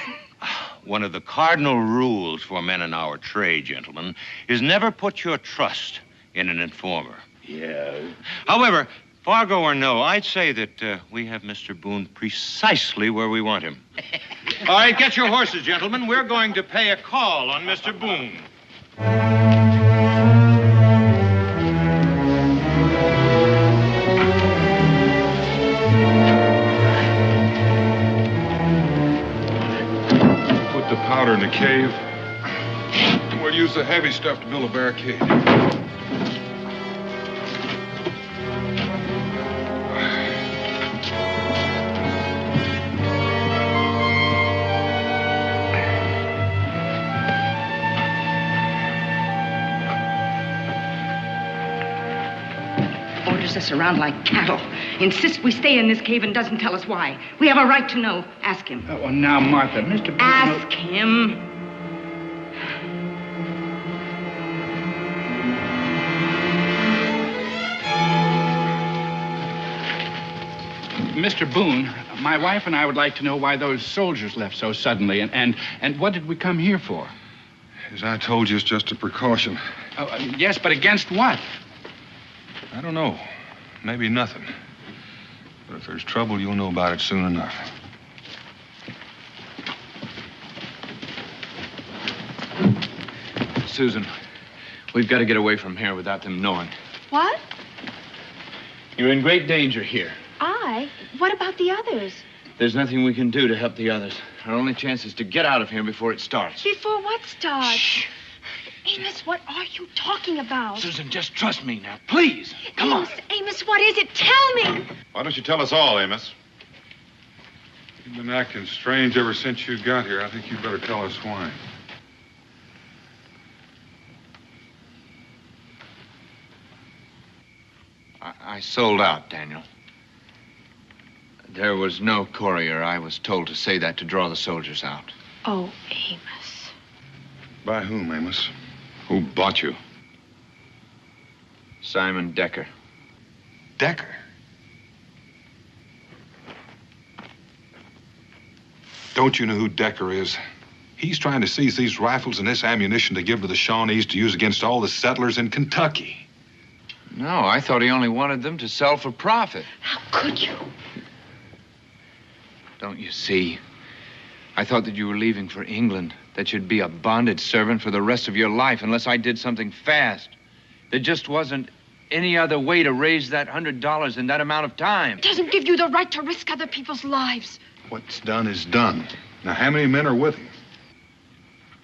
Speaker 5: One of the cardinal rules for men in our trade, gentlemen, is never put your trust in an informer.
Speaker 12: Yeah.
Speaker 5: However, Fargo or no, I'd say that we have Mr. Boone precisely where we want him. All right, get your horses, gentlemen. We're going to pay a call on Mr. Boone.
Speaker 1: Put the powder in the cave. We'll use the heavy stuff to build a barricade.
Speaker 20: Orders us around like cattle. Insists we stay in this cave and doesn't tell us why. We have a right to know. Ask him.
Speaker 19: Oh, now, Martha, Mr. Boone...
Speaker 20: Ask him.
Speaker 19: Mr. Boone, my wife and I would like to know why those soldiers left so suddenly, and what did we come here for?
Speaker 1: As I told you, it's just a precaution.
Speaker 19: Yes, but against what?
Speaker 1: I don't know. Maybe nothing. But if there's trouble, you'll know about it soon enough.
Speaker 16: Susan, we've got to get away from here without them knowing.
Speaker 21: What?
Speaker 19: You're in great danger here.
Speaker 21: I? right. What about the others?
Speaker 16: There's nothing we can do to help the others. Our only chance is to get out of here before it starts.
Speaker 21: Before what starts? Shh. Amos, what are you talking about?
Speaker 16: Susan, just trust me now, please. Come on.
Speaker 21: Amos, what is it? Tell me.
Speaker 22: Why don't you tell us all, Amos?
Speaker 1: You've been acting strange ever since you got here. I think you'd better tell us why.
Speaker 16: I sold out, Daniel. There was no courier. I was told to say that to draw the soldiers out.
Speaker 21: Oh, Amos.
Speaker 1: By whom, Amos?
Speaker 22: Who bought you?
Speaker 16: Simon Decker.
Speaker 1: Decker? Don't you know who Decker is? He's trying to seize these rifles and this ammunition to give to the Shawnees to use against all the settlers in Kentucky.
Speaker 16: No, I thought he only wanted them to sell for profit.
Speaker 21: How could you?
Speaker 16: Don't you see? I thought that you were leaving for England, that you'd be a bonded servant for the rest of your life unless I did something fast. There just wasn't any other way to raise that $100 in that amount of time.
Speaker 21: It doesn't give you the right to risk other people's lives.
Speaker 1: What's done is done. Now, how many men are with him?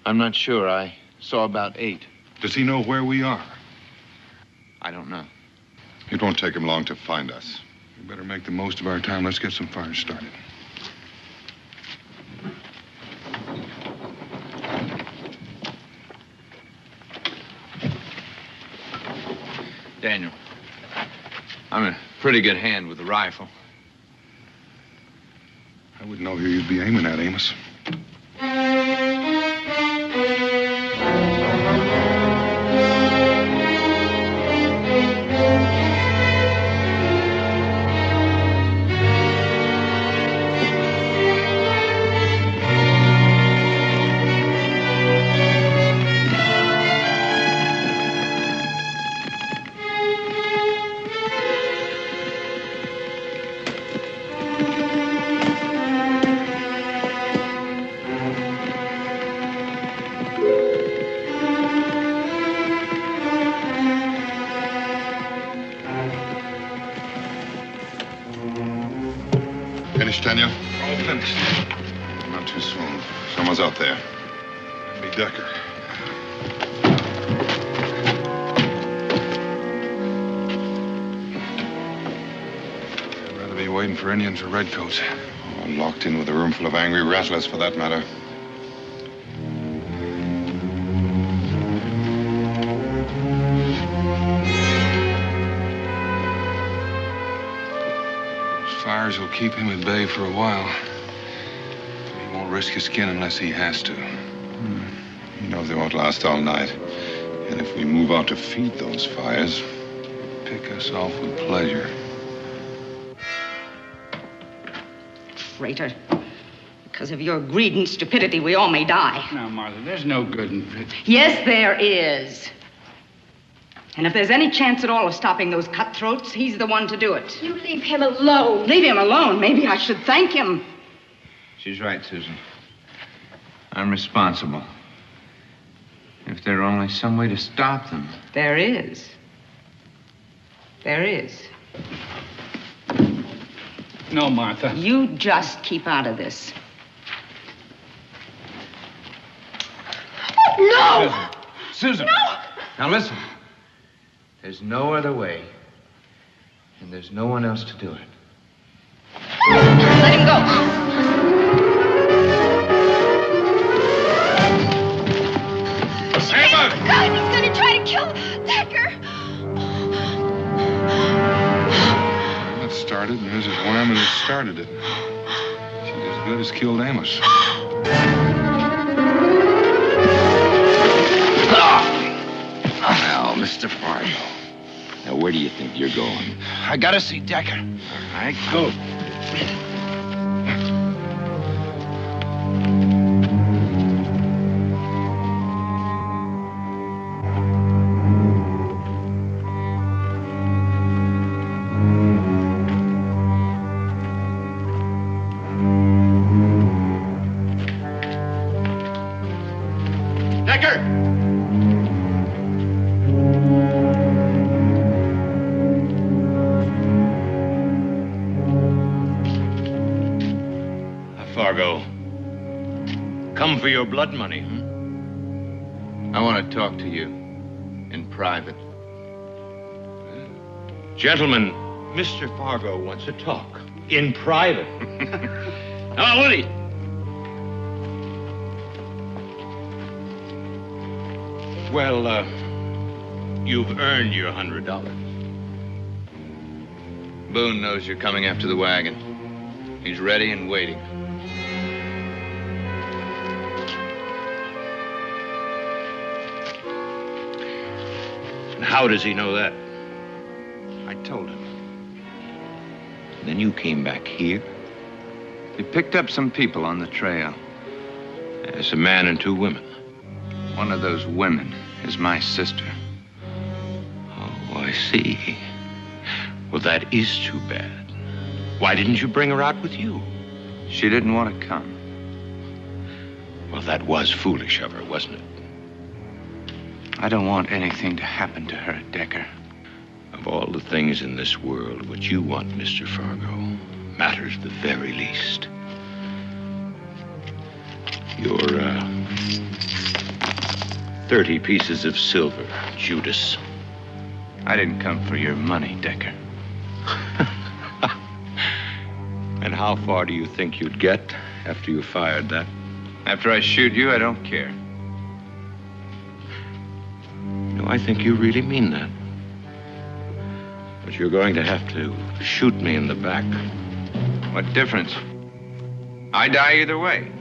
Speaker 16: I'm not sure. I saw about 8.
Speaker 1: Does he know where we are?
Speaker 16: I don't know.
Speaker 22: It won't take him long to find us.
Speaker 1: We better make the most of our time. Let's get some fires started.
Speaker 16: Daniel, I'm a pretty good hand with the rifle.
Speaker 1: I wouldn't know who you'd be aiming at, Amos.
Speaker 22: Finished, Daniel?
Speaker 1: All finished.
Speaker 22: Not too soon. Someone's out there.
Speaker 1: That'd be Decker. I'd rather be waiting for Indians or redcoats.
Speaker 22: Oh, locked in with a room full of angry rattlers, for that matter.
Speaker 1: Fires will keep him at bay for a while. He won't risk his skin unless he has to.
Speaker 22: He knows they won't last all night. And if we move out to feed those fires...
Speaker 1: Pick us off with pleasure.
Speaker 20: Traitor. Because of your greed and stupidity, we all may die.
Speaker 19: Now, Martha, there's no good in it.
Speaker 20: Yes, there is. And if there's any chance at all of stopping those cutthroats, he's the one to do it.
Speaker 21: You leave him alone.
Speaker 20: Leave him alone? Maybe I should thank him.
Speaker 16: She's right, Susan. I'm responsible. If there were only some way to stop them.
Speaker 20: There is. There is.
Speaker 19: No, Martha.
Speaker 20: You just keep out of this.
Speaker 21: No!
Speaker 16: Susan!
Speaker 21: No!
Speaker 16: Now listen. There's no other way. And there's no one else to do it.
Speaker 20: Let him go.
Speaker 21: God, he's gonna try to kill Decker.
Speaker 1: That started, and Mrs. Wyman has started it. She's as good as killed Amos.
Speaker 2: Now, Mr. Fargo. Now, where do you think you're going?
Speaker 16: I gotta see Decker.
Speaker 2: All right, go.
Speaker 5: Fargo. Come for your blood money,
Speaker 16: I want to talk to you in private.
Speaker 5: Gentlemen, Mr. Fargo wants to talk in private.
Speaker 17: Now, Woody.
Speaker 5: Well, you've earned your $100.
Speaker 16: Boone knows you're coming after the wagon. He's ready and waiting.
Speaker 5: And how does he know that?
Speaker 16: I told him.
Speaker 5: Then you came back here?
Speaker 16: We picked up some people on the trail.
Speaker 5: As a man and two women.
Speaker 16: One of those women is my sister.
Speaker 5: Oh, I see. Well, that is too bad. Why didn't you bring her out with you?
Speaker 16: She didn't want to come.
Speaker 5: Well, that was foolish of her, wasn't it?
Speaker 16: I don't want anything to happen to her, Decker.
Speaker 5: Of all the things in this world, what you want, Mr. Fargo, matters the very least. Your, 30 pieces of silver, Judas.
Speaker 16: I didn't come for your money, Decker.
Speaker 5: And how far do you think you'd get after you fired that?
Speaker 16: After I shoot you, I don't care.
Speaker 5: No, I think you really mean that. But you're going to have to shoot me in the back.
Speaker 16: What difference? I die either way.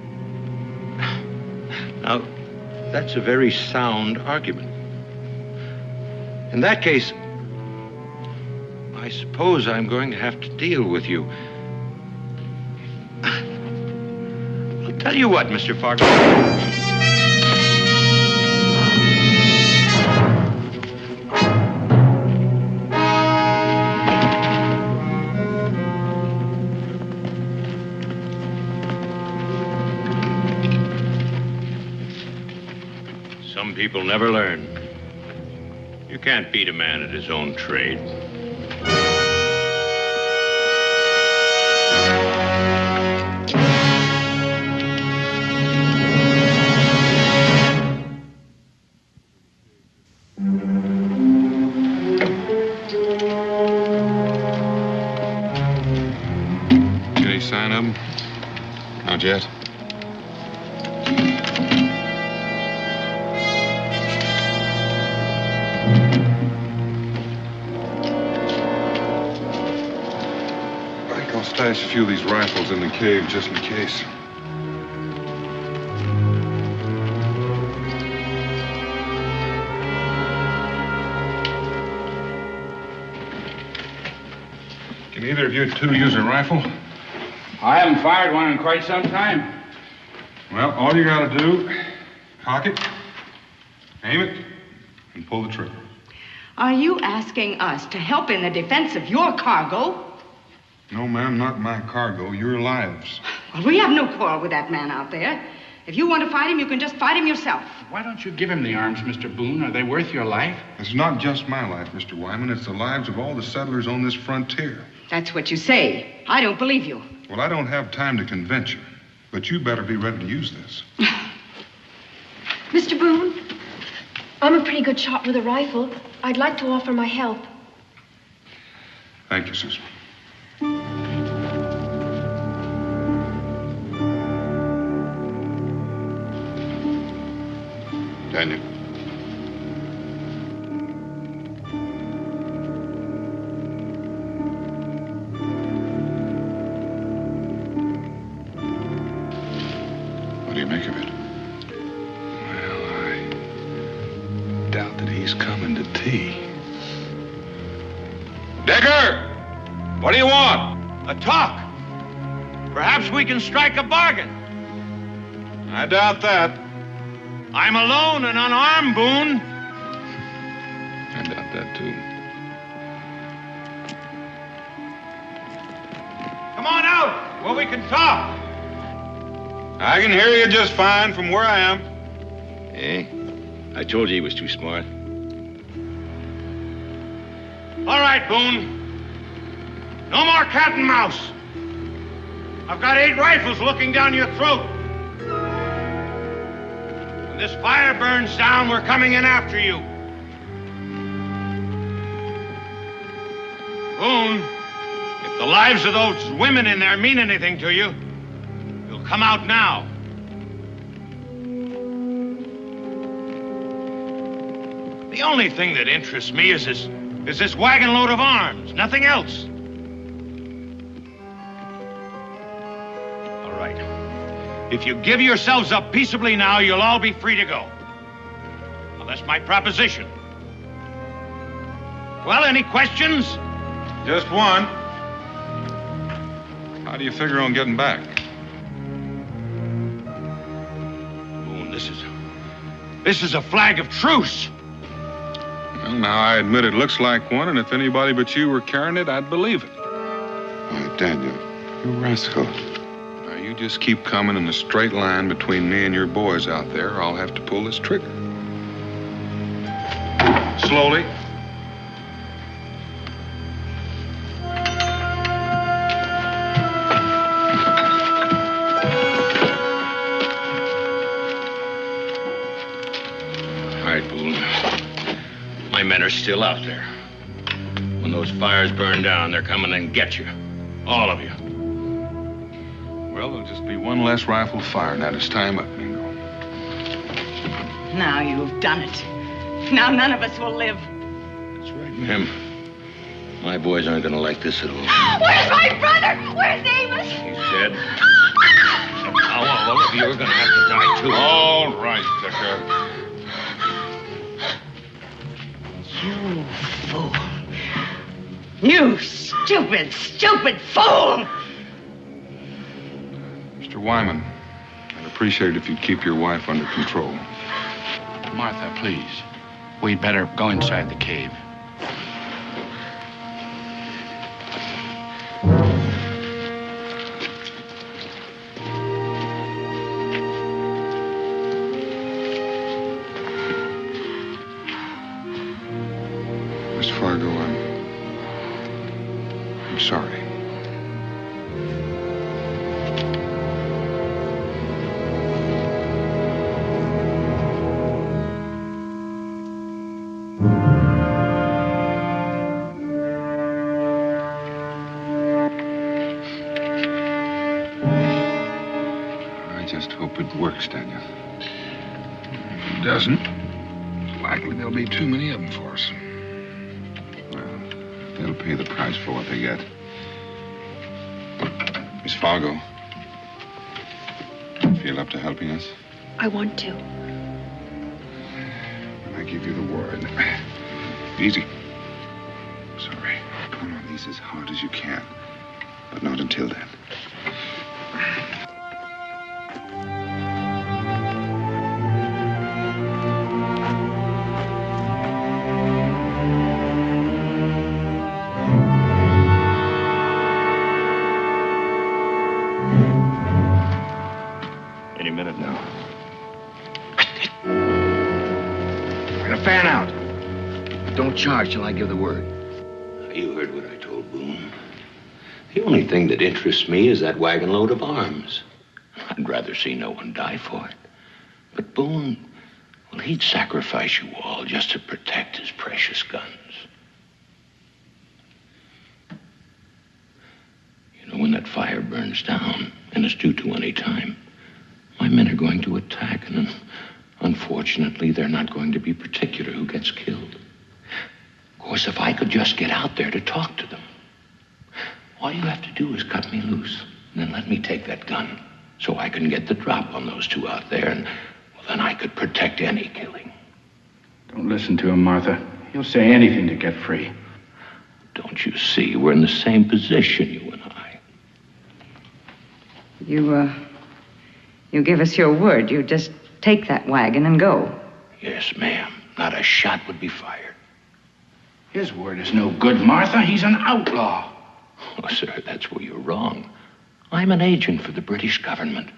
Speaker 5: Now, that's a very sound argument. In that case, I suppose I'm going to have to deal with you. I'll tell you what, Mr. Fargo. Some people never learn. You can't beat a man at his own trade.
Speaker 1: Any sign of him? Not yet. I'll stash a few of these rifles in the cave just in case. Can either of you two use a rifle?
Speaker 19: I haven't fired one in quite some time.
Speaker 1: Well, all you gotta do, cock it, aim it, and pull the trigger.
Speaker 20: Are you asking us to help in the defense of your cargo?
Speaker 1: No, ma'am, not my cargo, your lives.
Speaker 20: Well, we have no quarrel with that man out there. If you want to fight him, you can just fight him yourself.
Speaker 19: Why don't you give him the arms, Mr. Boone? Are they worth your life?
Speaker 1: It's not just my life, Mr. Wyman. It's the lives of all the settlers on this frontier.
Speaker 20: That's what you say. I don't believe you.
Speaker 1: Well, I don't have time to convince you, but you better be ready to use this.
Speaker 21: Mr. Boone, I'm a pretty good shot with a rifle. I'd like to offer my help.
Speaker 1: Thank you, Susan. Daniel. What do you make of it? Well, I doubt that he's coming to tea.
Speaker 5: Decker! What do you want? A talk. Perhaps we can strike a bargain.
Speaker 1: I doubt that.
Speaker 5: I'm alone and unarmed, Boone.
Speaker 1: I doubt that, too.
Speaker 5: Come on out where we can talk.
Speaker 1: I can hear you just fine from where I am.
Speaker 12: Eh? I told you he was too smart.
Speaker 5: All right, Boone. No more cat and mouse. I've got 8 rifles looking down your throat. When this fire burns down, we're coming in after you. Boone, if the lives of those women in there mean anything to you, you'll come out now. The only thing that interests me is this wagon load of arms, nothing else. All right. If you give yourselves up peaceably now, you'll all be free to go. Well, that's my proposition. Well, any questions?
Speaker 1: Just one. How do you figure on getting back?
Speaker 5: Boone, this is a flag of truce.
Speaker 1: Well, now, I admit it looks like one, and if anybody but you were carrying it, I'd believe it.
Speaker 22: Why, Daniel, you rascal.
Speaker 1: Now, you just keep coming in a straight line between me and your boys out there, or I'll have to pull this trigger. Slowly.
Speaker 5: My men are still out there. When those fires burn down, they're coming and get you. All of you.
Speaker 1: Well, there'll just be one less rifle fire. Now it's time up, Mingo.
Speaker 20: Now you've done it. Now none of us will live.
Speaker 5: That's right, ma'am. My boys aren't going to like this at all.
Speaker 20: Where's my brother? Where's Amos?
Speaker 5: He's dead. Now all of you are going to have to die, too.
Speaker 1: All right, Dicker.
Speaker 20: You fool. You stupid, stupid fool!
Speaker 1: Mr. Wyman, I'd appreciate it if you'd keep your wife under control.
Speaker 19: Martha, please. We'd better go inside the cave.
Speaker 1: Miss Fargo, I'm sorry. I just hope it works, Daniel. If it doesn't, it's likely there'll be too many of them for us. They'll pay the price for what they get. Miss Fargo, feel up to helping us?
Speaker 21: I want to.
Speaker 1: I give you the word. Easy. Sorry. Pull on these as hard as you can. But not until then.
Speaker 5: Any minute now.
Speaker 16: We're gonna fan out. Don't charge till I give the word.
Speaker 2: You heard what I told Boone. The only thing that interests me is that wagon load of arms. I'd rather see no one die for it. But Boone, well, he'd sacrifice you all just to protect his precious guns. You know, when that fire burns down, and it's due to any time, my men are going to attack, and unfortunately, they're not going to be particular who gets killed. Of course, if I could just get out there to talk to them, all you have to do is cut me loose, and then let me take that gun, so I can get the drop on those two out there, and well, then I could protect any killing.
Speaker 19: Don't listen to him, Martha. He'll say anything to get free.
Speaker 2: Don't you see? We're in the same position, you and I.
Speaker 20: You give us your word. You just take that wagon and go.
Speaker 2: Yes, ma'am. Not a shot would be fired.
Speaker 19: His word is no good, Martha. He's an outlaw.
Speaker 2: Oh, sir, that's where you're wrong. I'm an agent for the British government.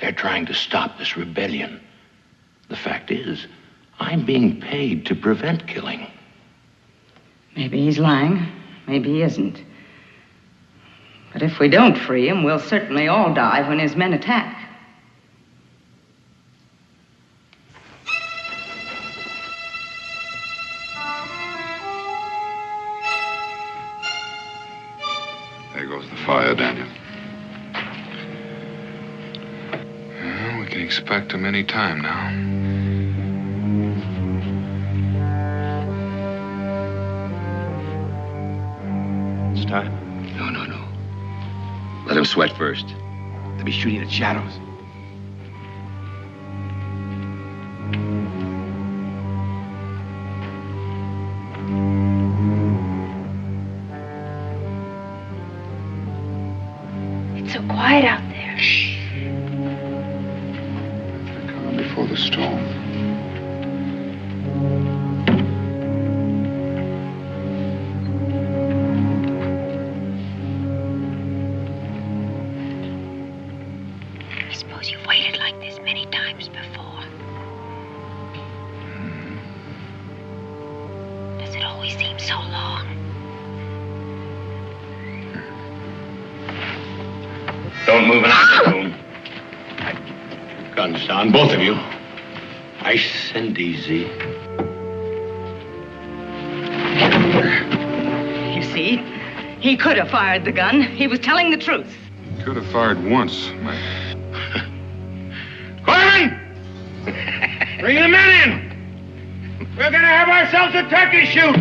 Speaker 2: They're trying to stop this rebellion. The fact is, I'm being paid to prevent killing.
Speaker 20: Maybe he's lying. Maybe he isn't. But if we don't free him, we'll certainly all die when his men attack.
Speaker 18: There goes the fire, Daniel. Well, we can expect him any time now.
Speaker 2: It's time. No. Let him sweat first.
Speaker 17: They'll be shooting at shadows.
Speaker 3: It's so quiet out there.
Speaker 18: Shh. They're coming before the storm.
Speaker 3: I suppose you've waited like this many times before. Does it always seem so long?
Speaker 12: Don't move an ounce, Boone. Guns down, both of you. Nice and easy.
Speaker 20: You see, he could have fired the gun. He was telling the truth.
Speaker 1: Could have fired once.
Speaker 17: Corman! Bring the men in! We're gonna have ourselves a turkey shoot!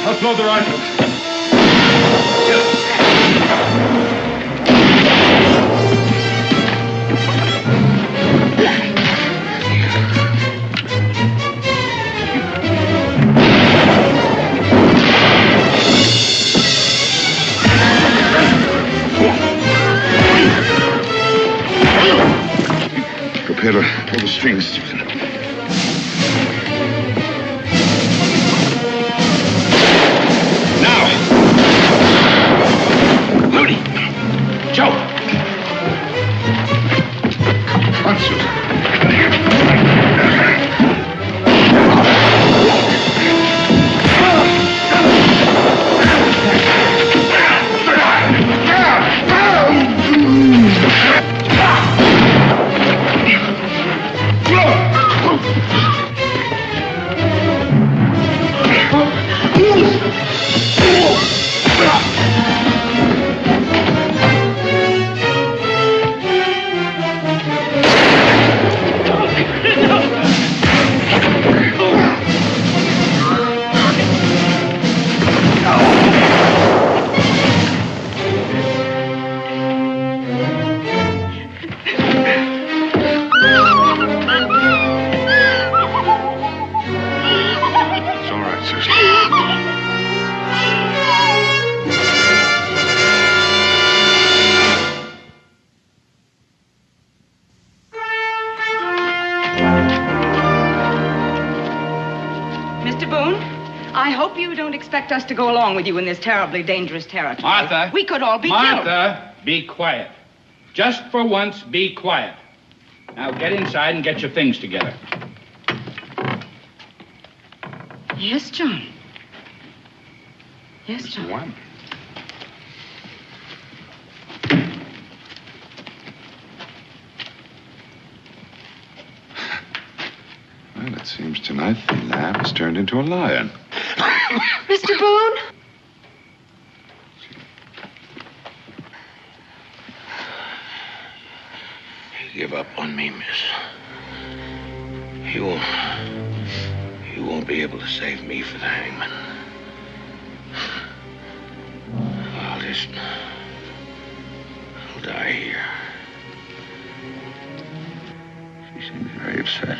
Speaker 10: Let's load the rifles.
Speaker 18: Prepare to pull the strings, Susan.
Speaker 17: Moody! Joe!
Speaker 18: Come on, Susan.
Speaker 20: Mr. Boone, I hope you don't expect us to go along with you in this terribly dangerous territory.
Speaker 19: Martha.
Speaker 20: We could all be killed.
Speaker 19: Martha, be quiet. Just for once, be quiet. Now get inside and get your things together.
Speaker 20: Yes, John. Yes, John.
Speaker 18: What? Well, it seems tonight the lamb has turned into a lion.
Speaker 21: Mr. Boone?
Speaker 2: Give up on me, miss. You won't be able to save me for the hangman. I'll die here. She seems very upset.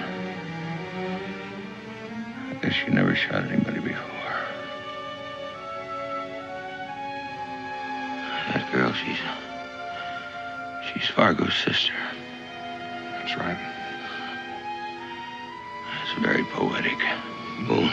Speaker 2: I guess she never shot anybody before. That girl, she's Fargo's sister.
Speaker 18: That's right.
Speaker 2: That's very poetic. Boone.